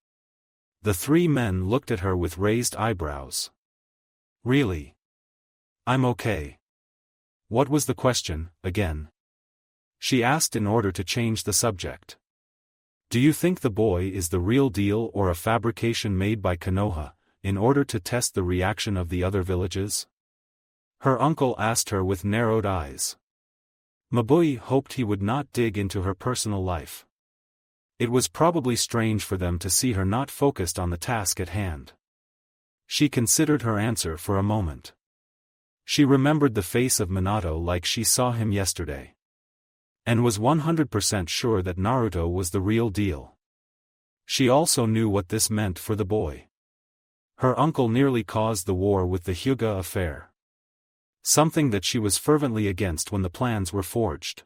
The three men looked at her with raised eyebrows. Really? I'm okay. What was the question, again? She asked in order to change the subject. Do you think the boy is the real deal or a fabrication made by Konoha, in order to test the reaction of the other villages? Her uncle asked her with narrowed eyes. Mabui hoped he would not dig into her personal life. It was probably strange for them to see her not focused on the task at hand. She considered her answer for a moment. She remembered the face of Minato like she saw him yesterday. And was 100% sure that Naruto was the real deal. She also knew what this meant for the boy. Her uncle nearly caused the war with the Hyuga affair. Something that she was fervently against when the plans were forged.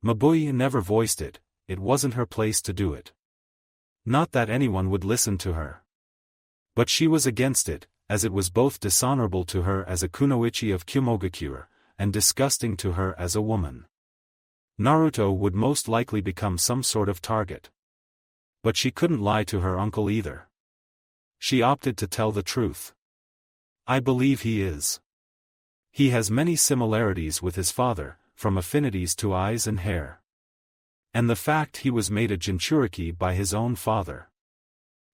Mabui never voiced it, it wasn't her place to do it. Not that anyone would listen to her. But she was against it, as it was both dishonorable to her as a kunoichi of Kumogakure, and disgusting to her as a woman. Naruto would most likely become some sort of target. But she couldn't lie to her uncle either. She opted to tell the truth. I believe he is. He has many similarities with his father, from affinities to eyes and hair. And the fact he was made a Jinchuriki by his own father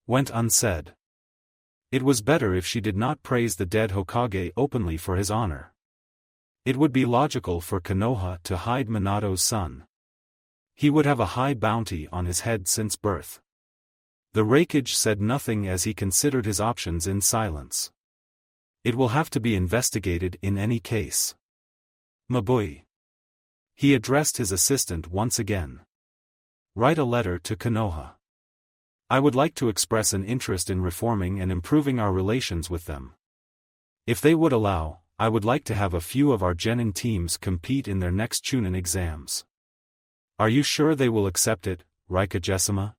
went unsaid. It was better if she did not praise the dead Hokage openly for his honor. It would be logical for Konoha to hide Minato's son. He would have a high bounty on his head since birth. The Raikage said nothing as he considered his options in silence. It will have to be investigated in any case. Mabui. He addressed his assistant once again. Write a letter to Konoha. I would like to express an interest in reforming and improving our relations with them. If they would allow, I would like to have a few of our genin teams compete in their next Chunin exams. Are you sure they will accept it, Raikage-sama?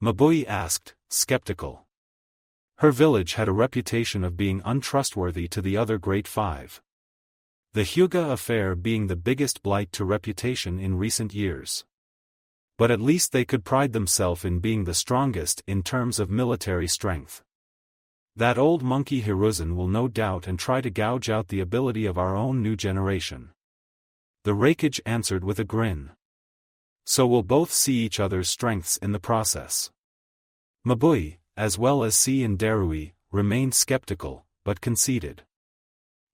Mabui asked, skeptical. Her village had a reputation of being untrustworthy to the other Great Five. The Hyuga affair being the biggest blight to reputation in recent years. But at least they could pride themselves in being the strongest in terms of military strength. That old monkey Hiruzen will no doubt and try to gouge out the ability of our own new generation. The Reikage answered with a grin. So we'll both see each other's strengths in the process. Mabui, as well as C and Darui, remained skeptical, but conceded.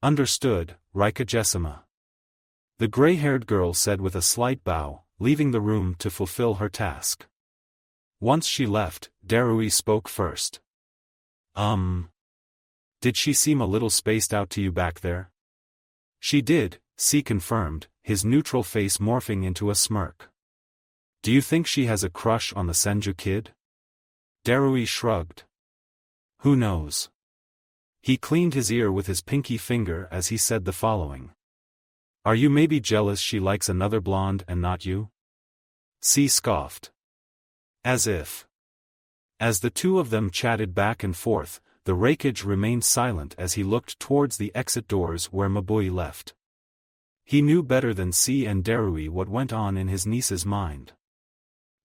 Understood, Rikage-sama. The gray-haired girl said with a slight bow, leaving the room to fulfill her task. Once she left, Darui spoke first. Did she seem a little spaced out to you back there? She did, C confirmed, his neutral face morphing into a smirk. Do you think she has a crush on the Senju kid? Darui shrugged. Who knows? He cleaned his ear with his pinky finger as he said the following. Are you maybe jealous she likes another blonde and not you? C scoffed. As if. As the two of them chatted back and forth, the Reikage remained silent as he looked towards the exit doors where Mabui left. He knew better than C and Darui what went on in his niece's mind.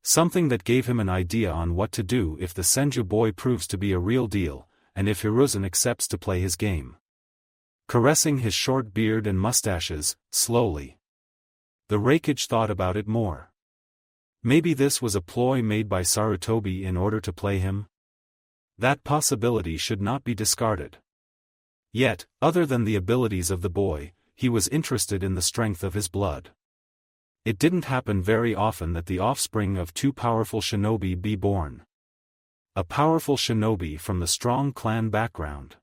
Something that gave him an idea on what to do if the Senju boy proves to be a real deal, and if Hiruzen accepts to play his game. Caressing his short beard and mustaches, slowly. The Reikage thought about it more. Maybe this was a ploy made by Sarutobi in order to play him? That possibility should not be discarded. Yet, other than the abilities of the boy, he was interested in the strength of his blood. It didn't happen very often that the offspring of two powerful shinobi be born. A powerful shinobi from the strong clan background.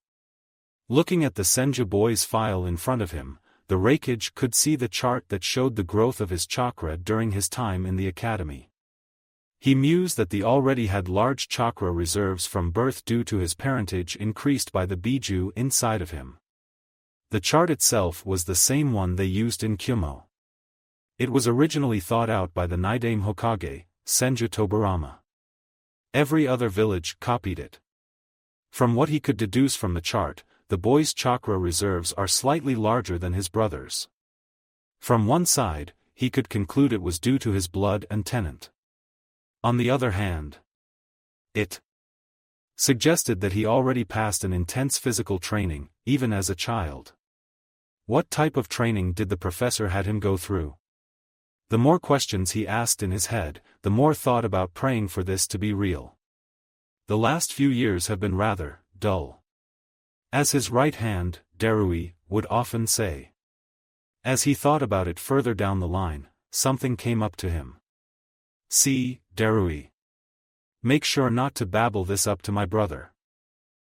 Looking at the Senju boy's file in front of him, the Reikage could see the chart that showed the growth of his chakra during his time in the academy. He mused that the already had large chakra reserves from birth due to his parentage increased by the Biju inside of him. The chart itself was the same one they used in Kyumo. It was originally thought out by the Second Hokage, Senju Tobirama. Every other village copied it. From what he could deduce from the chart, the boy's chakra reserves are slightly larger than his brother's. From one side, he could conclude it was due to his blood and tenant. On the other hand, it suggested that he already passed an intense physical training, even as a child. What type of training did the professor had him go through? The more questions he asked in his head, the more thought about praying for this to be real. The last few years have been rather dull. As his right hand, Darui, would often say. As he thought about it further down the line, something came up to him. See, Darui. Make sure not to babble this up to my brother.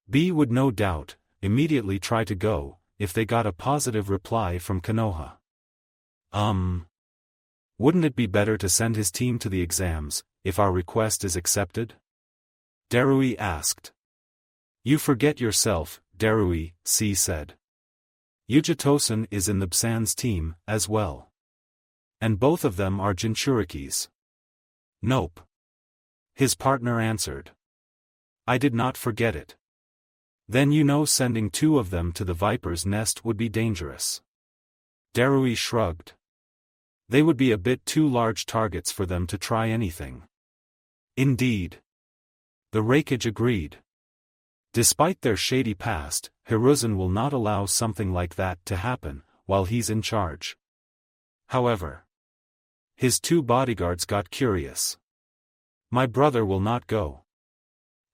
B would no doubt immediately try to go, if they got a positive reply from Konoha. Wouldn't it be better to send his team to the exams, if our request is accepted? Darui asked. You forget yourself, Darui, C said. Yujitosen is in the Bsan's team, as well. And both of them are Jinchurikis. Nope. His partner answered. I did not forget it. Then you know sending two of them to the Viper's Nest would be dangerous. Darui shrugged. They would be a bit too large targets for them to try anything. Indeed. The Reikage agreed. Despite their shady past, Hiruzen will not allow something like that to happen, while he's in charge. However, his two bodyguards got curious. My brother will not go.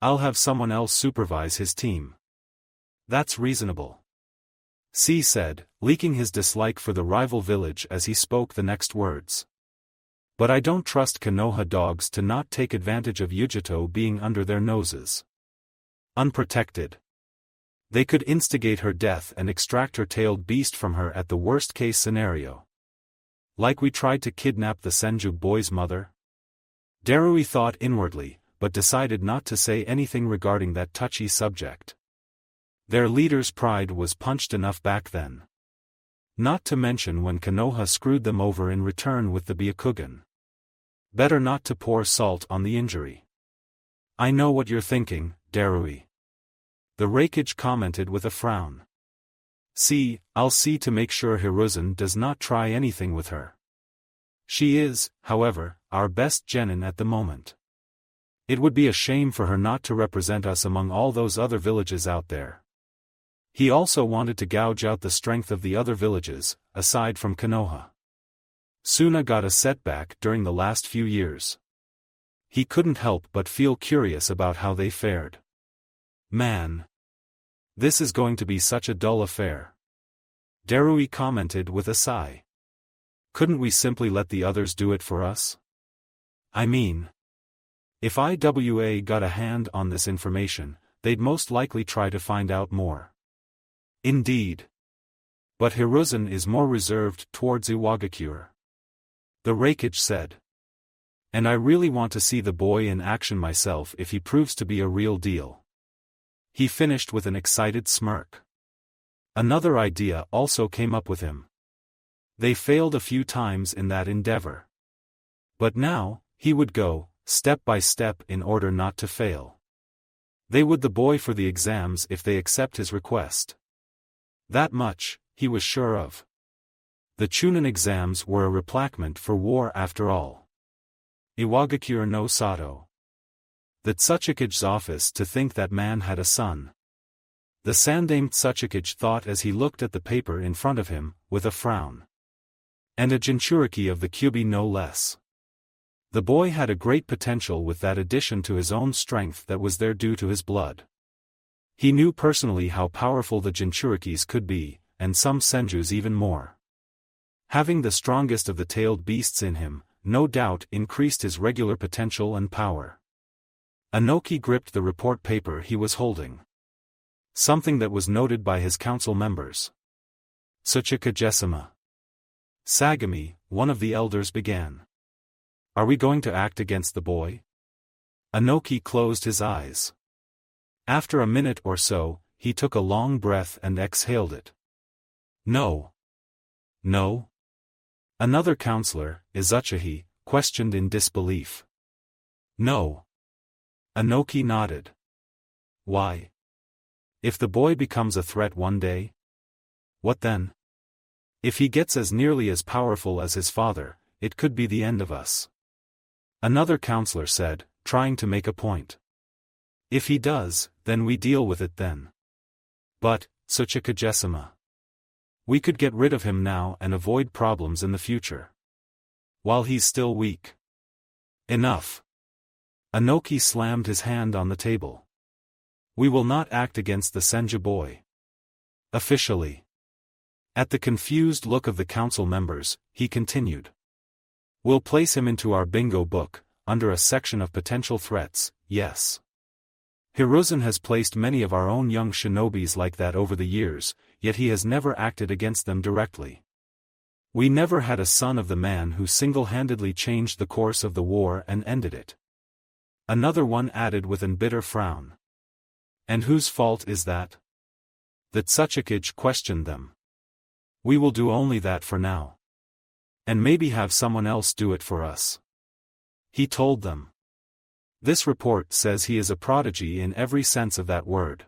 I'll have someone else supervise his team. That's reasonable. C said, leaking his dislike for the rival village as he spoke the next words. But I don't trust Konoha dogs to not take advantage of Yujito being under their noses. Unprotected. They could instigate her death and extract her tailed beast from her at the worst-case scenario. Like we tried to kidnap the Senju boy's mother? Darui thought inwardly, but decided not to say anything regarding that touchy subject. Their leader's pride was punched enough back then. Not to mention when Konoha screwed them over in return with the Byakugan. Better not to pour salt on the injury. I know what you're thinking, Darui. The Reikage commented with a frown. See, I'll see to make sure Hiruzen does not try anything with her. She is, however, our best genin at the moment. It would be a shame for her not to represent us among all those other villages out there. He also wanted to gouge out the strength of the other villages, aside from Konoha. Suna got a setback during the last few years. He couldn't help but feel curious about how they fared. Man! This is going to be such a dull affair. Darui commented with a sigh. Couldn't we simply let the others do it for us? I mean, if IWA got a hand on this information, they'd most likely try to find out more. Indeed. But Hiruzen is more reserved towards Iwagakure. The Reikage said. And I really want to see the boy in action myself if he proves to be a real deal. He finished with an excited smirk. Another idea also came up with him. They failed a few times in that endeavor. But now, he would go, step by step in order not to fail. They would the boy for the exams if they accept his request. That much, he was sure of. The Chunin exams were a replacement for war after all. Iwagakure no Sato. The Tsuchikage's office to think that man had a son. The Sandame Tsuchikage thought as he looked at the paper in front of him, with a frown. And a Jinchuriki of the Kyubi no less. The boy had a great potential with that addition to his own strength that was there due to his blood. He knew personally how powerful the Jinchurikis could be, and some Senjus even more. Having the strongest of the tailed beasts in him, no doubt increased his regular potential and power. Anoki gripped the report paper he was holding. Something that was noted by his council members. Tsuchikage-sama. Sagami, one of the elders began. Are we going to act against the boy? Anoki closed his eyes. After a minute or so, he took a long breath and exhaled it. No. No? Another counselor, Izuchihi, questioned in disbelief. No. Anoki nodded. Why? If the boy becomes a threat one day? What then? If he gets as nearly as powerful as his father, it could be the end of us. Another counselor said, trying to make a point. If he does, then we deal with it then. But, Tsuchikage-sama. We could get rid of him now and avoid problems in the future. While he's still weak. Enough. Anoki slammed his hand on the table. We will not act against the Senju boy. Officially. At the confused look of the council members, he continued. We'll place him into our bingo book, under a section of potential threats, yes. Hiruzen has placed many of our own young shinobis like that over the years, yet he has never acted against them directly. We never had a son of the man who single-handedly changed the course of the war and ended it. Another one added with an bitter frown. And whose fault is that? The Tsuchikage questioned them. We will do only that for now. And maybe have someone else do it for us. He told them. This report says he is a prodigy in every sense of that word.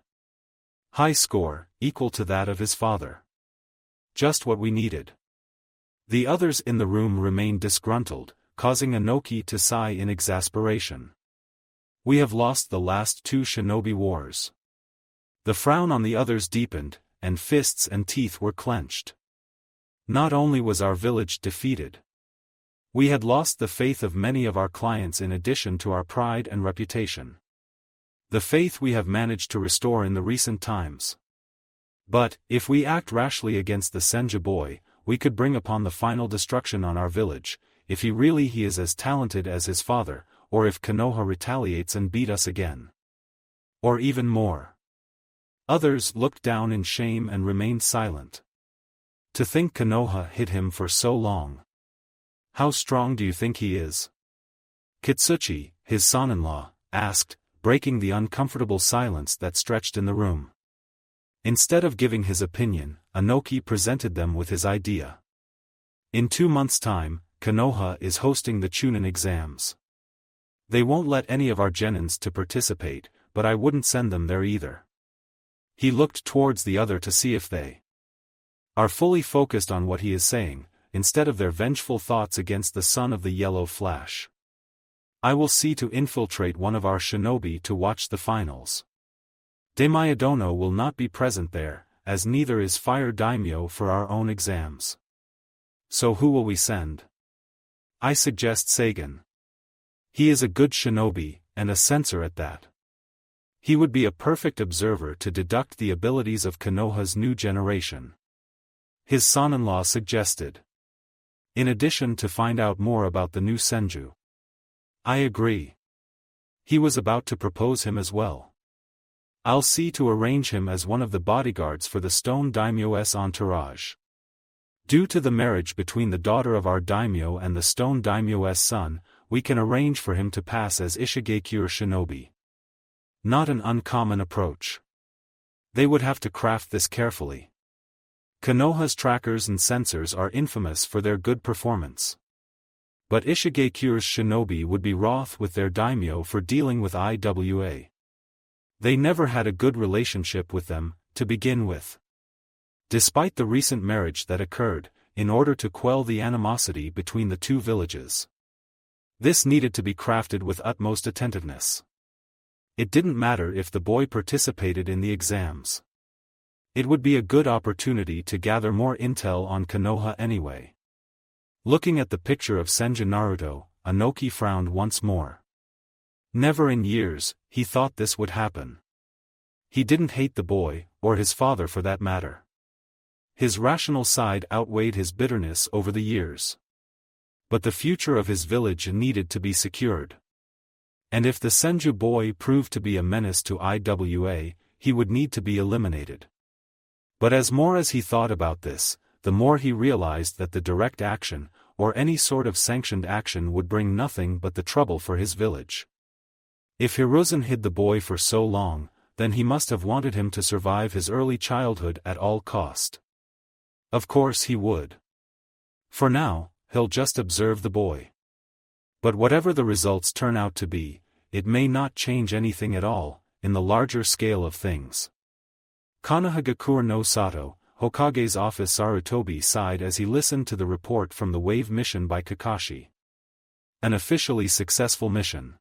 High score, equal to that of his father. Just what we needed. The others in the room remained disgruntled, causing Anoki to sigh in exasperation. We have lost the last two shinobi wars. The frown on the others deepened, and fists and teeth were clenched. Not only was our village defeated. We had lost the faith of many of our clients in addition to our pride and reputation. The faith we have managed to restore in the recent times. But, if we act rashly against the Senju boy, we could bring upon the final destruction on our village, if he is as talented as his father, or if Konoha retaliates and beat us again. Or even more. Others looked down in shame and remained silent. To think Konoha hid him for so long. How strong do you think he is? Kitsuchi, his son-in-law, asked, breaking the uncomfortable silence that stretched in the room. Instead of giving his opinion, Anoki presented them with his idea. In 2 months' time, Konoha is hosting the Chunin exams. They won't let any of our genins to participate, but I wouldn't send them there either. He looked towards the other to see if they are fully focused on what he is saying, instead of their vengeful thoughts against the son of the Yellow Flash. I will see to infiltrate one of our shinobi to watch the finals. Demayadono will not be present there, as neither is Fire Daimyo for our own exams. So who will we send? I suggest Sagan. He is a good shinobi, and a censor at that. He would be a perfect observer to deduct the abilities of Konoha's new generation. His son-in-law suggested. In addition to find out more about the new Senju. I agree. He was about to propose him as well. I'll see to arrange him as one of the bodyguards for the Stone Daimyo's entourage. Due to the marriage between the daughter of our daimyo and the Stone Daimyo's son, we can arrange for him to pass as Ishigekure shinobi. Not an uncommon approach. They would have to craft this carefully. Konoha's trackers and sensors are infamous for their good performance. But Ishigekure's shinobi would be wroth with their daimyo for dealing with IWA. They never had a good relationship with them, to begin with. Despite the recent marriage that occurred, in order to quell the animosity between the two villages. This needed to be crafted with utmost attentiveness. It didn't matter if the boy participated in the exams. It would be a good opportunity to gather more intel on Konoha anyway. Looking at the picture of Senju Naruto, Anoki frowned once more. Never in years, he thought this would happen. He didn't hate the boy, or his father for that matter. His rational side outweighed his bitterness over the years. But the future of his village needed to be secured. And if the Senju boy proved to be a menace to IWA, he would need to be eliminated. But as he thought about this, the more he realized that the direct action, or any sort of sanctioned action would bring nothing but the trouble for his village. If Hiruzen hid the boy for so long, then he must have wanted him to survive his early childhood at all cost. Of course he would. For now, he'll just observe the boy. But whatever the results turn out to be, it may not change anything at all, in the larger scale of things. Konohagakure no Sato, Hokage's office Sarutobi sighed as he listened to the report from the wave mission by Kakashi. An officially successful mission.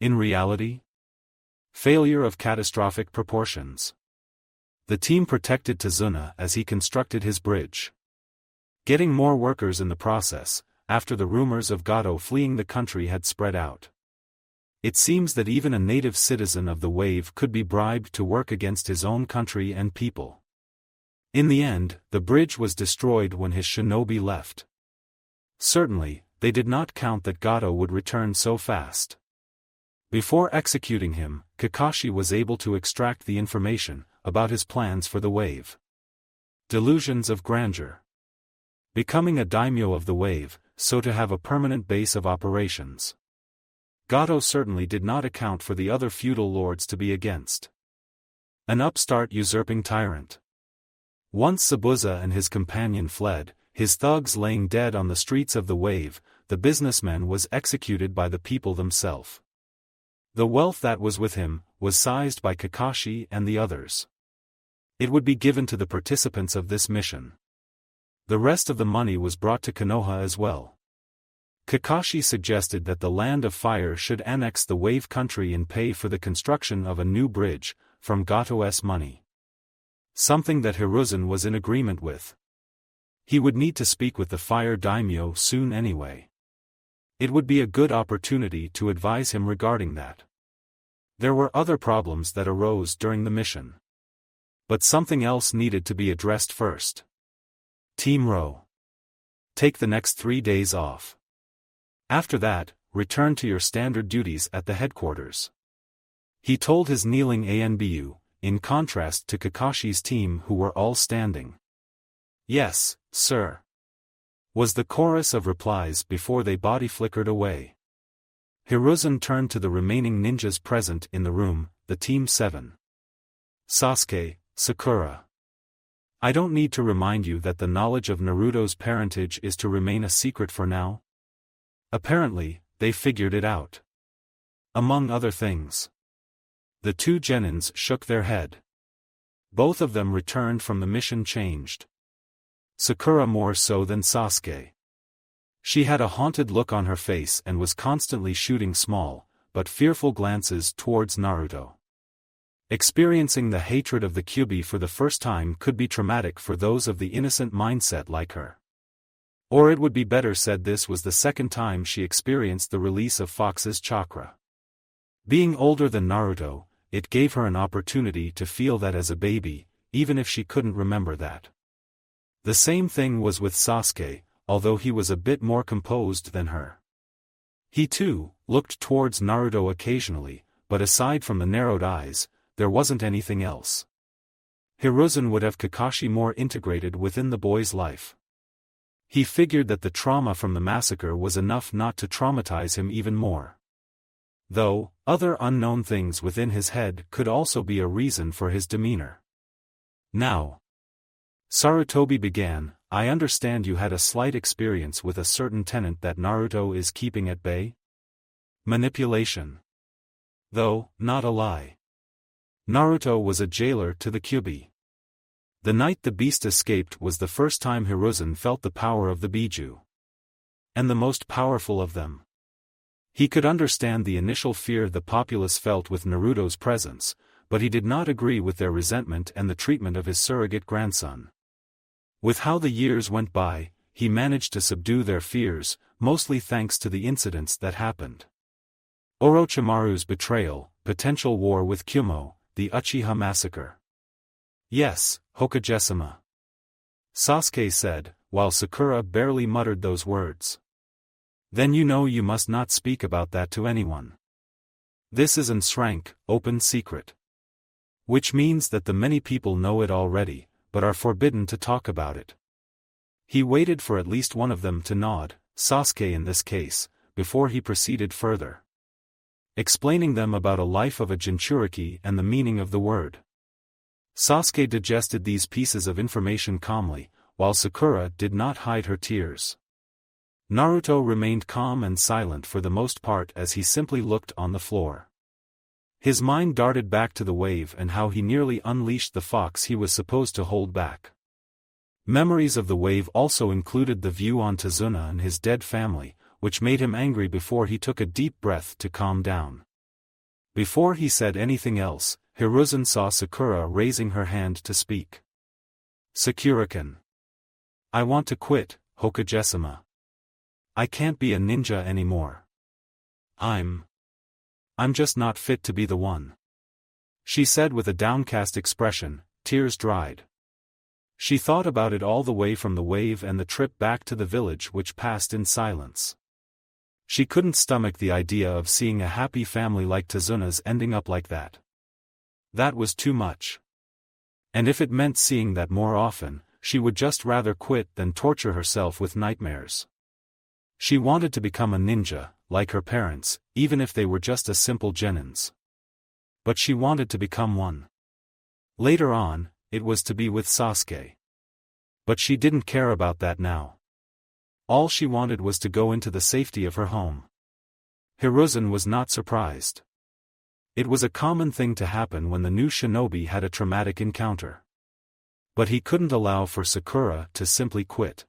In reality? Failure of catastrophic proportions. The team protected Tazuna as he constructed his bridge. Getting more workers in the process, after the rumors of Gato fleeing the country had spread out. It seems that even a native citizen of the wave could be bribed to work against his own country and people. In the end, the bridge was destroyed when his shinobi left. Certainly, they did not count that Gato would return so fast. Before executing him, Kakashi was able to extract the information about his plans for the wave. Delusions of grandeur. Becoming a daimyo of the wave, so to have a permanent base of operations. Gato certainly did not account for the other feudal lords to be against. An upstart usurping tyrant. Once Zabuza and his companion fled, his thugs laying dead on the streets of the wave, the businessman was executed by the people themselves. The wealth that was with him was seized by Kakashi and the others. It would be given to the participants of this mission. The rest of the money was brought to Konoha as well. Kakashi suggested that the Land of Fire should annex the wave country and pay for the construction of a new bridge, from Gato's money. Something that Hiruzen was in agreement with. He would need to speak with the Fire Daimyo soon anyway. It would be a good opportunity to advise him regarding that. There were other problems that arose during the mission. But something else needed to be addressed first. Team Ro. Take the next 3 days off. After that, return to your standard duties at the headquarters. He told his kneeling ANBU, in contrast to Kakashi's team who were all standing. Yes, sir. Was the chorus of replies before they body flickered away. Hiruzen turned to the remaining ninjas present in the room, the Team 7. Sasuke, Sakura. I don't need to remind you that the knowledge of Naruto's parentage is to remain a secret for now. Apparently, they figured it out. Among other things. The two genins shook their head. Both of them returned from the mission changed. Sakura more so than Sasuke. She had a haunted look on her face and was constantly shooting small, but fearful glances towards Naruto. Experiencing the hatred of the Kyuubi for the first time could be traumatic for those of the innocent mindset like her. Or it would be better said this was the second time she experienced the release of Fox's chakra. Being older than Naruto, it gave her an opportunity to feel that as a baby, even if she couldn't remember that. The same thing was with Sasuke, although he was a bit more composed than her. He too looked towards Naruto occasionally, but aside from the narrowed eyes, there wasn't anything else. Hiruzen would have Kakashi more integrated within the boy's life. He figured that the trauma from the massacre was enough not to traumatize him even more. Though, other unknown things within his head could also be a reason for his demeanor. Now, Sarutobi began, I understand you had a slight experience with a certain tenant that Naruto is keeping at bay? Manipulation. Though, not a lie. Naruto was a jailer to the Kyuubi. The night the beast escaped was the first time Hiruzen felt the power of the Biju. And the most powerful of them. He could understand the initial fear the populace felt with Naruto's presence, but he did not agree with their resentment and the treatment of his surrogate grandson. With how the years went by, he managed to subdue their fears, mostly thanks to the incidents that happened. Orochimaru's betrayal, potential war with Kyumo, the Uchiha massacre. Yes, Hokage-sama. Sasuke said, while Sakura barely muttered those words. Then you know you must not speak about that to anyone. This is an rank, open secret. Which means that the many people know it already, but are forbidden to talk about it. He waited for at least one of them to nod, Sasuke in this case, before he proceeded further. Explaining them about a life of a Jinchuriki and the meaning of the word. Sasuke digested these pieces of information calmly, while Sakura did not hide her tears. Naruto remained calm and silent for the most part as he simply looked on the floor. His mind darted back to the wave and how he nearly unleashed the fox he was supposed to hold back. Memories of the wave also included the view on Tazuna and his dead family, which made him angry before he took a deep breath to calm down. Before he said anything else, Hiruzen saw Sakura raising her hand to speak. Sakura-kun. I want to quit, Hokage-sama. I can't be a ninja anymore. I'm just not fit to be the one. She said with a downcast expression, tears dried. She thought about it all the way from the wave and the trip back to the village which passed in silence. She couldn't stomach the idea of seeing a happy family like Tazuna's ending up like that. That was too much. And if it meant seeing that more often, she would just rather quit than torture herself with nightmares. She wanted to become a ninja, like her parents, even if they were just a simple genins. But she wanted to become one. Later on, it was to be with Sasuke. But she didn't care about that now. All she wanted was to go into the safety of her home. Hiruzen was not surprised. It was a common thing to happen when the new shinobi had a traumatic encounter. But he couldn't allow for Sakura to simply quit.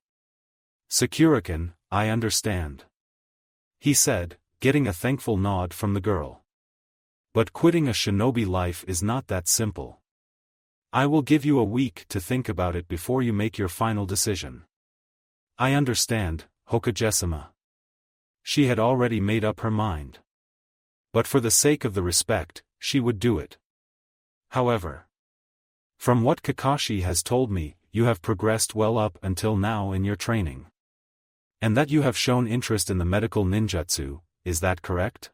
Sakura-kun, I understand. He said, getting a thankful nod from the girl. But quitting a shinobi life is not that simple. I will give you a week to think about it before you make your final decision. I understand, Hokage-sama. She had already made up her mind. But for the sake of the respect, she would do it. However, from what Kakashi has told me, you have progressed well up until now in your training. And that you have shown interest in the medical ninjutsu, is that correct?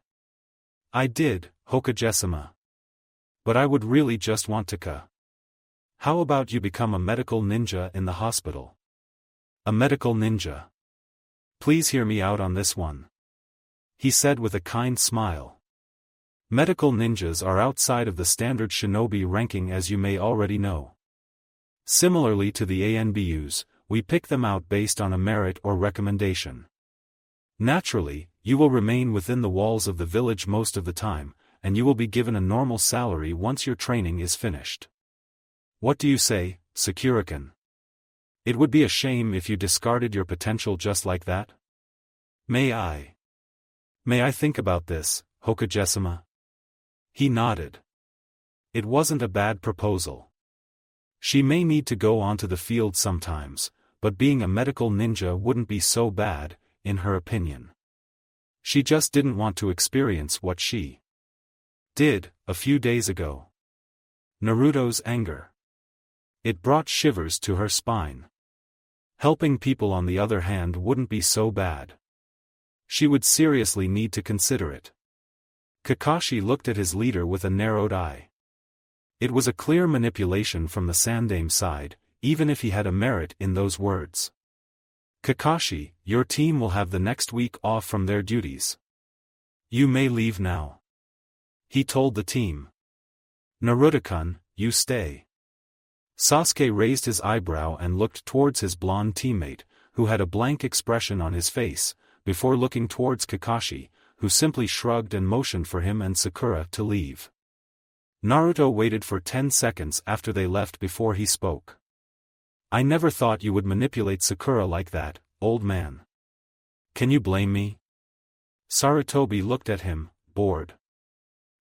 I did, Hokage-sama. But I would really just want to How about you become a medical ninja in the hospital? A medical ninja. Please hear me out on this one. He said with a kind smile. Medical ninjas are outside of the standard shinobi ranking as you may already know. Similarly to the ANBUs, we pick them out based on a merit or recommendation. Naturally, you will remain within the walls of the village most of the time, and you will be given a normal salary once your training is finished. What do you say, Sakura-kun? It would be a shame if you discarded your potential just like that. May I think about this, Hokage-sama? He nodded. It wasn't a bad proposal. She may need to go onto the field sometimes, but being a medical ninja wouldn't be so bad, in her opinion. She just didn't want to experience what she did a few days ago. Naruto's anger. It brought shivers to her spine. Helping people, on the other hand, wouldn't be so bad. She would seriously need to consider it. Kakashi looked at his leader with a narrowed eye. It was a clear manipulation from the Sandaime side, even if he had a merit in those words. Kakashi, your team will have the next week off from their duties. You may leave now. He told the team. Naruto-kun, you stay. Sasuke raised his eyebrow and looked towards his blonde teammate, who had a blank expression on his face, before looking towards Kakashi, who simply shrugged and motioned for him and Sakura to leave. Naruto waited for 10 seconds after they left before he spoke. I never thought you would manipulate Sakura like that, old man. Can you blame me? Sarutobi looked at him, bored.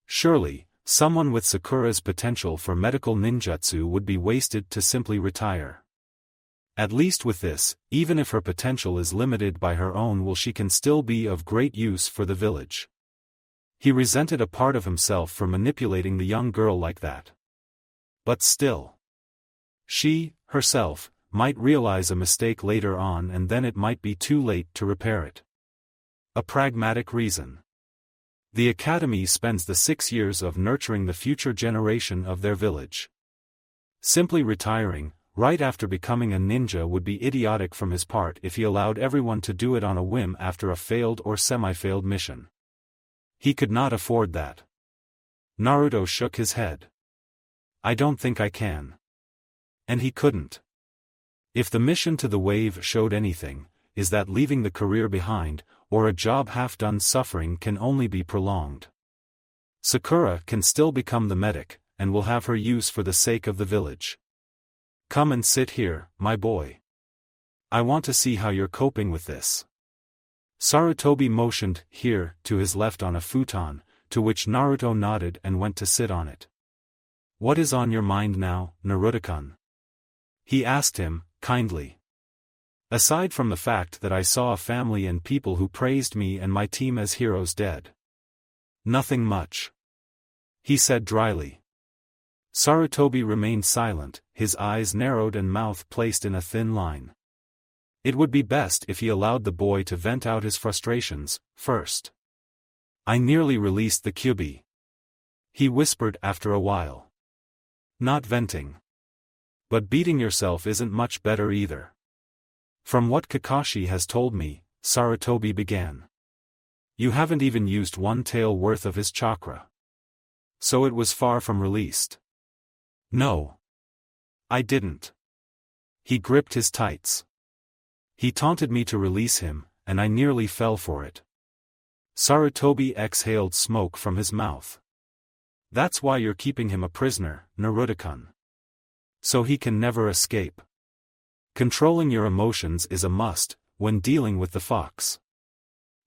Surely, someone with Sakura's potential for medical ninjutsu would be wasted to simply retire. At least with this, even if her potential is limited by her own will, she can still be of great use for the village. He resented a part of himself for manipulating the young girl like that. But still. She, herself, might realize a mistake later on, and then it might be too late to repair it. A pragmatic reason. The academy spends the 6 years of nurturing the future generation of their village. Simply retiring, right after becoming a ninja, would be idiotic from his part if he allowed everyone to do it on a whim after a failed or semi-failed mission. He could not afford that. Naruto shook his head. I don't think I can. And he couldn't. If the mission to the wave showed anything, is that leaving the career behind, or a job half done suffering, can only be prolonged. Sakura can still become the medic, and will have her use for the sake of the village. Come and sit here, my boy. I want to see how you're coping with this. Sarutobi motioned here to his left on a futon, to which Naruto nodded and went to sit on it. What is on your mind now, Naruto-kun? He asked him, kindly. Aside from the fact that I saw a family and people who praised me and my team as heroes dead. Nothing much. He said dryly. Sarutobi remained silent, his eyes narrowed and mouth placed in a thin line. It would be best if he allowed the boy to vent out his frustrations, first. I nearly released the Kyuubi. He whispered after a while. Not venting. But beating yourself isn't much better either. From what Kakashi has told me, Sarutobi began. You haven't even used 1 tael worth of his chakra. So it was far from released. No. I didn't. He gripped his tights. He taunted me to release him, and I nearly fell for it. Sarutobi exhaled smoke from his mouth. That's why you're keeping him a prisoner, Naruto-kun. So he can never escape. Controlling your emotions is a must, when dealing with the fox.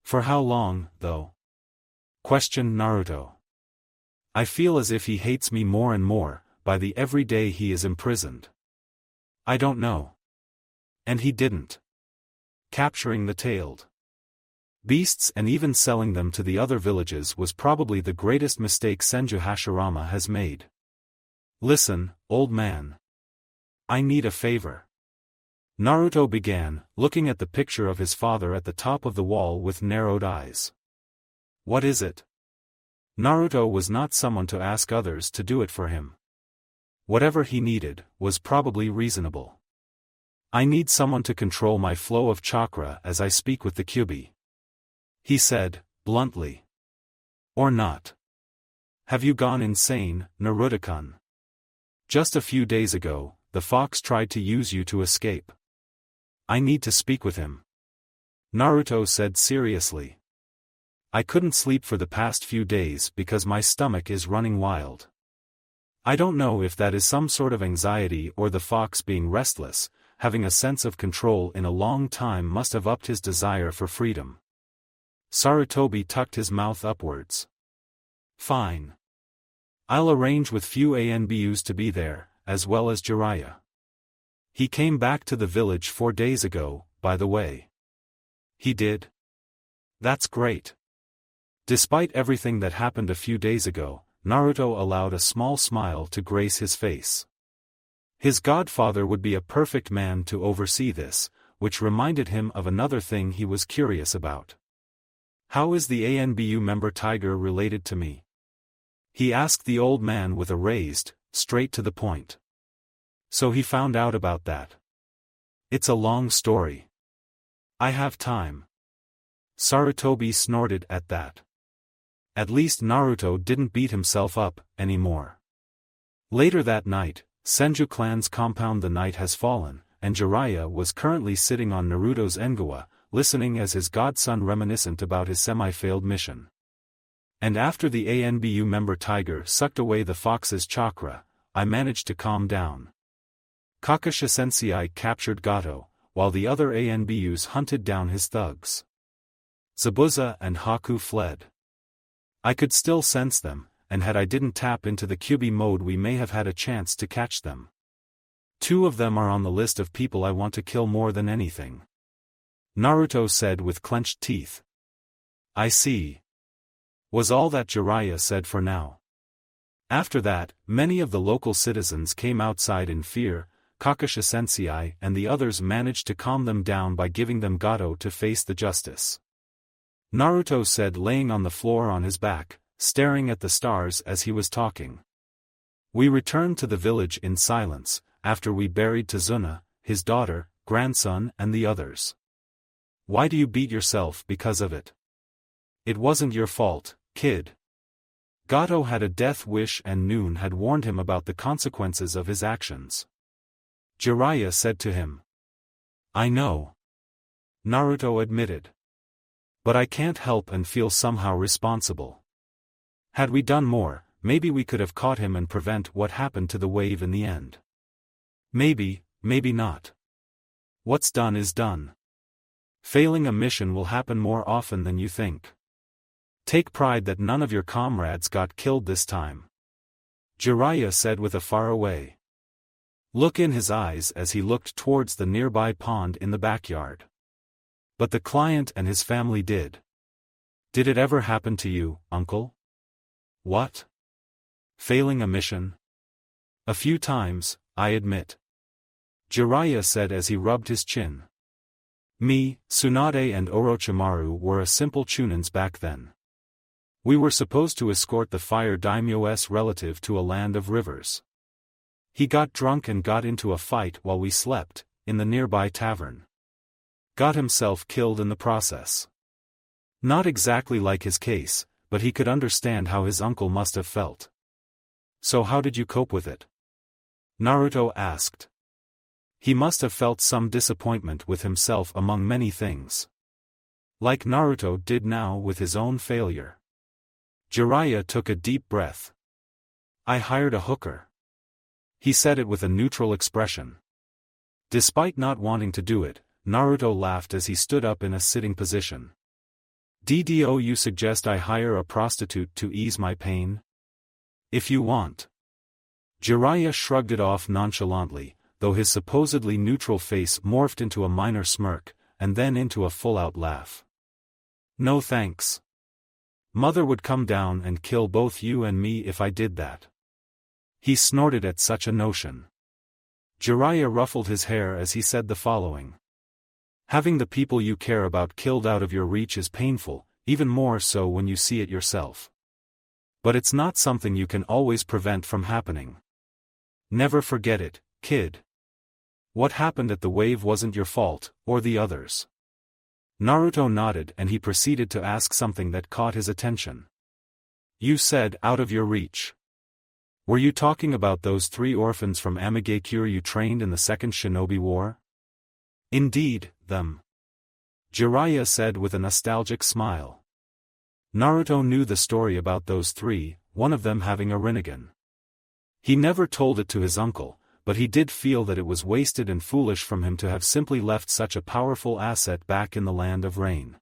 For how long, though? Questioned Naruto. I feel as if he hates me more and more, by the every day he is imprisoned. I don't know. And he didn't. Capturing the tailed beasts and even selling them to the other villages was probably the greatest mistake Senju Hashirama has made. Listen, old man. I need a favor. Naruto began, looking at the picture of his father at the top of the wall with narrowed eyes. What is it? Naruto was not someone to ask others to do it for him. Whatever he needed, was probably reasonable. I need someone to control my flow of chakra as I speak with the Kyuubi. He said, bluntly. Or not. Have you gone insane, Naruto-kun? Just a few days ago, the fox tried to use you to escape. I need to speak with him. Naruto said seriously. I couldn't sleep for the past few days because my stomach is running wild. I don't know if that is some sort of anxiety or the fox being restless, having a sense of control in a long time must have upped his desire for freedom. Sarutobi tucked his mouth upwards. Fine. I'll arrange with few ANBUs to be there, as well as Jiraiya. He came back to the village 4 days ago, by the way. He did? That's great. Despite everything that happened a few days ago, Naruto allowed a small smile to grace his face. His godfather would be a perfect man to oversee this, which reminded him of another thing he was curious about. How is the ANBU member Tiger related to me? He asked the old man with a raised, straight to the point. So he found out about that. It's a long story. I have time. Sarutobi snorted at that. At least Naruto didn't beat himself up anymore. Later that night, Senju clan's compound The Night Has Fallen, and Jiraiya was currently sitting on Naruto's Engawa, listening as his godson reminiscent about his semi-failed mission. And after the ANBU member Tiger sucked away the fox's chakra, I managed to calm down. Kakashi Sensei captured Gato, while the other ANBUs hunted down his thugs. Zabuza and Haku fled. I could still sense them, and had I didn't tap into the Kyuubi mode we may have had a chance to catch them. 2 of them are on the list of people I want to kill more than anything. Naruto said with clenched teeth. I see. Was all that Jiraiya said for now. After that, many of the local citizens came outside in fear. Kakashi Sensei and the others managed to calm them down by giving them Gato to face the justice. Naruto said, laying on the floor on his back, staring at the stars as he was talking. We returned to the village in silence, after we buried Tazuna, his daughter, grandson and the others. Why do you beat yourself because of it? It wasn't your fault, kid. Gato had a death wish and Noon had warned him about the consequences of his actions. Jiraiya said to him. I know. Naruto admitted. But I can't help and feel somehow responsible. Had we done more, maybe we could have caught him and prevent what happened to the wave in the end. Maybe, maybe not. What's done is done. Failing a mission will happen more often than you think. Take pride that none of your comrades got killed this time. Jiraiya said with a faraway look in his eyes as he looked towards the nearby pond in the backyard. But the client and his family did. Did it ever happen to you, uncle? What? Failing a mission? A few times, I admit. Jiraiya said as he rubbed his chin. Me, Tsunade and Orochimaru were a simple chunins back then. We were supposed to escort the fire daimyo's relative to a land of rivers. He got drunk and got into a fight while we slept, in the nearby tavern. Got himself killed in the process. Not exactly like his case, but he could understand how his uncle must have felt. So how did you cope with it? Naruto asked. He must have felt some disappointment with himself among many things. Like Naruto did now with his own failure. Jiraiya took a deep breath. I hired a hooker. He said it with a neutral expression. Despite not wanting to do it, Naruto laughed as he stood up in a sitting position. "Ddo, you suggest I hire a prostitute to ease my pain? If you want." Jiraiya shrugged it off nonchalantly, though his supposedly neutral face morphed into a minor smirk, and then into a full-out laugh. "No thanks. Mother would come down and kill both you and me if I did that." He snorted at such a notion. Jiraiya ruffled his hair as he said the following. "Having the people you care about killed out of your reach is painful, even more so when you see it yourself. But it's not something you can always prevent from happening. Never forget it, kid. What happened at the wave wasn't your fault, or the others." Naruto nodded and he proceeded to ask something that caught his attention. "You said out of your reach. Were you talking about those 3 orphans from Amigakure you trained in the Second Shinobi War?" "Indeed, them." Jiraiya said with a nostalgic smile. Naruto knew the story about those 3, one of them having a Rinnegan. He never told it to his uncle, but he did feel that it was wasted and foolish from him to have simply left such a powerful asset back in the land of rain.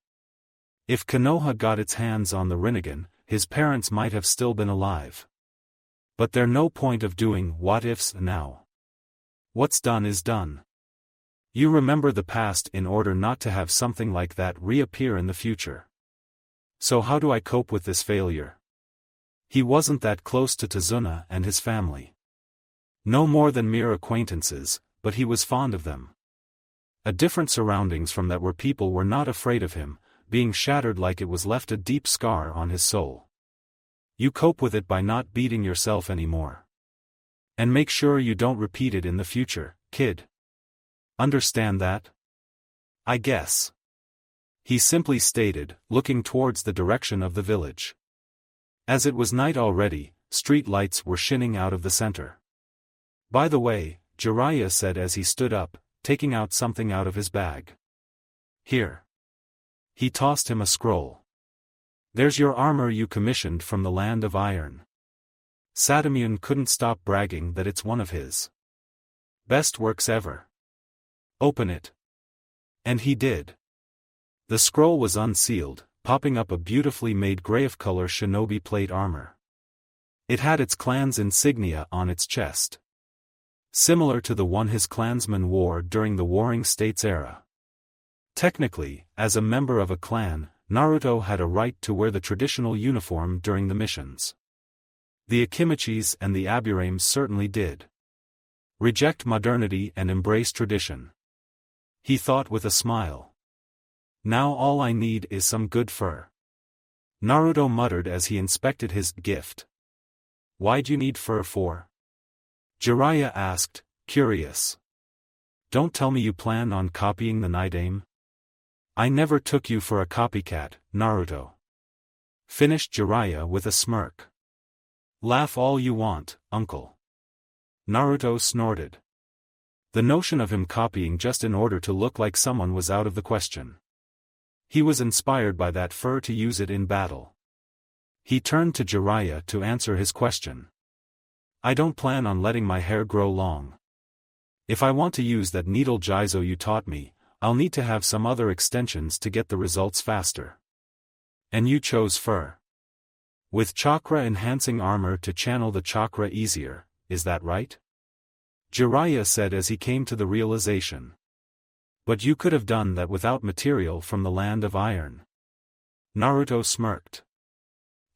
If Konoha got its hands on the Rinnegan, his parents might have still been alive. But there's no point of doing what-ifs now. What's done is done. You remember the past in order not to have something like that reappear in the future. So how do I cope with this failure? He wasn't that close to Tazuna and his family. No more than mere acquaintances, but he was fond of them. A different surroundings from that where people were not afraid of him, being shattered like it was left a deep scar on his soul. You cope with it by not beating yourself anymore. And make sure you don't repeat it in the future, kid. Understand that? I guess. He simply stated, looking towards the direction of the village. As it was night already, street lights were shining out of the center. By the way, Jiraiya said as he stood up, taking out something out of his bag. Here. He tossed him a scroll. There's your armor you commissioned from the land of iron. Satamune couldn't stop bragging that it's one of his best works ever. Open it. And he did. The scroll was unsealed, popping up a beautifully made gray-of-color shinobi plate armor. It had its clan's insignia on its chest. Similar to the one his clansmen wore during the Warring States era. Technically, as a member of a clan, Naruto had a right to wear the traditional uniform during the missions. The Akimichis and the Aburames certainly did. Reject modernity and embrace tradition. He thought with a smile. Now all I need is some good fur. Naruto muttered as he inspected his gift. Why'd you need fur for? Jiraiya asked, curious. Don't tell me you plan on copying the Night Aim? I never took you for a copycat, Naruto. Finished Jiraiya with a smirk. Laugh all you want, uncle. Naruto snorted. The notion of him copying just in order to look like someone was out of the question. He was inspired by that fur to use it in battle. He turned to Jiraiya to answer his question. I don't plan on letting my hair grow long. If I want to use that needle jizo you taught me, I'll need to have some other extensions to get the results faster. And you chose fur. With chakra-enhancing armor to channel the chakra easier, is that right? Jiraiya said as he came to the realization. But you could have done that without material from the land of iron. Naruto smirked.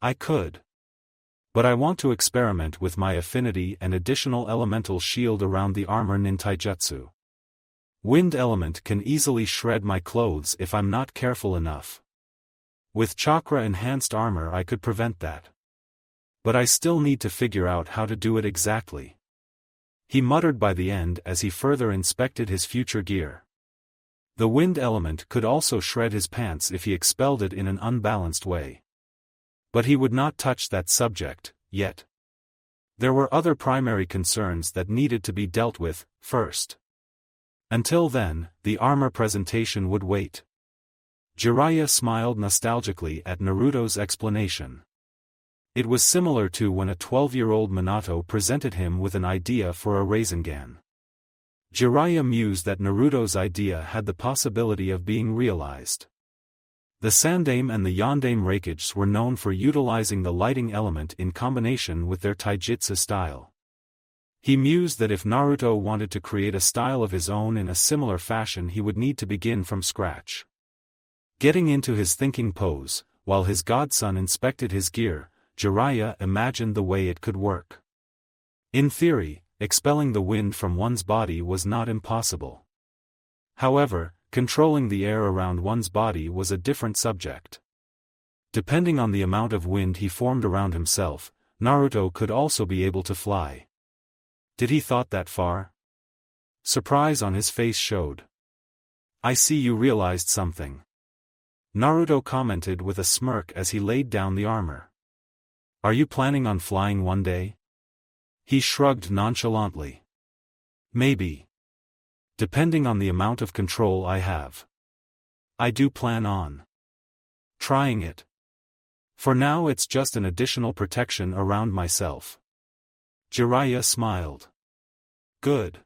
I could. But I want to experiment with my affinity and additional elemental shield around the armor nintaijutsu. Wind element can easily shred my clothes if I'm not careful enough. With chakra-enhanced armor I could prevent that. But I still need to figure out how to do it exactly. He muttered by the end as he further inspected his future gear. The wind element could also shred his pants if he expelled it in an unbalanced way. But he would not touch that subject, yet. There were other primary concerns that needed to be dealt with, first. Until then, the armor presentation would wait. Jiraiya smiled nostalgically at Naruto's explanation. It was similar to when a 12-year-old Minato presented him with an idea for a Rasengan. Jiraiya mused that Naruto's idea had the possibility of being realized. The Sandaime and the Yondaime Raikages were known for utilizing the lighting element in combination with their taijutsu style. He mused that if Naruto wanted to create a style of his own in a similar fashion he would need to begin from scratch. Getting into his thinking pose, while his godson inspected his gear, Jiraiya imagined the way it could work. In theory, expelling the wind from one's body was not impossible. However, controlling the air around one's body was a different subject. Depending on the amount of wind he formed around himself, Naruto could also be able to fly. Did he thought that far? Surprise on his face showed. I see you realized something. Naruto commented with a smirk as he laid down the armor. Are you planning on flying one day? He shrugged nonchalantly. Maybe. Depending on the amount of control I have. I do plan on trying it. For now it's just an additional protection around myself. Jiraiya smiled. Good.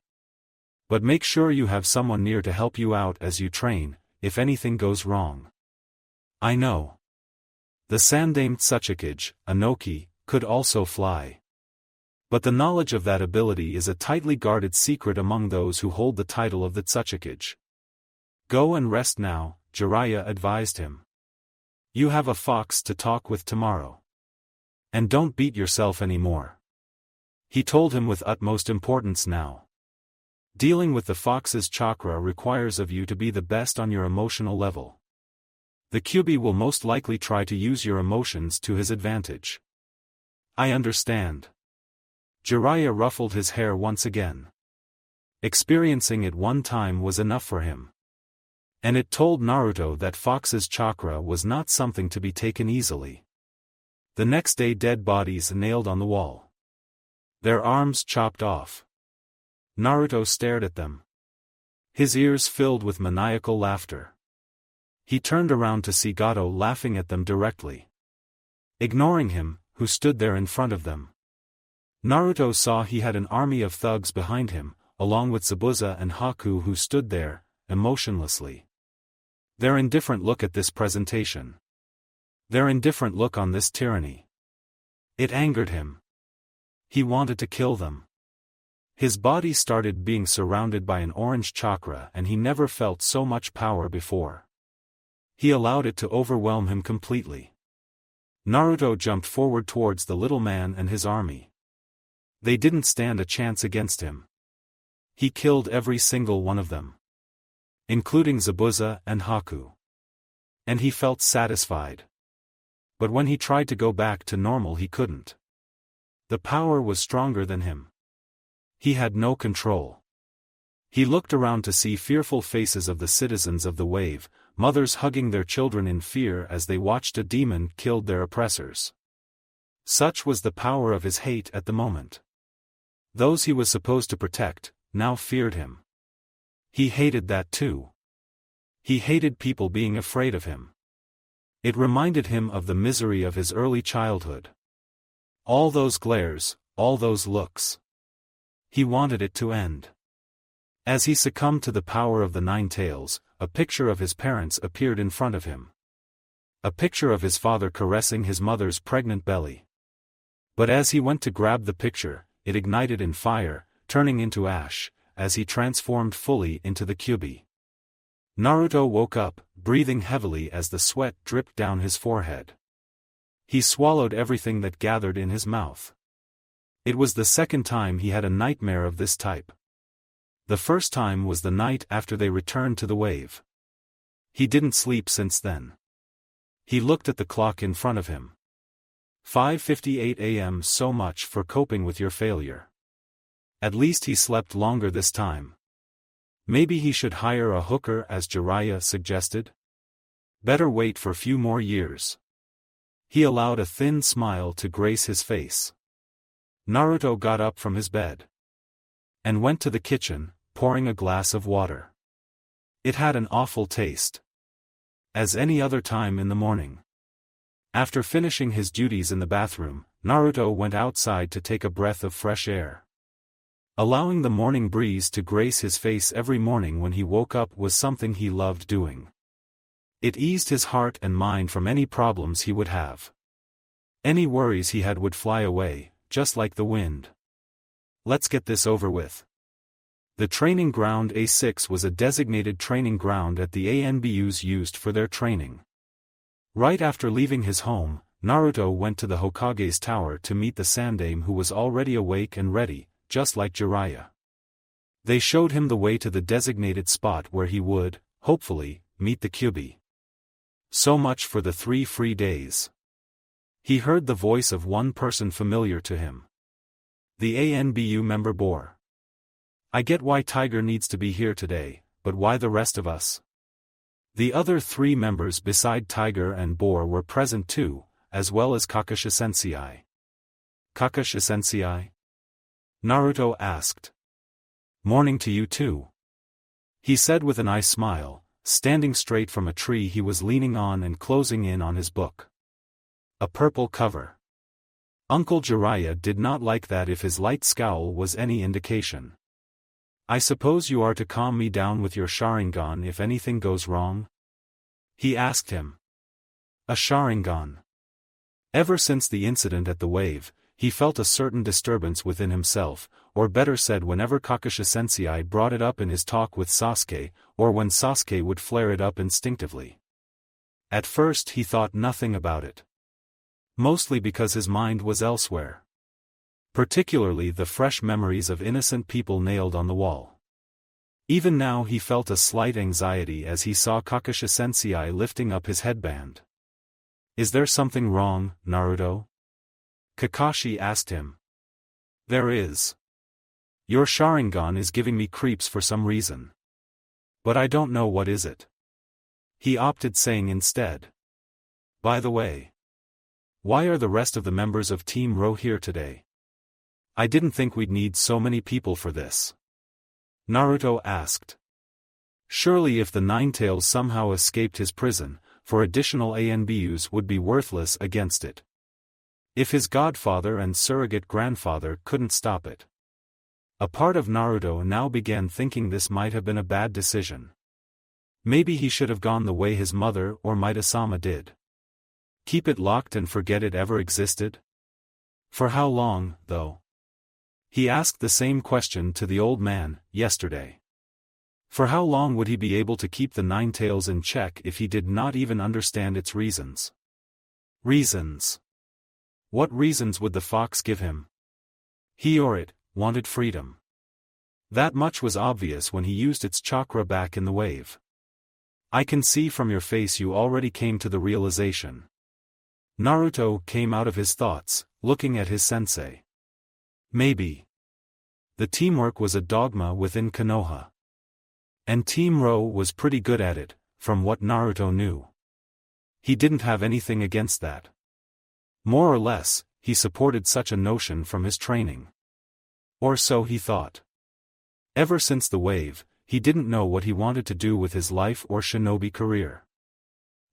But make sure you have someone near to help you out as you train, if anything goes wrong. I know. The Sandaime Tsuchikage, Anoki, could also fly. But the knowledge of that ability is a tightly guarded secret among those who hold the title of the Tsuchikage. Go and rest now, Jiraiya advised him. You have a fox to talk with tomorrow. And don't beat yourself anymore. He told him with utmost importance now. Dealing with the fox's chakra requires of you to be the best on your emotional level. The Kyuubi will most likely try to use your emotions to his advantage. I understand. Jiraiya ruffled his hair once again. Experiencing it one time was enough for him. And it told Naruto that Fox's chakra was not something to be taken easily. The next day, dead bodies nailed on the wall. Their arms chopped off. Naruto stared at them. His ears filled with maniacal laughter. He turned around to see Gato laughing at them directly. Ignoring him, who stood there in front of them. Naruto saw he had an army of thugs behind him, along with Zabuza and Haku, who stood there, emotionlessly. Their indifferent look at this presentation. Their indifferent look on this tyranny. It angered him. He wanted to kill them. His body started being surrounded by an orange chakra, and he never felt so much power before. He allowed it to overwhelm him completely. Naruto jumped forward towards the little man and his army. They didn't stand a chance against him. He killed every single one of them, including Zabuza and Haku. And he felt satisfied. But when he tried to go back to normal, he couldn't. The power was stronger than him. He had no control. He looked around to see fearful faces of the citizens of the wave, mothers hugging their children in fear as they watched a demon kill their oppressors. Such was the power of his hate at the moment. Those he was supposed to protect, now feared him. He hated that too. He hated people being afraid of him. It reminded him of the misery of his early childhood. All those glares, all those looks. He wanted it to end. As he succumbed to the power of the Nine Tails, a picture of his parents appeared in front of him. A picture of his father caressing his mother's pregnant belly. But as he went to grab the picture, it ignited in fire, turning into ash, as he transformed fully into the Kyuubi. Naruto woke up, breathing heavily as the sweat dripped down his forehead. He swallowed everything that gathered in his mouth. It was the second time he had a nightmare of this type. The first time was the night after they returned to the wave. He didn't sleep since then. He looked at the clock in front of him. 5:58 a.m. So much for coping with your failure. At least he slept longer this time. Maybe he should hire a hooker, as Jiraiya suggested. Better wait for a few more years. He allowed a thin smile to grace his face. Naruto got up from his bed and went to the kitchen, pouring a glass of water. It had an awful taste. As any other time in the morning. After finishing his duties in the bathroom, Naruto went outside to take a breath of fresh air. Allowing the morning breeze to grace his face every morning when he woke up was something he loved doing. It eased his heart and mind from any problems he would have. Any worries he had would fly away, just like the wind. Let's get this over with. The training ground A6 was a designated training ground that the ANBUs used for their training. Right after leaving his home, Naruto went to the Hokage's tower to meet the Sandaime, who was already awake and ready, just like Jiraiya. They showed him the way to the designated spot where he would, hopefully, meet the Kyuubi. So much for the 3 free days. He heard the voice of one person familiar to him. The ANBU member Bor. I get why Tiger needs to be here today, but why the rest of us? The other 3 members beside Tiger and Bor were present too, as well as Kakashi Sensei. Kakashi Sensei? Naruto asked. Morning to you too. He said with an eye smile, standing straight from a tree he was leaning on and closing in on his book. A purple cover. Uncle Jiraiya did not like that, if his light scowl was any indication. I suppose you are to calm me down with your Sharingan if anything goes wrong? He asked him. A Sharingan. Ever since the incident at the wave, he felt a certain disturbance within himself, or better said, whenever Kakashi-sensei brought it up in his talk with Sasuke, or when Sasuke would flare it up instinctively. At first he thought nothing about it. Mostly because his mind was elsewhere. Particularly the fresh memories of innocent people nailed on the wall. Even now he felt a slight anxiety as he saw Kakashi-sensei lifting up his headband. "Is there something wrong, Naruto?" Kakashi asked him. "There is. Your Sharingan is giving me creeps for some reason. But I don't know what is it," he opted saying instead. "By the way, why are the rest of the members of Team Ro here today? I didn't think we'd need so many people for this," Naruto asked. Surely if the Ninetales somehow escaped his prison, for additional ANBUs would be worthless against it. If his godfather and surrogate grandfather couldn't stop it. A part of Naruto now began thinking this might have been a bad decision. Maybe he should have gone the way his mother or Mida-sama did. Keep it locked and forget it ever existed? For how long, though? He asked the same question to the old man, yesterday. For how long would he be able to keep the Ninetales in check if he did not even understand its reasons? Reasons. What reasons would the fox give him? He or it wanted freedom. That much was obvious when he used its chakra back in the wave. I can see from your face you already came to the realization. Naruto came out of his thoughts, looking at his sensei. Maybe. The teamwork was a dogma within Konoha. And Team Ro was pretty good at it, from what Naruto knew. He didn't have anything against that. More or less, he supported such a notion from his training. Or so he thought. Ever since the wave, he didn't know what he wanted to do with his life or shinobi career.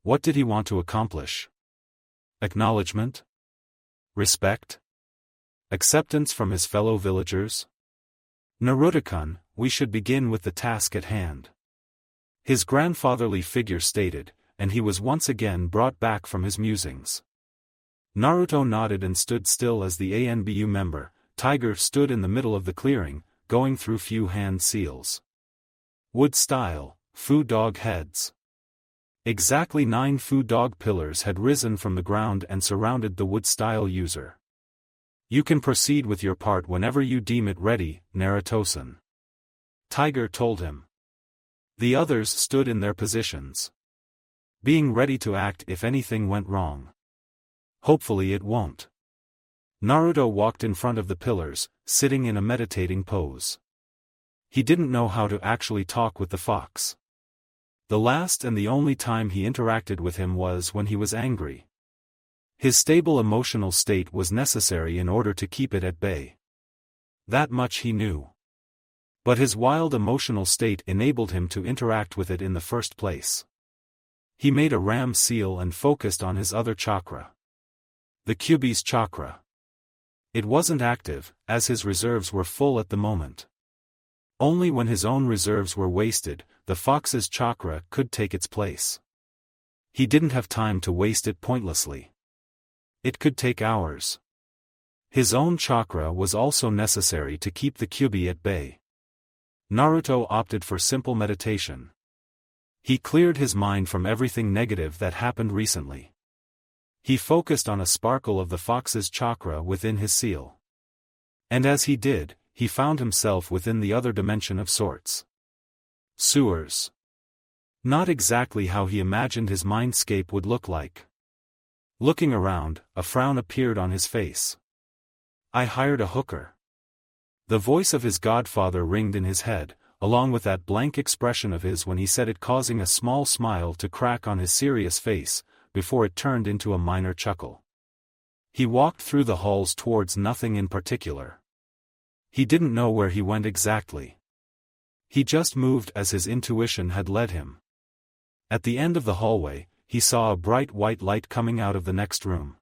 What did he want to accomplish? Acknowledgement? Respect? Acceptance from his fellow villagers? Naruto-kun, we should begin with the task at hand. His grandfatherly figure stated, and he was once again brought back from his musings. Naruto nodded and stood still as the ANBU member, Tiger, stood in the middle of the clearing, going through few hand seals. Wood style, Fu dog heads. Exactly 9 Fu dog pillars had risen from the ground and surrounded the wood style user. You can proceed with your part whenever you deem it ready, Naruto-san. Tiger told him. The others stood in their positions. Being ready to act if anything went wrong. Hopefully it won't. Naruto walked in front of the pillars, sitting in a meditating pose. He didn't know how to actually talk with the fox. The last and the only time he interacted with him was when he was angry. His stable emotional state was necessary in order to keep it at bay. That much he knew. But his wild emotional state enabled him to interact with it in the first place. He made a ram seal and focused on his other chakra. The Kyuubi's chakra. It wasn't active, as his reserves were full at the moment. Only when his own reserves were wasted, the fox's chakra could take its place. He didn't have time to waste it pointlessly. It could take hours. His own chakra was also necessary to keep the Kyuubi at bay. Naruto opted for simple meditation. He cleared his mind from everything negative that happened recently. He focused on a sparkle of the fox's chakra within his seal. And as he did, he found himself within the other dimension of sorts. Sewers. Not exactly how he imagined his mindscape would look like. Looking around, a frown appeared on his face. I hired a hooker. The voice of his godfather ringed in his head, along with that blank expression of his when he said it, causing a small smile to crack on his serious face, before it turned into a minor chuckle. He walked through the halls towards nothing in particular. He didn't know where he went exactly. He just moved as his intuition had led him. At the end of the hallway, he saw a bright white light coming out of the next room.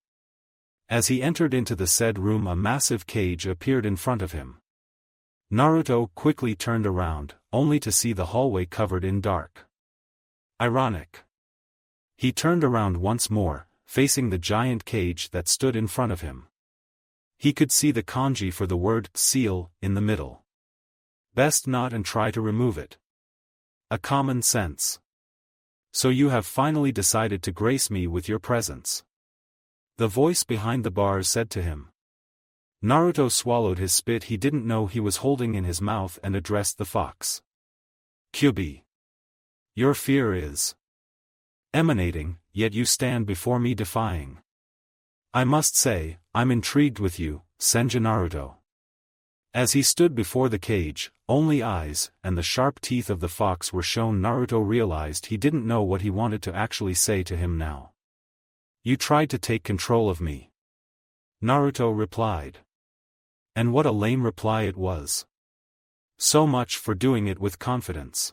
As he entered into the said room, a massive cage appeared in front of him. Naruto quickly turned around, only to see the hallway covered in dark. Ironic. He turned around once more, facing the giant cage that stood in front of him. He could see the kanji for the word seal in the middle. Best not and try to remove it. A common sense. So you have finally decided to grace me with your presence. The voice behind the bars said to him. Naruto swallowed his spit he didn't know he was holding in his mouth and addressed the fox. Kyubi. Your fear is emanating, yet you stand before me defying. I must say, I'm intrigued with you, Senju Naruto. As he stood before the cage, only eyes and the sharp teeth of the fox were shown. Naruto realized he didn't know what he wanted to actually say to him now. You tried to take control of me. Naruto replied. And what a lame reply it was. So much for doing it with confidence.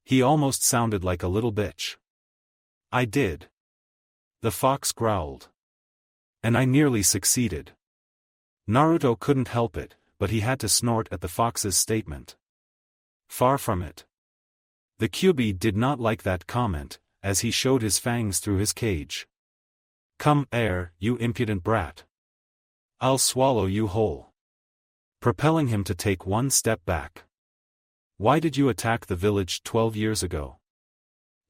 He almost sounded like a little bitch. I did. The fox growled. And I nearly succeeded. Naruto couldn't help it, but he had to snort at the fox's statement. Far from it. The Kyubi did not like that comment, as he showed his fangs through his cage. Come, heir, you impudent brat. I'll swallow you whole. Propelling him to take one step back. Why did you attack the village 12 years ago?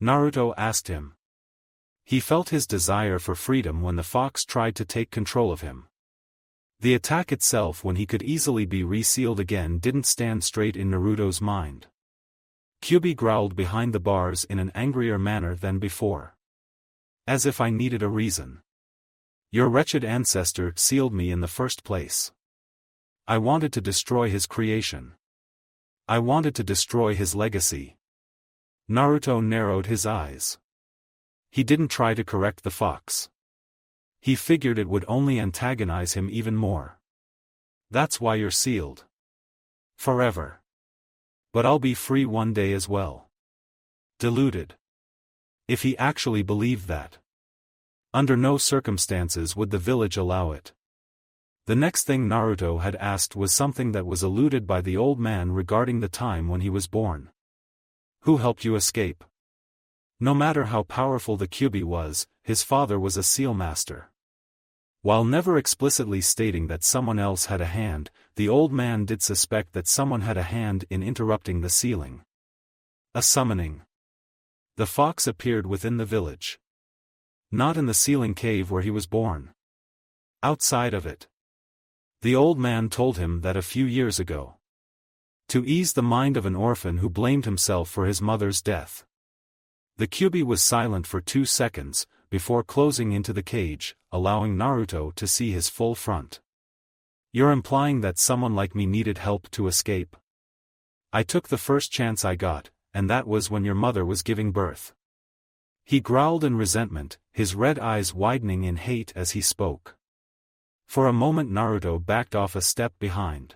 Naruto asked him. He felt his desire for freedom when the fox tried to take control of him. The attack itself, when he could easily be resealed again, didn't stand straight in Naruto's mind. Kyubi growled behind the bars in an angrier manner than before. As if I needed a reason. Your wretched ancestor sealed me in the first place. I wanted to destroy his creation. I wanted to destroy his legacy. Naruto narrowed his eyes. He didn't try to correct the fox. He figured it would only antagonize him even more. That's why you're sealed. Forever. But I'll be free one day as well. Deluded. If he actually believed that. Under no circumstances would the village allow it. The next thing Naruto had asked was something that was eluded by the old man regarding the time when he was born. Who helped you escape? No matter how powerful the Kyubi was, his father was a seal master. While never explicitly stating that someone else had a hand, the old man did suspect that someone had a hand in interrupting the sealing. A summoning. The fox appeared within the village. Not in the sealing cave where he was born. Outside of it. The old man told him that a few years ago. To ease the mind of an orphan who blamed himself for his mother's death. The Kyubi was silent for 2 seconds, before closing into the cage, allowing Naruto to see his full front. You're implying that someone like me needed help to escape? I took the first chance I got, and that was when your mother was giving birth. He growled in resentment, his red eyes widening in hate as he spoke. For a moment Naruto backed off a step behind.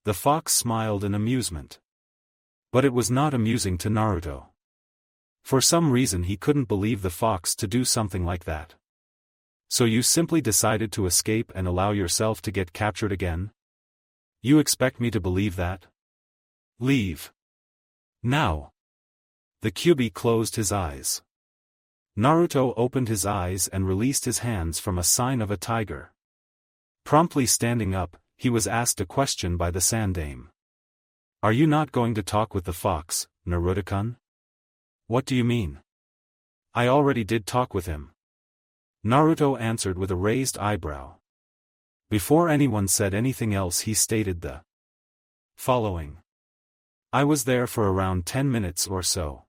The fox smiled in amusement. But it was not amusing to Naruto. For some reason he couldn't believe the fox to do something like that. So you simply decided to escape and allow yourself to get captured again? You expect me to believe that? Leave. Now. The Kyubi closed his eyes. Naruto opened his eyes and released his hands from a sign of a tiger. Promptly standing up, he was asked a question by the Sandame. Are you not going to talk with the fox, Naruto-kun? What do you mean? I already did talk with him. Naruto answered with a raised eyebrow. Before anyone said anything else he stated the following. I was there for around 10 minutes or so.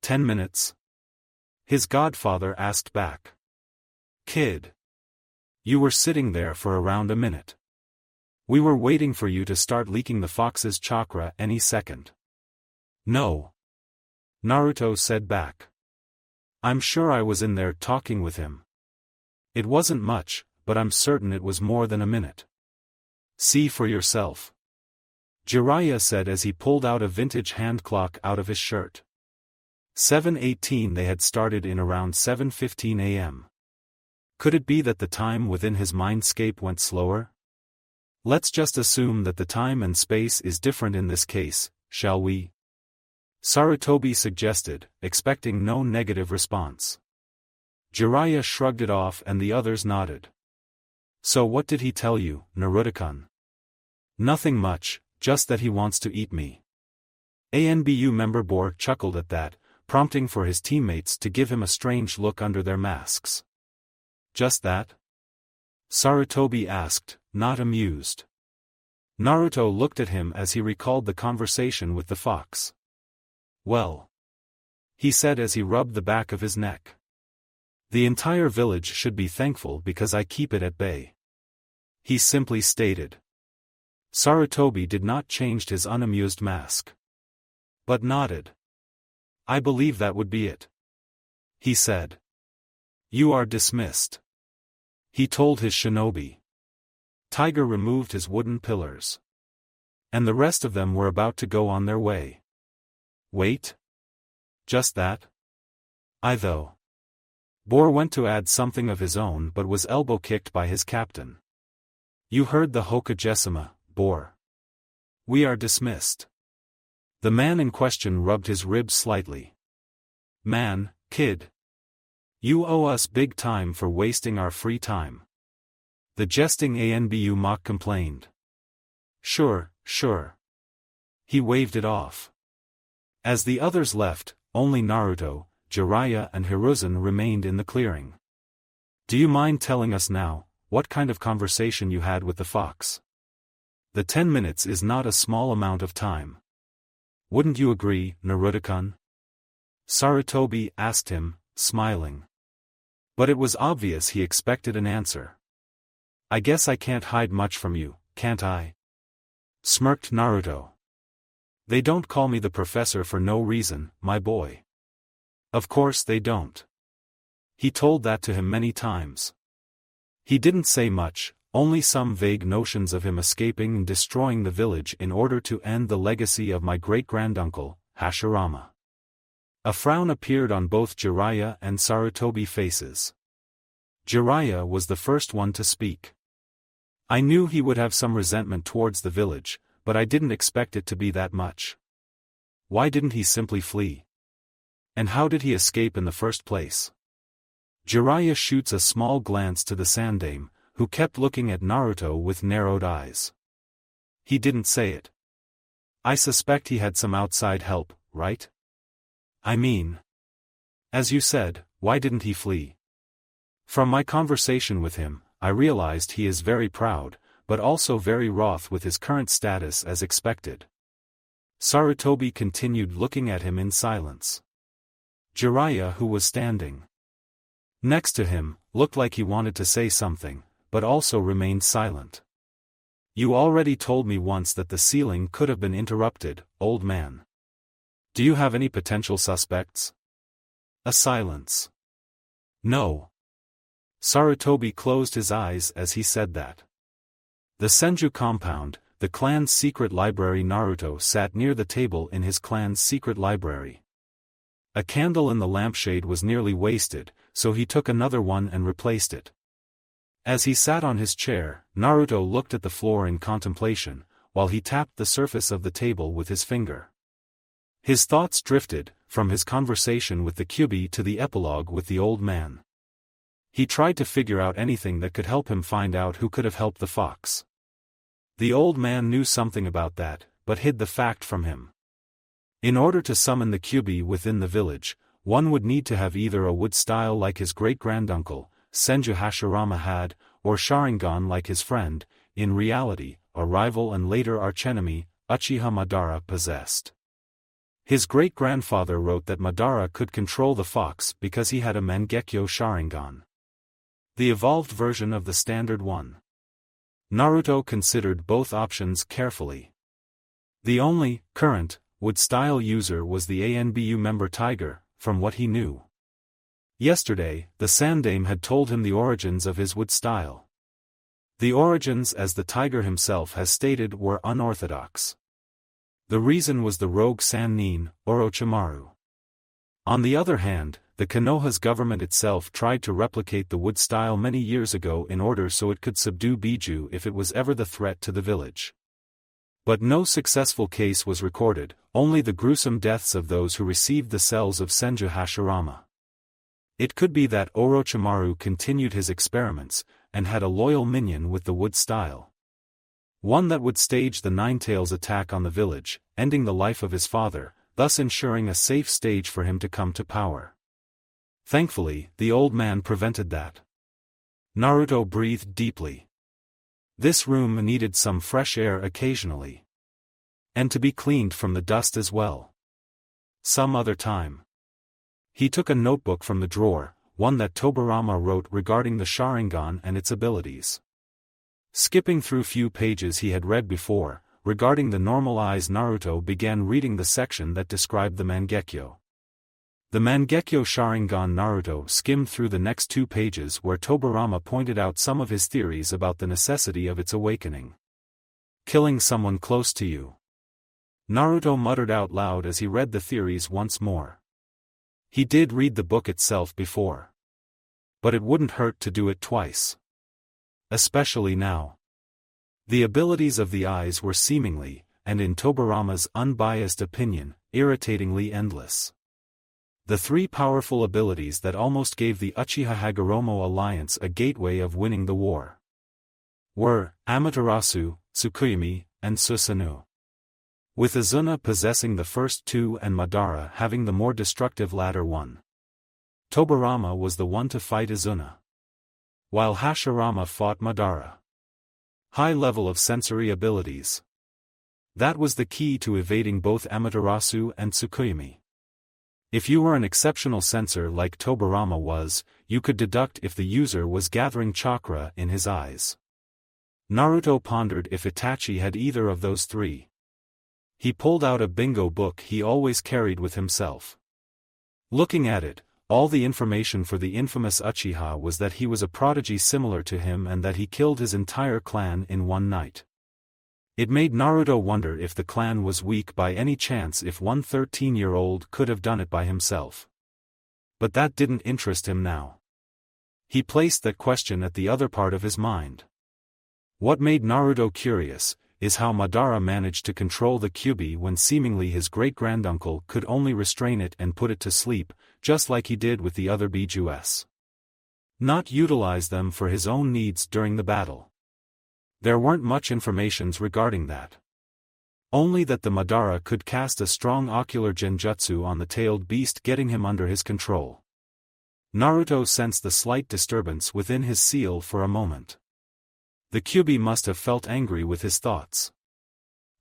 10 minutes? His godfather asked back. Kid. You were sitting there for around a minute. We were waiting for you to start leaking the fox's chakra any second. No. Naruto said back. I'm sure I was in there talking with him. It wasn't much, but I'm certain it was more than a minute. See for yourself. Jiraiya said as he pulled out a vintage hand clock out of his shirt. 7:18 They had started in around 7:15 a.m. Could it be that the time within his mindscape went slower? Let's just assume that the time and space is different in this case, shall we? Sarutobi suggested, expecting no negative response. Jiraiya shrugged it off and the others nodded. So what did he tell you, Naruto-kun? Nothing much, just that he wants to eat me. ANBU member Bor chuckled at that, prompting for his teammates to give him a strange look under their masks. Just that? Sarutobi asked, not amused. Naruto looked at him as he recalled the conversation with the fox. Well, he said as he rubbed the back of his neck. The entire village should be thankful because I keep it at bay. He simply stated. Sarutobi did not change his unamused mask, but nodded. I believe that would be it. He said. You are dismissed. He told his shinobi. Tiger removed his wooden pillars. And the rest of them were about to go on their way. Wait? Just that? Though. Bor went to add something of his own but was elbow-kicked by his captain. You heard the Hokage-sama, Bor. We are dismissed. The man in question rubbed his ribs slightly. Man, kid. You owe us big time for wasting our free time. The jesting ANBU mock complained. Sure. He waved it off. As the others left, only Naruto, Jiraiya and Hiruzen remained in the clearing. Do you mind telling us now, what kind of conversation you had with the fox? The 10 minutes is not a small amount of time. Wouldn't you agree, Naruto-kun? Sarutobi asked him, smiling. But it was obvious he expected an answer. I guess I can't hide much from you, can't I? Smirked Naruto. They don't call me the professor for no reason, my boy. Of course they don't. He told that to him many times. He didn't say much, only some vague notions of him escaping and destroying the village in order to end the legacy of my great-granduncle, Hashirama. A frown appeared on both Jiraiya and Sarutobi faces. Jiraiya was the first one to speak. I knew he would have some resentment towards the village, but I didn't expect it to be that much. Why didn't he simply flee? And how did he escape in the first place? Jiraiya shoots a small glance to the Sandaime, who kept looking at Naruto with narrowed eyes. He didn't say it. I suspect he had some outside help, right? I mean, as you said, why didn't he flee? From my conversation with him, I realized he is very proud, but also very wroth with his current status as expected. Sarutobi continued looking at him in silence. Jiraiya, who was standing next to him, looked like he wanted to say something, but also remained silent. You already told me once that the ceiling could have been interrupted, old man. Do you have any potential suspects? A silence. No. Sarutobi closed his eyes as he said that. The Senju compound, the clan's secret library. Naruto sat near the table in his clan's secret library. A candle in the lampshade was nearly wasted, so he took another one and replaced it. As he sat on his chair, Naruto looked at the floor in contemplation, while he tapped the surface of the table with his finger. His thoughts drifted, from his conversation with the Kyuubi to the epilogue with the old man. He tried to figure out anything that could help him find out who could have helped the fox. The old man knew something about that, but hid the fact from him. In order to summon the Kyuubi within the village, one would need to have either a wood style like his great-granduncle, Senju Hashirama had, or Sharingan like his friend, in reality, a rival and later archenemy, Uchiha Madara possessed. His great-grandfather wrote that Madara could control the fox because he had a Mangekyo Sharingan. The evolved version of the standard one. Naruto considered both options carefully. The only, current, wood-style user was the ANBU member Tiger, from what he knew. Yesterday, the Sandaime had told him the origins of his wood style. The origins, as the Tiger himself has stated, were unorthodox. The reason was the rogue Sannin, Orochimaru. On the other hand, the Konoha's government itself tried to replicate the wood style many years ago in order so it could subdue Biju if it was ever the threat to the village. But no successful case was recorded, only the gruesome deaths of those who received the cells of Senju Hashirama. It could be that Orochimaru continued his experiments, and had a loyal minion with the wood style. One that would stage the Ninetales attack on the village, ending the life of his father, thus ensuring a safe stage for him to come to power. Thankfully, the old man prevented that. Naruto breathed deeply. This room needed some fresh air occasionally. And to be cleaned from the dust as well. Some other time. He took a notebook from the drawer, one that Tobirama wrote regarding the Sharingan and its abilities. Skipping through few pages he had read before, regarding the normal eyes, Naruto began reading the section that described the Mangekyo. The Mangekyo Sharingan. Naruto skimmed through the next 2 pages where Tobirama pointed out some of his theories about the necessity of its awakening. Killing someone close to you. Naruto muttered out loud as he read the theories once more. He did read the book itself before. But it wouldn't hurt to do it twice. Especially now. The abilities of the eyes were seemingly, and in Tobirama's unbiased opinion, irritatingly endless. The 3 powerful abilities that almost gave the Uchiha Hagoromo alliance a gateway of winning the war were Amaterasu, Tsukuyomi, and Susanoo. With Izuna possessing the first 2 and Madara having the more destructive latter one. Tobirama was the one to fight Izuna, while Hashirama fought Madara. High level of sensory abilities. That was the key to evading both Amaterasu and Tsukuyomi. If you were an exceptional sensor like Tobirama was, you could deduct if the user was gathering chakra in his eyes. Naruto pondered if Itachi had either of those 3. He pulled out a bingo book he always carried with himself. Looking at it, all the information for the infamous Uchiha was that he was a prodigy similar to him and that he killed his entire clan in one night. It made Naruto wonder if the clan was weak by any chance, if one 13-year-old could have done it by himself. But that didn't interest him now. He placed that question at the other part of his mind. What made Naruto curious is how Madara managed to control the Kyuubi when seemingly his great-granduncle could only restrain it and put it to sleep, just like he did with the other Bijus. Not utilize them for his own needs during the battle. There weren't much informations regarding that. Only that the Madara could cast a strong ocular genjutsu on the tailed beast, getting him under his control. Naruto sensed the slight disturbance within his seal for a moment. The Kyuubi must have felt angry with his thoughts.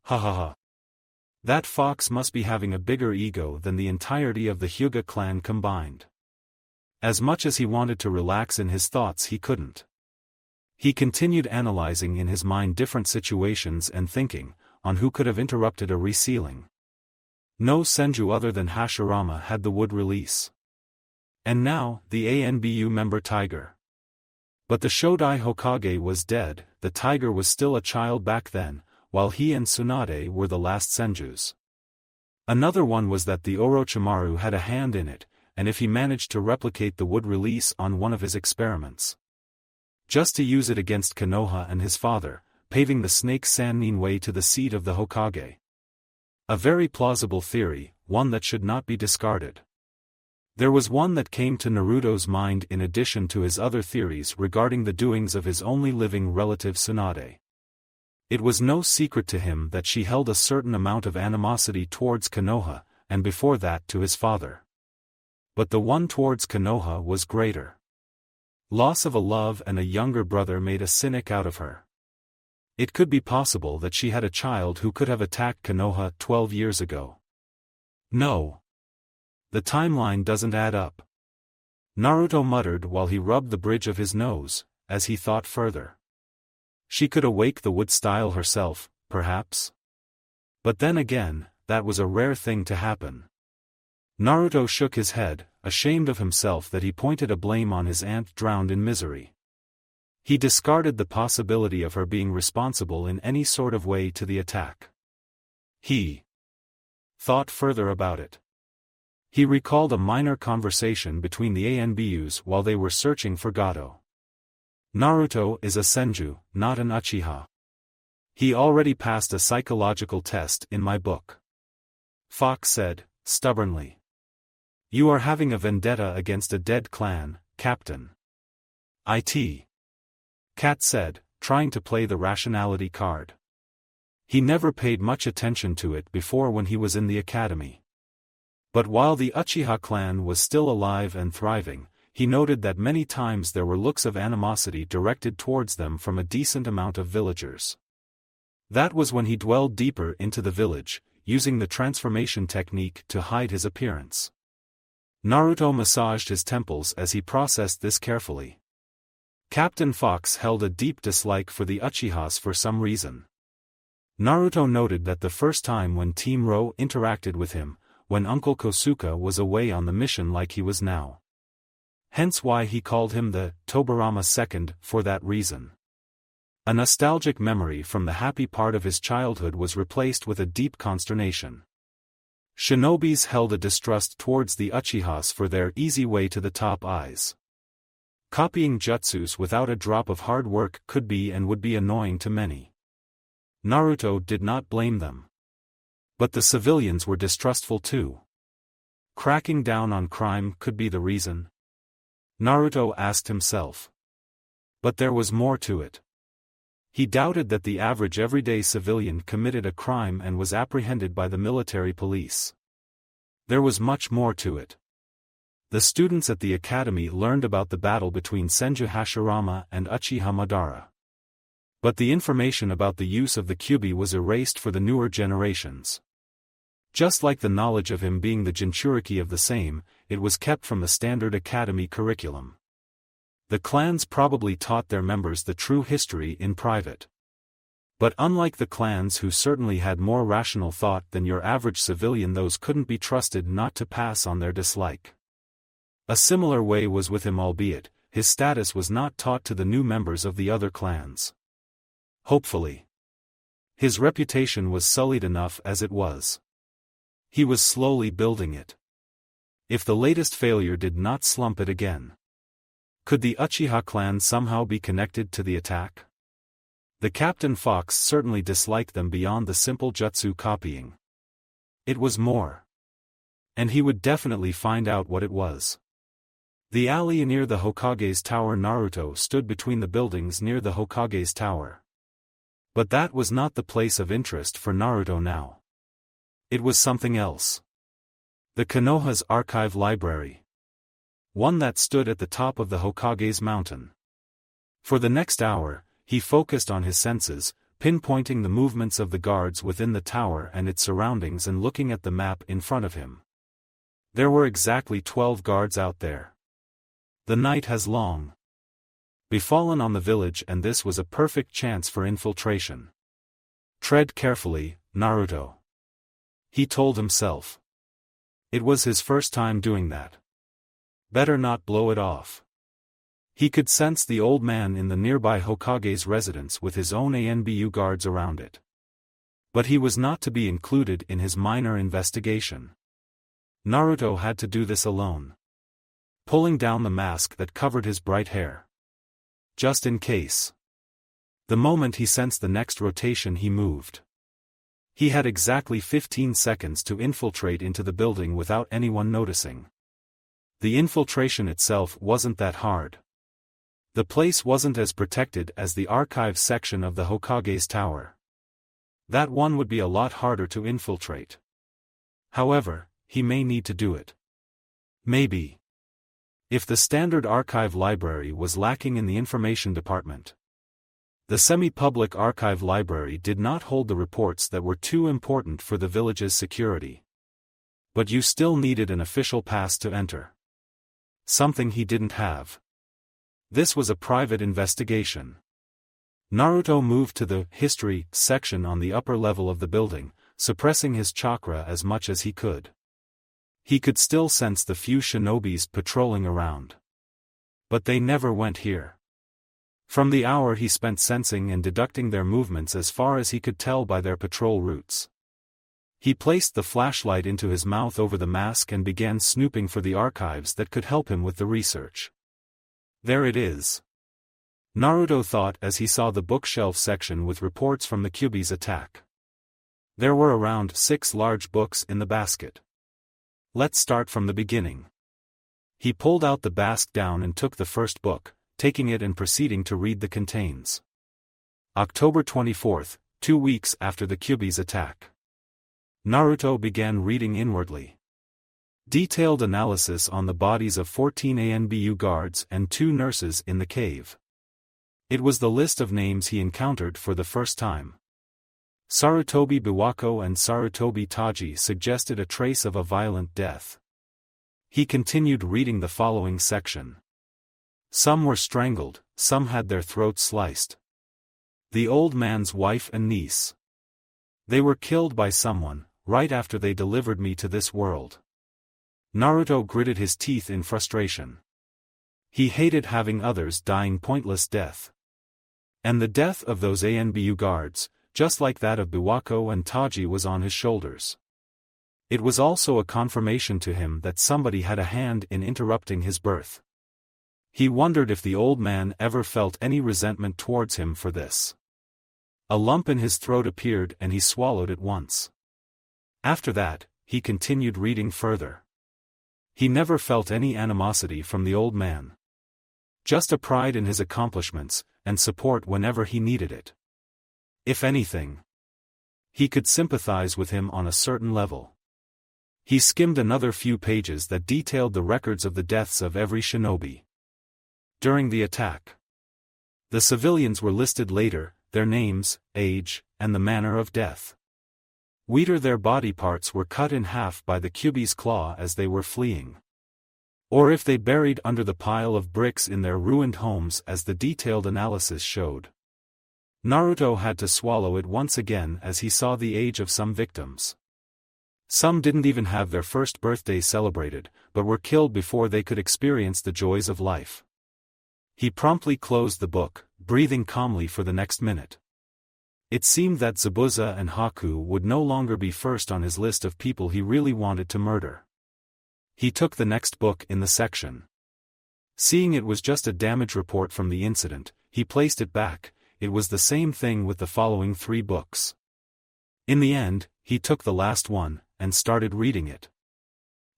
Ha ha ha. That fox must be having a bigger ego than the entirety of the Hyuga clan combined. As much as he wanted to relax in his thoughts, he couldn't. He continued analyzing in his mind different situations and thinking on who could have interrupted a resealing. No Senju other than Hashirama had the wood release. And now, the ANBU member Tiger. But the Shodai Hokage was dead. The Tiger was still a child back then, while he and Tsunade were the last Senjus. Another one was that the Orochimaru had a hand in it, and if he managed to replicate the wood release on one of his experiments, just to use it against Konoha and his father, paving the Snake Sannin way to the seat of the Hokage. A very plausible theory, one that should not be discarded. There was one that came to Naruto's mind in addition to his other theories regarding the doings of his only living relative Tsunade. It was no secret to him that she held a certain amount of animosity towards Konoha, and before that to his father. But the one towards Konoha was greater. Loss of a love and a younger brother made a cynic out of her. It could be possible that she had a child who could have attacked Konoha 12 years ago. No. The timeline doesn't add up. Naruto muttered while he rubbed the bridge of his nose, as he thought further. She could awake the wood style herself, perhaps? But then again, that was a rare thing to happen. Naruto shook his head, ashamed of himself that he pointed a blame on his aunt drowned in misery. He discarded the possibility of her being responsible in any sort of way to the attack. He thought further about it. He recalled a minor conversation between the ANBUs while they were searching for Gato. Naruto is a Senju, not an Uchiha. He already passed a psychological test in my book. Fox said, stubbornly. You are having a vendetta against a dead clan, Captain. It. Cat said, trying to play the rationality card. He never paid much attention to it before when he was in the academy. But while the Uchiha clan was still alive and thriving, he noted that many times there were looks of animosity directed towards them from a decent amount of villagers. That was when he dwelled deeper into the village, using the transformation technique to hide his appearance. Naruto massaged his temples as he processed this carefully. Captain Fox held a deep dislike for the Uchihas for some reason. Naruto noted that the first time when Team Ro interacted with him, when Uncle Kosuke was away on the mission like he was now. Hence why he called him the Tobirama II for that reason. A nostalgic memory from the happy part of his childhood was replaced with a deep consternation. Shinobis held a distrust towards the Uchihas for their easy way to the top eyes. Copying jutsus without a drop of hard work could be and would be annoying to many. Naruto did not blame them. But the civilians were distrustful too. Cracking down on crime could be the reason? Naruto asked himself. But there was more to it. He doubted that the average everyday civilian committed a crime and was apprehended by the military police. There was much more to it. The students at the academy learned about the battle between Senju Hashirama and Uchiha Madara. But the information about the use of the Kyuubi was erased for the newer generations. Just like the knowledge of him being the Jinchuriki of the same, it was kept from the standard academy curriculum. The clans probably taught their members the true history in private. But unlike the clans who certainly had more rational thought than your average civilian, those couldn't be trusted not to pass on their dislike. A similar way was with him, albeit his status was not taught to the new members of the other clans. Hopefully. His reputation was sullied enough as it was. He was slowly building it. If the latest failure did not slump it again. Could the Uchiha clan somehow be connected to the attack? The Captain Fox certainly disliked them beyond the simple jutsu copying. It was more. And he would definitely find out what it was. The alley near the Hokage's tower. Naruto stood between the buildings near the Hokage's tower. But that was not the place of interest for Naruto now. It was something else. The Konoha's archive library. One that stood at the top of the Hokage's mountain. For the next hour, he focused on his senses, pinpointing the movements of the guards within the tower and its surroundings and looking at the map in front of him. There were exactly 12 guards out there. The night has long befallen on the village, and this was a perfect chance for infiltration. Tread carefully, Naruto. He told himself. It was his first time doing that. Better not blow it off. He could sense the old man in the nearby Hokage's residence with his own ANBU guards around it. But he was not to be included in his minor investigation. Naruto had to do this alone. Pulling down the mask that covered his bright hair. Just in case. The moment he sensed the next rotation, he moved. He had exactly 15 seconds to infiltrate into the building without anyone noticing. The infiltration itself wasn't that hard. The place wasn't as protected as the archive section of the Hokage's tower. That one would be a lot harder to infiltrate. However, he may need to do it. Maybe. If the standard archive library was lacking in the information department. The semi-public archive library did not hold the reports that were too important for the village's security. But you still needed an official pass to enter. Something he didn't have. This was a private investigation. Naruto moved to the history section on the upper level of the building, suppressing his chakra as much as he could. He could still sense the few shinobis patrolling around. But they never went here. From the hour he spent sensing and deducting their movements as far as he could tell by their patrol routes. He placed the flashlight into his mouth over the mask and began snooping for the archives that could help him with the research. There it is. Naruto thought as he saw the bookshelf section with reports from the Kyuubi's attack. There were around 6 large books in the basket. Let's start from the beginning. He pulled out the basket down and took the first book, taking it and proceeding to read the contents. October 24th, 2 weeks after the Kyuubi's attack. Naruto began reading inwardly. Detailed analysis on the bodies of 14 ANBU guards and 2 nurses in the cave. It was the list of names he encountered for the first time. Sarutobi Biwako and Sarutobi Taji suggested a trace of a violent death. He continued reading the following section. Some were strangled, some had their throats sliced. The old man's wife and niece. They were killed by someone, right after they delivered me to this world. Naruto gritted his teeth in frustration. He hated having others dying pointless death. And the death of those ANBU guards, just like that of Biwako and Taji, was on his shoulders. It was also a confirmation to him that somebody had a hand in interrupting his birth. He wondered if the old man ever felt any resentment towards him for this. A lump in his throat appeared and he swallowed it once. After that, he continued reading further. He never felt any animosity from the old man. Just a pride in his accomplishments, and support whenever he needed it. If anything, he could sympathize with him on a certain level. He skimmed another few pages that detailed the records of the deaths of every shinobi during the attack. The civilians were listed later, their names, age, and the manner of death. Their body parts were cut in half by the Kyuubi's claw as they were fleeing. Or if they buried under the pile of bricks in their ruined homes, as the detailed analysis showed. Naruto had to swallow it once again as he saw the age of some victims. Some didn't even have their first birthday celebrated, but were killed before they could experience the joys of life. He promptly closed the book, breathing calmly for the next minute. It seemed that Zabuza and Haku would no longer be first on his list of people he really wanted to murder. He took the next book in the section. Seeing it was just a damage report from the incident, he placed it back. It was the same thing with the following 3 books. In the end, he took the last one, and started reading it.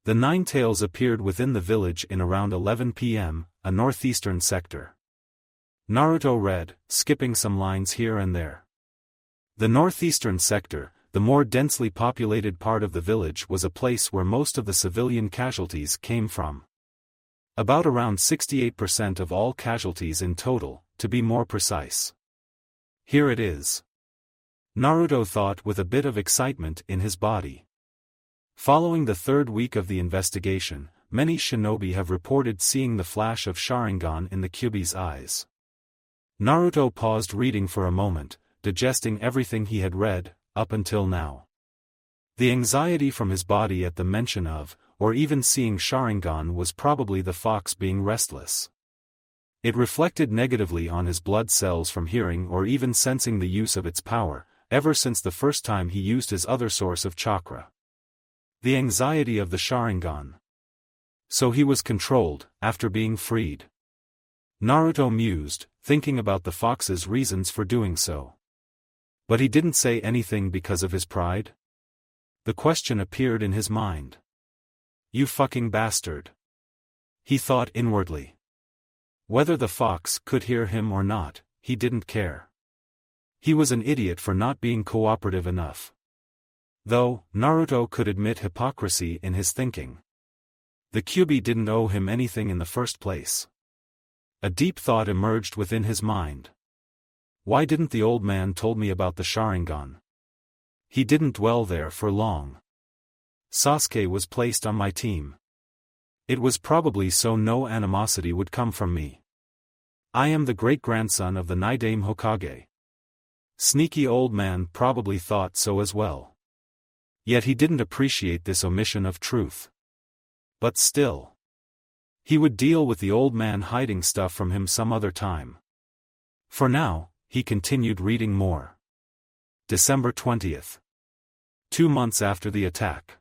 The 9 Tails appeared within the village in around 11 p.m., a northeastern sector. Naruto read, skipping some lines here and there. The northeastern sector, the more densely populated part of the village, was a place where most of the civilian casualties came from. About around 68% of all casualties in total, to be more precise. Here it is. Naruto thought with a bit of excitement in his body. Following the 3rd week of the investigation, many shinobi have reported seeing the flash of Sharingan in the Kyuubi's eyes. Naruto paused reading for a moment, digesting everything he had read, up until now. The anxiety from his body at the mention of, or even seeing Sharingan, was probably the fox being restless. It reflected negatively on his blood cells from hearing or even sensing the use of its power, ever since the first time he used his other source of chakra. The anxiety of the Sharingan. So he was controlled, after being freed. Naruto mused, thinking about the fox's reasons for doing so. But he didn't say anything because of his pride? The question appeared in his mind. You fucking bastard. He thought inwardly. Whether the fox could hear him or not, he didn't care. He was an idiot for not being cooperative enough. Though, Naruto could admit hypocrisy in his thinking. The Kyuubi didn't owe him anything in the first place. A deep thought emerged within his mind. Why didn't the old man told me about the Sharingan? He didn't dwell there for long. Sasuke was placed on my team. It was probably so no animosity would come from me. I am the great-grandson of the Naidame Hokage. Sneaky old man probably thought so as well. Yet he didn't appreciate this omission of truth. But still. He would deal with the old man hiding stuff from him some other time. For now, he continued reading more. December 20th. 2 months after the attack.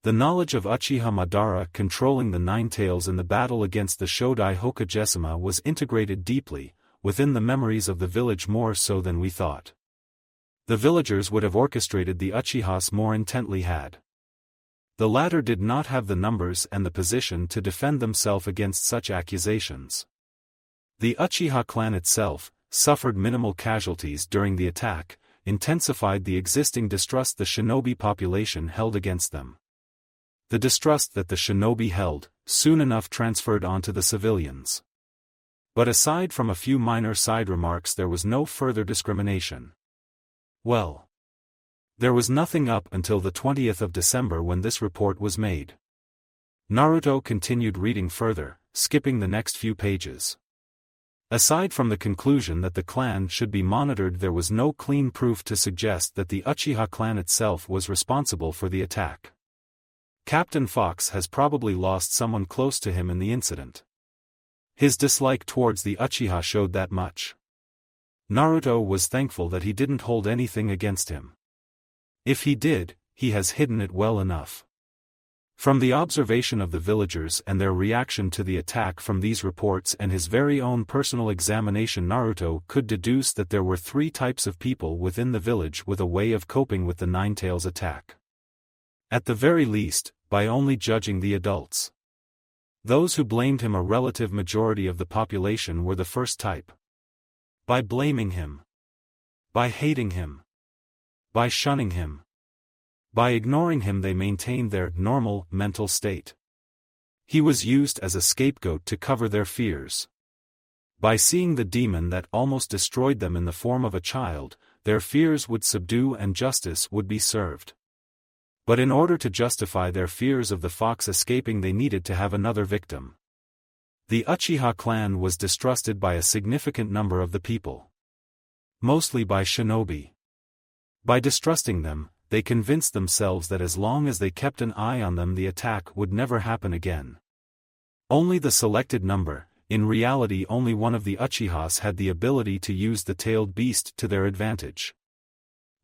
The knowledge of Uchiha Madara controlling the 9 Tails in the battle against the Shodai Hokagesama was integrated deeply, within the memories of the village, more so than we thought. The villagers would have orchestrated the Uchihas more intently had. The latter did not have the numbers and the position to defend themselves against such accusations. The Uchiha clan itself suffered minimal casualties during the attack, intensified the existing distrust the shinobi population held against them. The distrust that the shinobi held soon enough transferred onto the civilians. But aside from a few minor side remarks, there was no further discrimination. Well, there was nothing up until the 20th of December when this report was made. Naruto continued reading further, skipping the next few pages. Aside from the conclusion that the clan should be monitored, there was no clean proof to suggest that the Uchiha clan itself was responsible for the attack. Captain Fox has probably lost someone close to him in the incident. His dislike towards the Uchiha showed that much. Naruto was thankful that he didn't hold anything against him. If he did, he has hidden it well enough. From the observation of the villagers and their reaction to the attack from these reports and his very own personal examination, Naruto could deduce that there were 3 types of people within the village with a way of coping with the Ninetales attack. At the very least, by only judging the adults. Those who blamed him, a relative majority of the population, were the first type. By blaming him. By hating him. By shunning him. By ignoring him, they maintained their normal mental state. He was used as a scapegoat to cover their fears. By seeing the demon that almost destroyed them in the form of a child, their fears would subdue and justice would be served. But in order to justify their fears of the fox escaping, they needed to have another victim. The Uchiha clan was distrusted by a significant number of the people. Mostly by shinobi. By distrusting them, they convinced themselves that as long as they kept an eye on them, the attack would never happen again. Only the selected number, in reality only one of the Uchihas, had the ability to use the tailed beast to their advantage.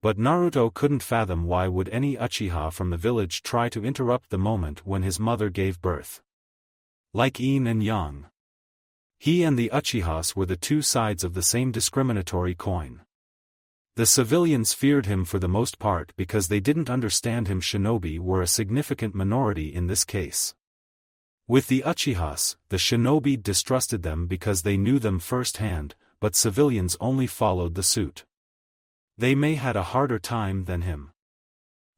But Naruto couldn't fathom why would any Uchiha from the village try to interrupt the moment when his mother gave birth. Like yin and yang. He and the Uchihas were the 2 sides of the same discriminatory coin. The civilians feared him for the most part because they didn't understand him. Shinobi were a significant minority in this case. With the Uchihas, the shinobi distrusted them because they knew them firsthand, but civilians only followed the suit. They may had a harder time than him.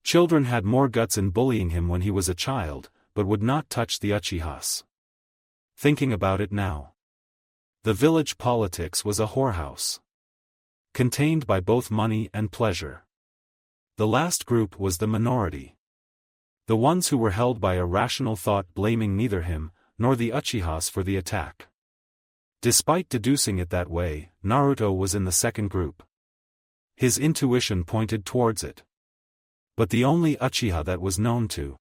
Children had more guts in bullying him when he was a child, but would not touch the Uchihas. Thinking about it now. The village politics was a whorehouse. Contained by both money and pleasure. The last group was the minority. The ones who were held by a rational thought, blaming neither him nor the Uchihas for the attack. Despite deducing it that way, Naruto was in the second group. His intuition pointed towards it. But the only Uchiha that was known to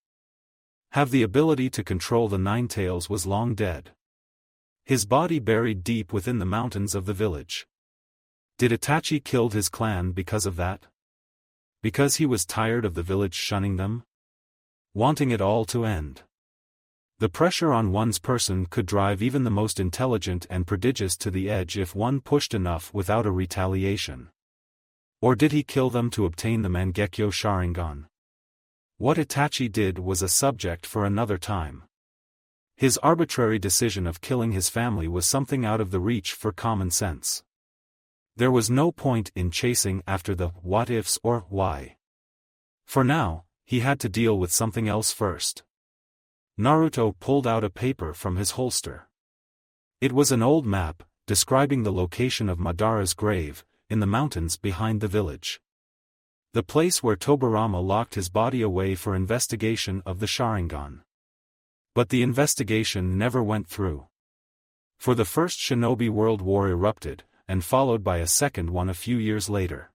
have the ability to control the Ninetales was long dead. His body buried deep within the mountains of the village. Did Itachi kill his clan because of that? Because he was tired of the village shunning them? Wanting it all to end. The pressure on one's person could drive even the most intelligent and prodigious to the edge if one pushed enough without a retaliation. Or did he kill them to obtain the Mangekyo Sharingan? What Itachi did was a subject for another time. His arbitrary decision of killing his family was something out of the reach for common sense. There was no point in chasing after the what-ifs or why. For now, he had to deal with something else first. Naruto pulled out a paper from his holster. It was an old map, describing the location of Madara's grave, in the mountains behind the village. The place where Tobirama locked his body away for investigation of the Sharingan. But the investigation never went through. For the First Shinobi World War erupted, and followed by a second one a few years later.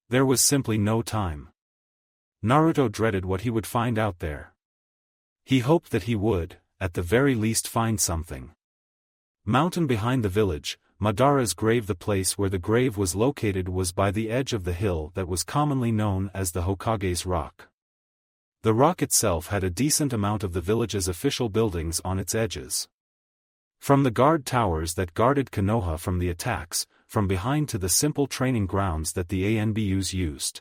There was simply no time. Naruto dreaded what he would find out there. He hoped that he would, at the very least, find something. Mountain behind the village, Madara's grave. The place where the grave was located was by the edge of the hill that was commonly known as the Hokage's Rock. The rock itself had a decent amount of the village's official buildings on its edges. From the guard towers that guarded Konoha from the attacks, from behind to the simple training grounds that the ANBUs used.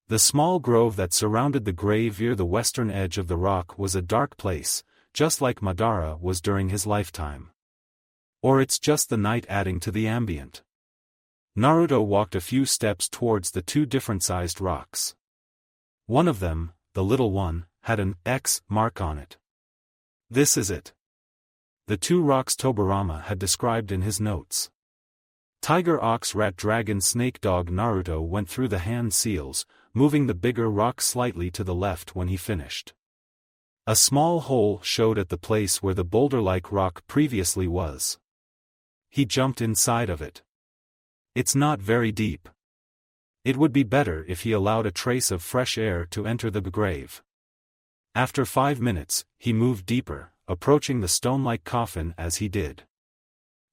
The small grove that surrounded the grave near the western edge of the rock was a dark place, just like Madara was during his lifetime. Or it's just the night adding to the ambient. Naruto walked a few steps towards the two different-sized rocks. One of them, the little one, had an X mark on it. This is it. The two rocks Tobirama had described in his notes. Tiger, ox, rat, dragon, snake, dog. Naruto went through the hand seals, moving the bigger rock slightly to the left when he finished. A small hole showed at the place where the boulder-like rock previously was. He jumped inside of it. It's not very deep. It would be better if he allowed a trace of fresh air to enter the grave. After 5 minutes, he moved deeper, approaching the stone-like coffin as he did.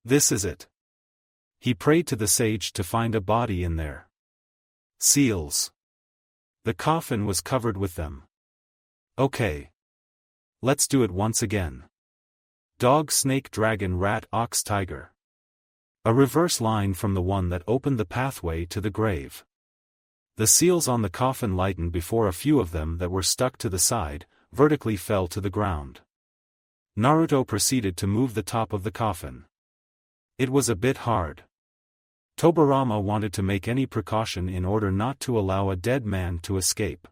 This is it. He prayed to the sage to find a body in there. Seals. The coffin was covered with them. Okay. Let's do it once again. Dog, snake, dragon, rat, ox, tiger. A reverse line from the one that opened the pathway to the grave. The seals on the coffin lightened before a few of them that were stuck to the side, vertically fell to the ground. Naruto proceeded to move the top of the coffin. It was a bit hard. Tobirama wanted to make any precaution in order not to allow a dead man to escape.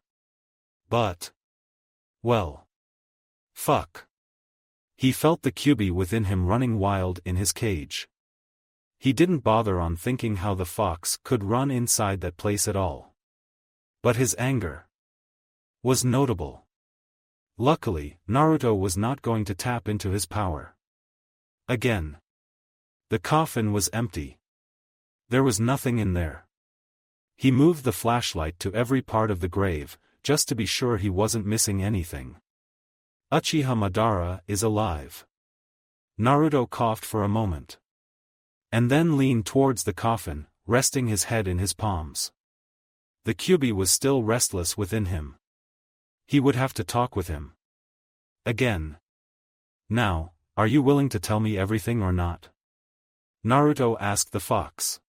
But... well. Fuck. He felt the Kyuubi within him running wild in his cage. He didn't bother on thinking how the fox could run inside that place at all. But his anger was notable. Luckily, Naruto was not going to tap into his power. Again. The coffin was empty. There was nothing in there. He moved the flashlight to every part of the grave, just to be sure he wasn't missing anything. Uchiha Madara is alive. Naruto coughed for a moment. And then leaned towards the coffin, resting his head in his palms. The Kyuubi was still restless within him. He would have to talk with him. Again. Now, are you willing to tell me everything or not? Naruto asked the fox.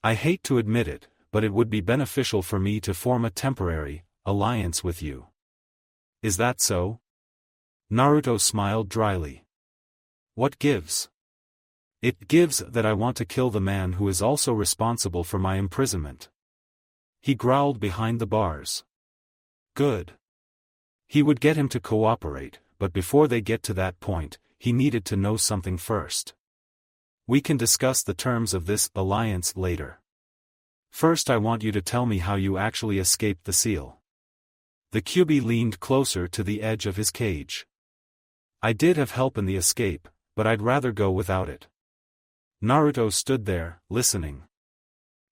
I hate to admit it, but it would be beneficial for me to form a temporary alliance with you. Is that so? Naruto smiled dryly. What gives? It gives that I want to kill the man who is also responsible for my imprisonment. He growled behind the bars. Good. He would get him to cooperate, but before they get to that point, he needed to know something first. We can discuss the terms of this alliance later. First, I want you to tell me how you actually escaped the seal. The Kyuubi leaned closer to the edge of his cage. I did have help in the escape, but I'd rather go without it. Naruto stood there, listening.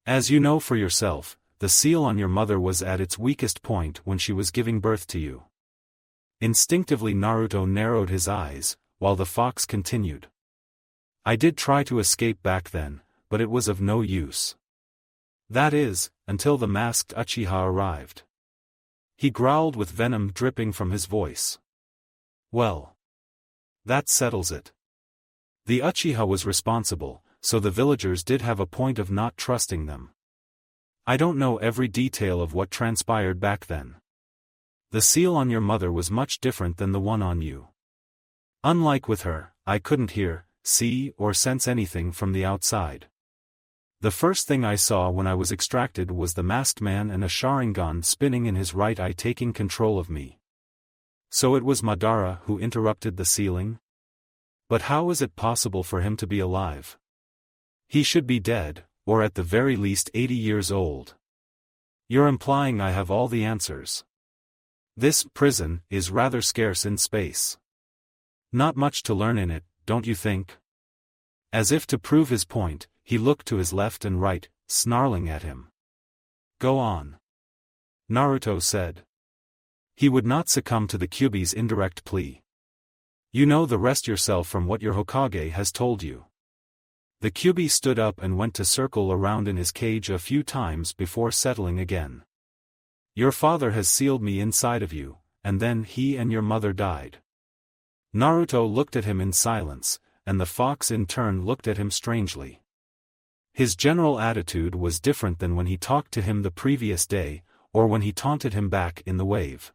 As you know for yourself, the seal on your mother was at its weakest point when she was giving birth to you. Instinctively Naruto narrowed his eyes, while the fox continued. I did try to escape back then, but it was of no use. That is, until the masked Uchiha arrived. He growled with venom dripping from his voice. Well. That settles it. The Uchiha was responsible, so the villagers did have a point of not trusting them. I don't know every detail of what transpired back then. The seal on your mother was much different than the one on you. Unlike with her, I couldn't hear, see, or sense anything from the outside. The first thing I saw when I was extracted was the masked man and a Sharingan spinning in his right eye taking control of me. So it was Madara who interrupted the sealing? But how is it possible for him to be alive? He should be dead, or at the very least 80 years old. You're implying I have all the answers. This prison is rather scarce in space. Not much to learn in it, don't you think? As if to prove his point, he looked to his left and right, snarling at him. Go on. Naruto said. He would not succumb to the Kyuubi's indirect plea. You know the rest yourself from what your Hokage has told you. The Kyuubi stood up and went to circle around in his cage a few times before settling again. Your father has sealed me inside of you, and then he and your mother died. Naruto looked at him in silence, and the fox in turn looked at him strangely. His general attitude was different than when he talked to him the previous day, or when he taunted him back in the wave.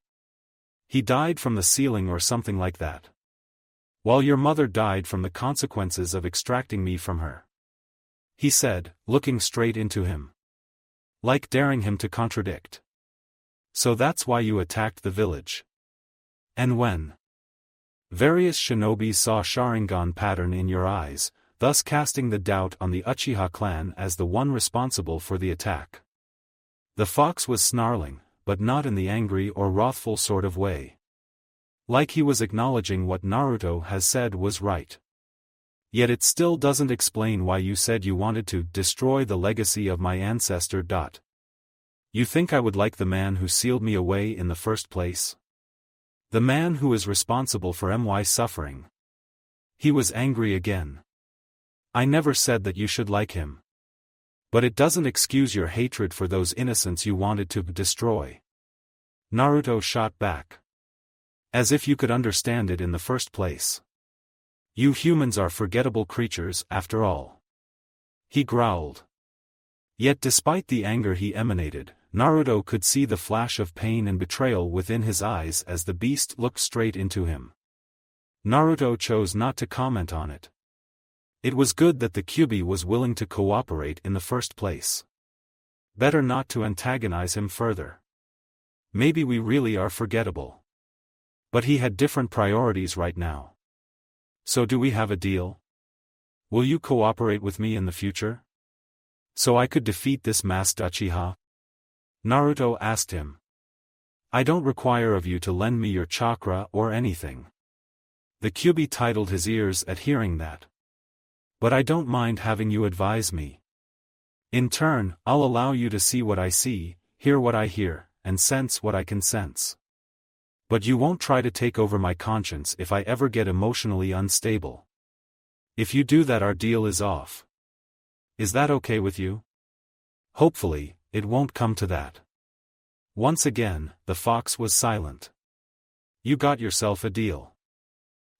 He died from the sealing or something like that. While your mother died from the consequences of extracting me from her. He said, looking straight into him. Like daring him to contradict. So that's why you attacked the village. And when? Various shinobi saw Sharingan pattern in your eyes, thus casting the doubt on the Uchiha clan as the one responsible for the attack. The fox was snarling, but not in the angry or wrathful sort of way. Like he was acknowledging what Naruto has said was right. Yet it still doesn't explain why you said you wanted to destroy the legacy of my ancestor. You think I would like the man who sealed me away in the first place? The man who is responsible for my suffering. He was angry again. I never said that you should like him. But it doesn't excuse your hatred for those innocents you wanted to destroy. Naruto shot back. As if you could understand it in the first place. You humans are forgettable creatures, after all. He growled. Yet despite the anger he emanated, Naruto could see the flash of pain and betrayal within his eyes as the beast looked straight into him. Naruto chose not to comment on it. It was good that the Kyuubi was willing to cooperate in the first place. Better not to antagonize him further. Maybe we really are forgettable. But he had different priorities right now. So do we have a deal? Will you cooperate with me in the future? So I could defeat this masked Uchiha? Naruto asked him. I don't require of you to lend me your chakra or anything. The Kyuubi titled his ears at hearing that. But I don't mind having you advise me. In turn, I'll allow you to see what I see, hear what I hear, and sense what I can sense. But you won't try to take over my conscience if I ever get emotionally unstable. If you do that, our deal is off. Is that okay with you? Hopefully, it won't come to that. Once again, the fox was silent. You got yourself a deal.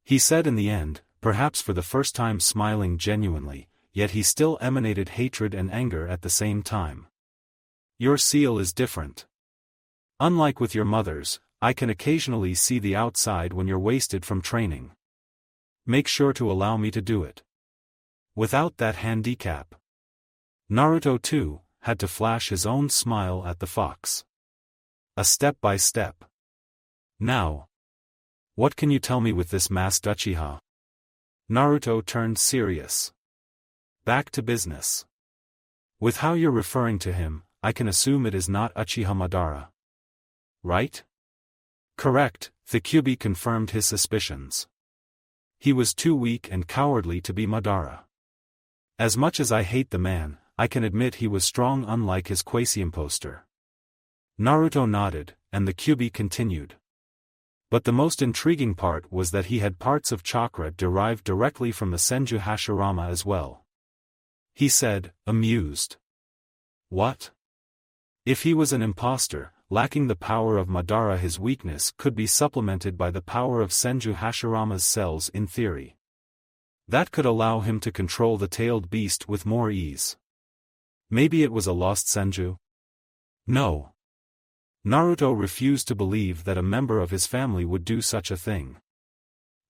He said in the end, perhaps for the first time smiling genuinely, yet he still emanated hatred and anger at the same time. Your seal is different. Unlike with your mother's, I can occasionally see the outside when you're wasted from training. Make sure to allow me to do it. Without that handicap. Naruto too had to flash his own smile at the fox. A step by step. Now. What can you tell me with this masked Uchiha? Naruto turned serious. Back to business. With how you're referring to him, I can assume it is not Uchiha Madara. Right? Correct, the Kyuubi confirmed his suspicions. He was too weak and cowardly to be Madara. As much as I hate the man, I can admit he was strong unlike his quasi-imposter. Naruto nodded, and the Kyuubi continued. But the most intriguing part was that he had parts of chakra derived directly from the Senju Hashirama as well. He said, amused. What? If he was an imposter, lacking the power of Madara, his weakness could be supplemented by the power of Senju Hashirama's cells in theory. That could allow him to control the tailed beast with more ease. Maybe it was a lost Senju? No. Naruto refused to believe that a member of his family would do such a thing.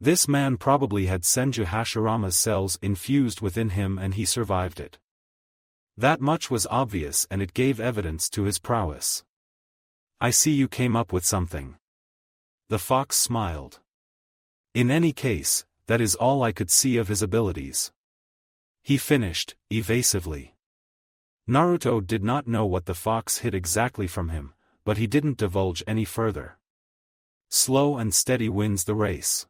This man probably had Senju Hashirama's cells infused within him and he survived it. That much was obvious and it gave evidence to his prowess. I see you came up with something. The fox smiled. In any case, that is all I could see of his abilities. He finished, evasively. Naruto did not know what the fox hid exactly from him, but he didn't divulge any further. Slow and steady wins the race.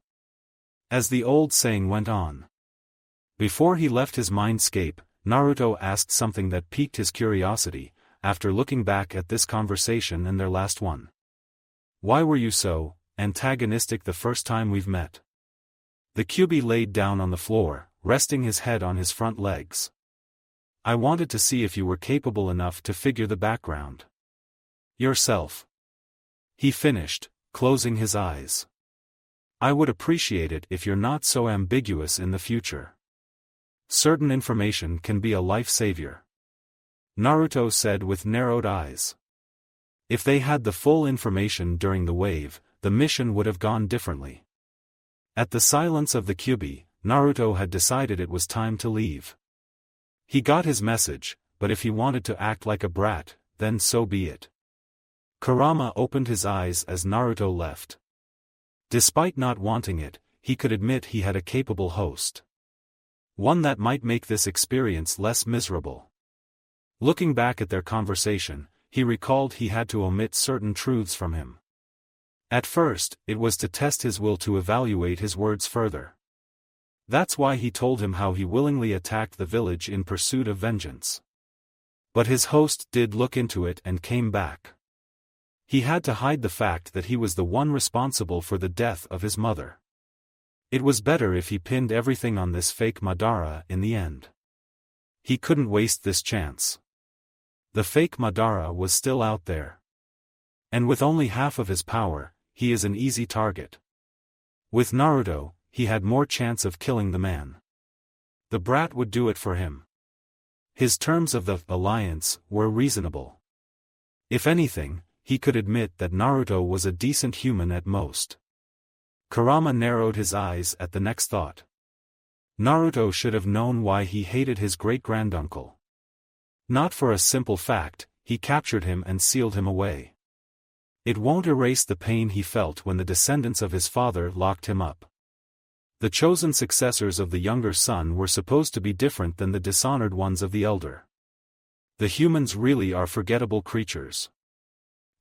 As the old saying went on. Before he left his mindscape, Naruto asked something that piqued his curiosity, after looking back at this conversation and their last one. Why were you so antagonistic the first time we've met? The Kyuubi laid down on the floor, resting his head on his front legs. I wanted to see if you were capable enough to figure the background. Yourself. He finished, closing his eyes. I would appreciate it if you're not so ambiguous in the future. Certain information can be a life savior. Naruto said with narrowed eyes. If they had the full information during the wave, the mission would have gone differently. At the silence of the Kyubi, Naruto had decided it was time to leave. He got his message, but if he wanted to act like a brat, then so be it. Kurama opened his eyes as Naruto left. Despite not wanting it, he could admit he had a capable host. One that might make this experience less miserable. Looking back at their conversation, he recalled he had to omit certain truths from him. At first, it was to test his will to evaluate his words further. That's why he told him how he willingly attacked the village in pursuit of vengeance. But his host did look into it and came back. He had to hide the fact that he was the one responsible for the death of his mother. It was better if he pinned everything on this fake Madara in the end. He couldn't waste this chance. The fake Madara was still out there. And with only half of his power, he is an easy target. With Naruto, he had more chance of killing the man. The brat would do it for him. His terms of the alliance were reasonable. If anything, he could admit that Naruto was a decent human at most. Kurama narrowed his eyes at the next thought. Naruto should have known why he hated his great-granduncle. Not for a simple fact, he captured him and sealed him away. It won't erase the pain he felt when the descendants of his father locked him up. The chosen successors of the younger son were supposed to be different than the dishonored ones of the elder. The humans really are forgettable creatures.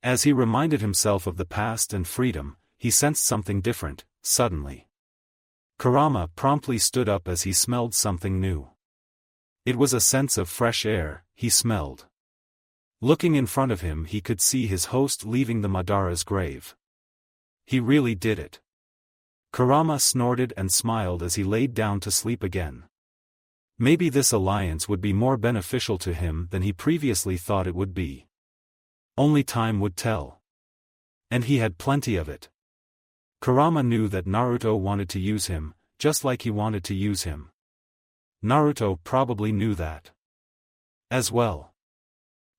As he reminded himself of the past and freedom, he sensed something different, suddenly. Kurama promptly stood up as he smelled something new. It was a sense of fresh air he smelled. Looking in front of him, he could see his host leaving the Madara's grave. He really did it. Kurama snorted and smiled as he laid down to sleep again. Maybe this alliance would be more beneficial to him than he previously thought it would be. Only time would tell. And he had plenty of it. Kurama knew that Naruto wanted to use him, just like he wanted to use him. Naruto probably knew that as well.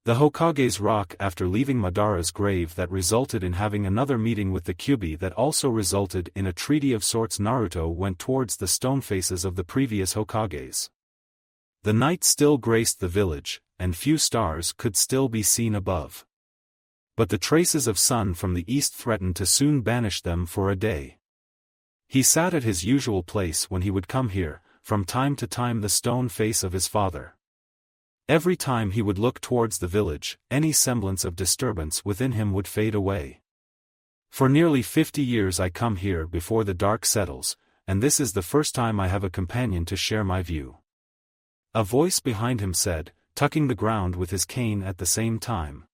The Hokage's rock after leaving Madara's grave that resulted in having another meeting with the Kyubi that also resulted in a treaty of sorts. Naruto went towards the stone faces of the previous Hokages. The night still graced the village, and few stars could still be seen above. But the traces of sun from the east threatened to soon banish them for a day. He sat at his usual place when he would come here, from time to time, the stone face of his father. Every time he would look towards the village, any semblance of disturbance within him would fade away. For nearly 50 years I come here before the dark settles, and this is the first time I have a companion to share my view. A voice behind him said, tucking the ground with his cane at the same time.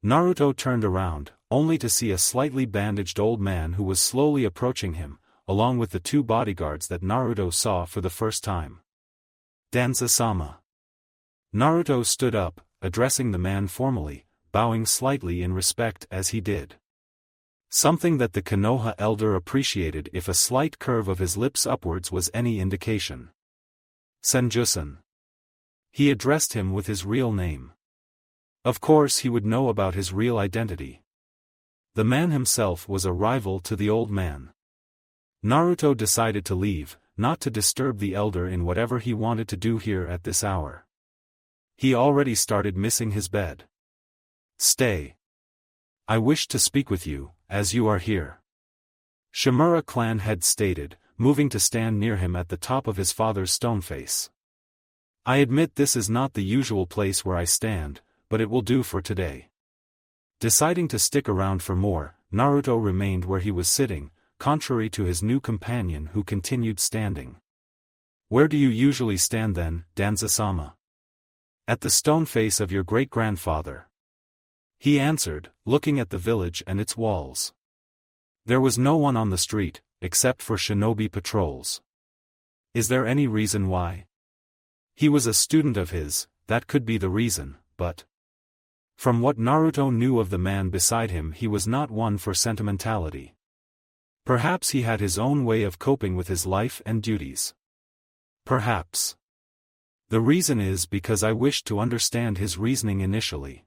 Naruto turned around, only to see a slightly bandaged old man who was slowly approaching him, along with the two bodyguards that Naruto saw for the first time. Danza-sama. Naruto stood up, addressing the man formally, bowing slightly in respect as he did. Something that the Konoha elder appreciated if a slight curve of his lips upwards was any indication. Senju-san. He addressed him with his real name. Of course he would know about his real identity. The man himself was a rival to the old man. Naruto decided to leave, not to disturb the elder in whatever he wanted to do here at this hour. He already started missing his bed. Stay. I wish to speak with you, as you are here. Shimura clan head stated, moving to stand near him at the top of his father's stone face. I admit this is not the usual place where I stand, but it will do for today. Deciding to stick around for more, Naruto remained where he was sitting, contrary to his new companion who continued standing. Where do you usually stand then, Danza-sama? At the stone face of your great-grandfather. He answered, looking at the village and its walls. There was no one on the street, except for shinobi patrols. Is there any reason why? He was a student of his, that could be the reason, but from what Naruto knew of the man beside him, he was not one for sentimentality. Perhaps he had his own way of coping with his life and duties. Perhaps. The reason is because I wished to understand his reasoning initially.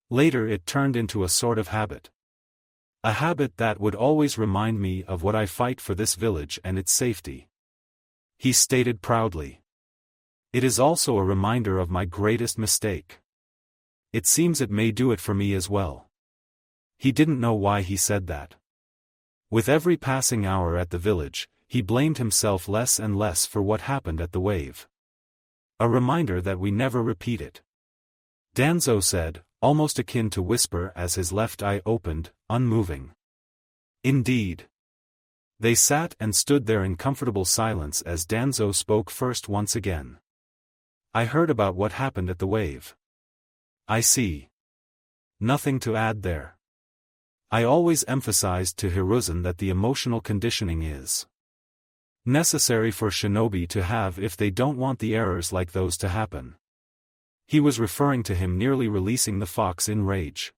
Later it turned into a sort of habit. A habit that would always remind me of what I fight for this village and its safety. He stated proudly. It is also a reminder of my greatest mistake. It seems it may do it for me as well. He didn't know why he said that. With every passing hour at the village, he blamed himself less and less for what happened at the wave. A reminder that we never repeat it. Danzo said, almost akin to whisper as his left eye opened, unmoving. Indeed. They sat and stood there in comfortable silence as Danzo spoke first once again. I heard about what happened at the wave. I see. Nothing to add there. I always emphasized to Hiruzen that the emotional conditioning is necessary for shinobi to have if they don't want the errors like those to happen. He was referring to him nearly releasing the fox in rage.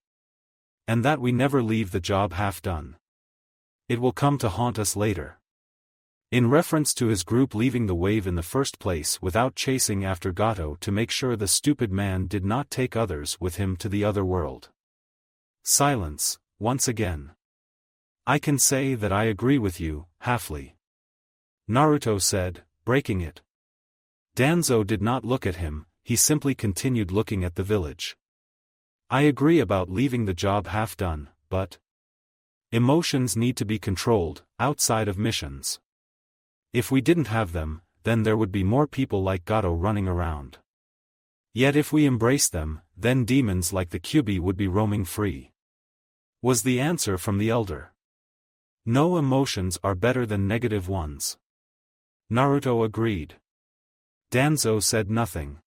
And that we never leave the job half done. It will come to haunt us later. In reference to his group leaving the wave in the first place without chasing after Gato to make sure the stupid man did not take others with him to the other world. Silence, once again. I can say that I agree with you, Halfly. Naruto said, breaking it. Danzo did not look at him, he simply continued looking at the village. I agree about leaving the job half done, but emotions need to be controlled, outside of missions. If we didn't have them, then there would be more people like Gato running around. Yet if we embrace them, then demons like the Kyuubi would be roaming free. Was the answer from the elder. No emotions are better than negative ones. Naruto agreed. Danzo said nothing.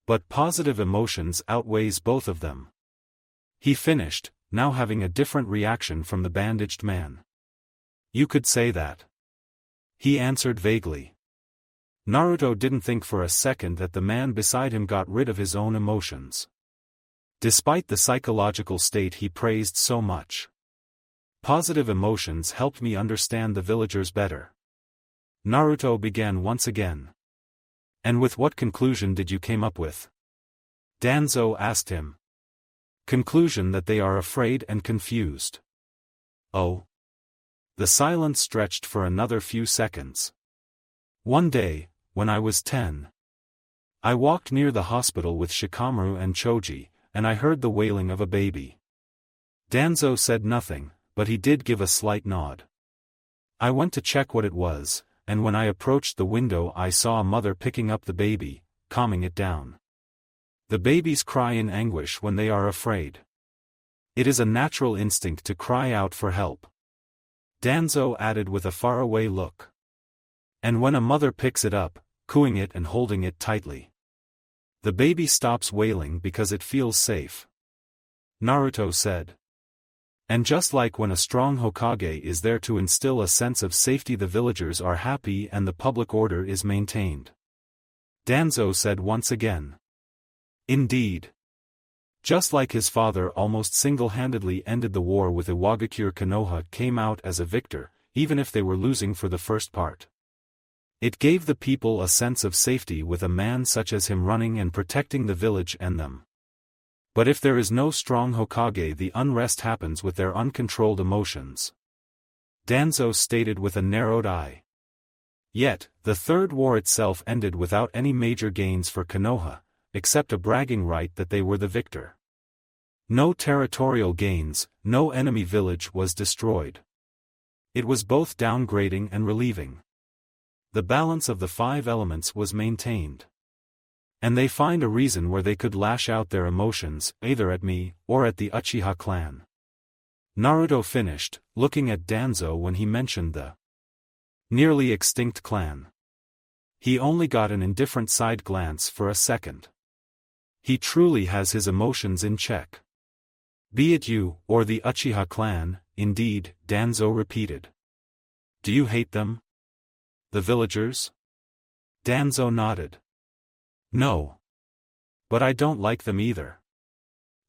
But positive emotions outweighs both of them. He finished, now having a different reaction from the bandaged man. You could say that. He answered vaguely. Naruto didn't think for a second that the man beside him got rid of his own emotions. Despite the psychological state he praised so much. Positive emotions helped me understand the villagers better. Naruto began once again. And with what conclusion did you came up with? Danzo asked him. Conclusion that they are afraid and confused. Oh. The silence stretched for another few seconds. One day, when I was 10. I walked near the hospital with Shikamaru and Choji, and I heard the wailing of a baby. Danzo said nothing, but he did give a slight nod. I went to check what it was, and when I approached the window I saw a mother picking up the baby, calming it down. The babies cry in anguish when they are afraid. It is a natural instinct to cry out for help. Danzo added with a faraway look. And when a mother picks it up, cooing it and holding it tightly, the baby stops wailing because it feels safe. Naruto said. And just like when a strong Hokage is there to instill a sense of safety, the villagers are happy and the public order is maintained. Danzo said once again. Indeed. Just like his father almost single-handedly ended the war with Iwagakure, Konoha came out as a victor, even if they were losing for the first part. It gave the people a sense of safety with a man such as him running and protecting the village and them. But if there is no strong Hokage, the unrest happens with their uncontrolled emotions. Danzo stated with a narrowed eye. Yet, the Third War itself ended without any major gains for Konoha, except a bragging right that they were the victor. No territorial gains, no enemy village was destroyed. It was both downgrading and relieving. The balance of the 5 elements was maintained. And they find a reason where they could lash out their emotions, either at me, or at the Uchiha clan. Naruto finished, looking at Danzo when he mentioned the nearly extinct clan. He only got an indifferent side glance for a second. He truly has his emotions in check. Be it you, or the Uchiha clan, indeed, Danzo repeated. Do you hate them? The villagers? Danzo nodded. No. But I don't like them either.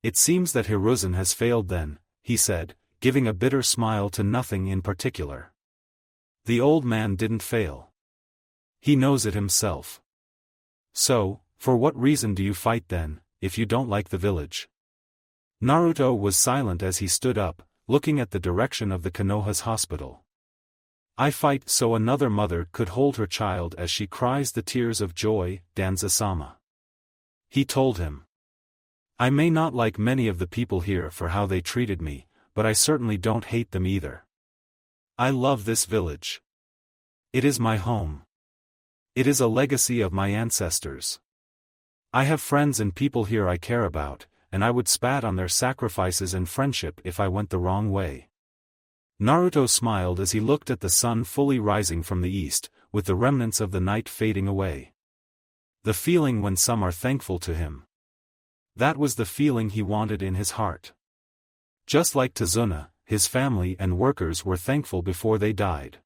It seems that Hiruzen has failed then, he said, giving a bitter smile to nothing in particular. The old man didn't fail. He knows it himself. So, for what reason do you fight then, if you don't like the village? Naruto was silent as he stood up, looking at the direction of the Konoha's hospital. I fight so another mother could hold her child as she cries the tears of joy, Danzo-sama. He told him. I may not like many of the people here for how they treated me, but I certainly don't hate them either. I love this village. It is my home. It is a legacy of my ancestors. I have friends and people here I care about, and I would spat on their sacrifices and friendship if I went the wrong way. Naruto smiled as he looked at the sun fully rising from the east, with the remnants of the night fading away. The feeling when some are thankful to him. That was the feeling he wanted in his heart. Just like Tazuna, his family and workers were thankful before they died.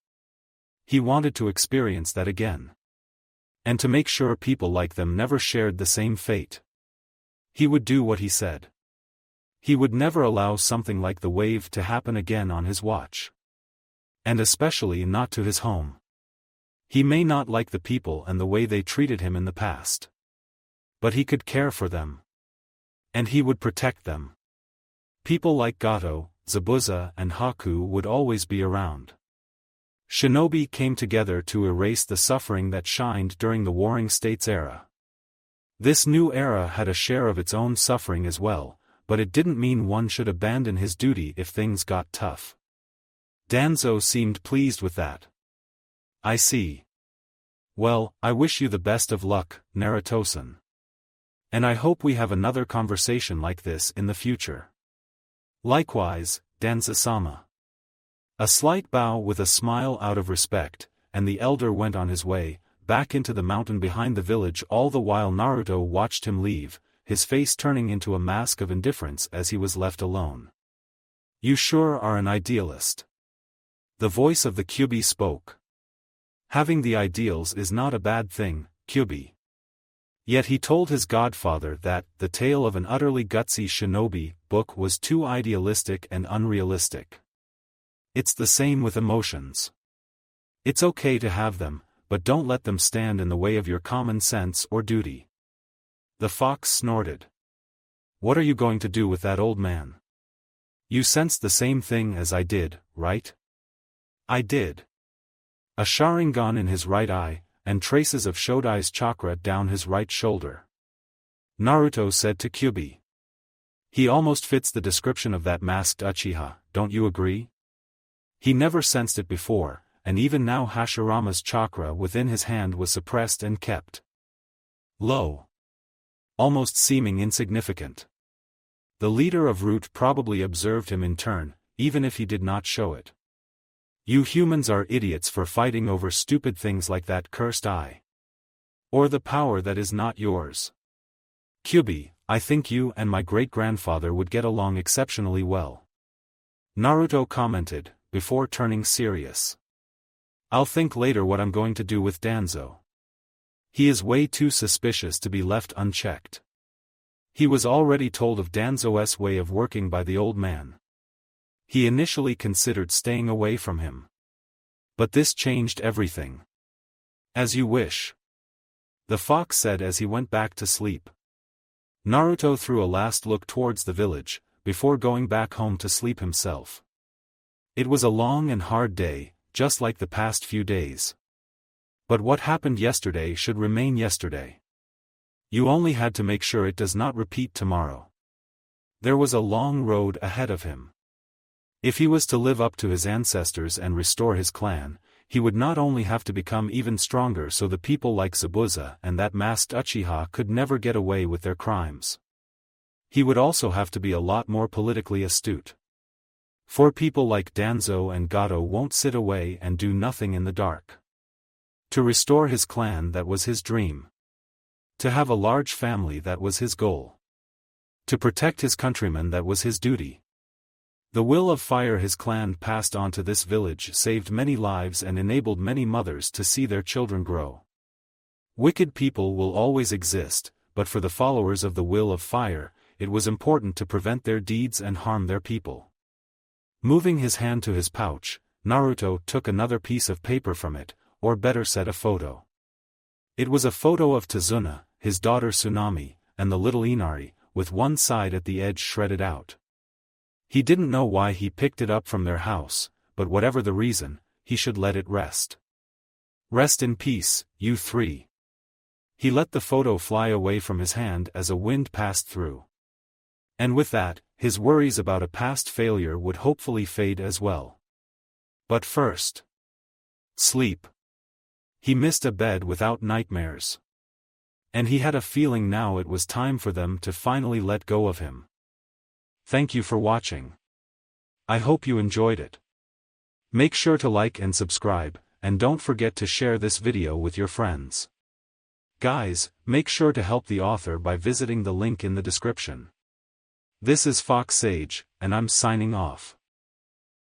He wanted to experience that again. And to make sure people like them never shared the same fate. He would do what he said. He would never allow something like the wave to happen again on his watch. And especially not to his home. He may not like the people and the way they treated him in the past. But he could care for them. And he would protect them. People like Gato, Zabuza and Haku would always be around. Shinobi came together to erase the suffering that shined during the Warring States era. This new era had a share of its own suffering as well, but it didn't mean one should abandon his duty if things got tough. Danzo seemed pleased with that. I see. Well, I wish you the best of luck, Naruto-san. And I hope we have another conversation like this in the future. Likewise, Danzo-sama. A slight bow with a smile out of respect, and the elder went on his way, back into the mountain behind the village, all the while Naruto watched him leave, his face turning into a mask of indifference as he was left alone. You sure are an idealist. The voice of the Kyuubi spoke. Having the ideals is not a bad thing, Kyuubi. Yet he told his godfather that The Tale of an Utterly Gutsy Shinobi book was too idealistic and unrealistic. It's the same with emotions. It's okay to have them, but don't let them stand in the way of your common sense or duty. The fox snorted. What are you going to do with that old man? You sensed the same thing as I did, right? I did. A Sharingan in his right eye, and traces of Shodai's chakra down his right shoulder. Naruto said to Kyuubi. He almost fits the description of that masked Uchiha, don't you agree? He never sensed it before, and even now Hashirama's chakra within his hand was suppressed and kept low. Almost seeming insignificant. The leader of Root probably observed him in turn, even if he did not show it. You humans are idiots for fighting over stupid things like that cursed eye. Or the power that is not yours. Kyuubi, I think you and my great-grandfather would get along exceptionally well. Naruto commented, before turning serious. I'll think later what I'm going to do with Danzo. He is way too suspicious to be left unchecked. He was already told of Danzo's way of working by the old man. He initially considered staying away from him. But this changed everything. As you wish. The fox said as he went back to sleep. Naruto threw a last look towards the village, before going back home to sleep himself. It was a long and hard day, just like the past few days. But what happened yesterday should remain yesterday. You only had to make sure it does not repeat tomorrow. There was a long road ahead of him. If he was to live up to his ancestors and restore his clan, he would not only have to become even stronger so the people like Zabuza and that masked Uchiha could never get away with their crimes. He would also have to be a lot more politically astute. For people like Danzo and Gato won't sit away and do nothing in the dark. To restore his clan, that was his dream. To have a large family, that was his goal. To protect his countrymen, that was his duty. The will of fire his clan passed on to this village saved many lives and enabled many mothers to see their children grow. Wicked people will always exist, but for the followers of the will of fire, it was important to prevent their deeds and harm their people. Moving his hand to his pouch, Naruto took another piece of paper from it, or better said a photo. It was a photo of Tazuna, his daughter Tsunami, and the little Inari, with one side at the edge shredded out. He didn't know why he picked it up from their house, but whatever the reason, he should let it rest. Rest in peace, you three. He let the photo fly away from his hand as a wind passed through. And with that, his worries about a past failure would hopefully fade as well. But first, sleep. He missed a bed without nightmares. And he had a feeling now it was time for them to finally let go of him. Thank you for watching. I hope you enjoyed it. Make sure to like and subscribe, and don't forget to share this video with your friends. Guys, make sure to help the author by visiting the link in the description. This is Fox Sage, and I'm signing off.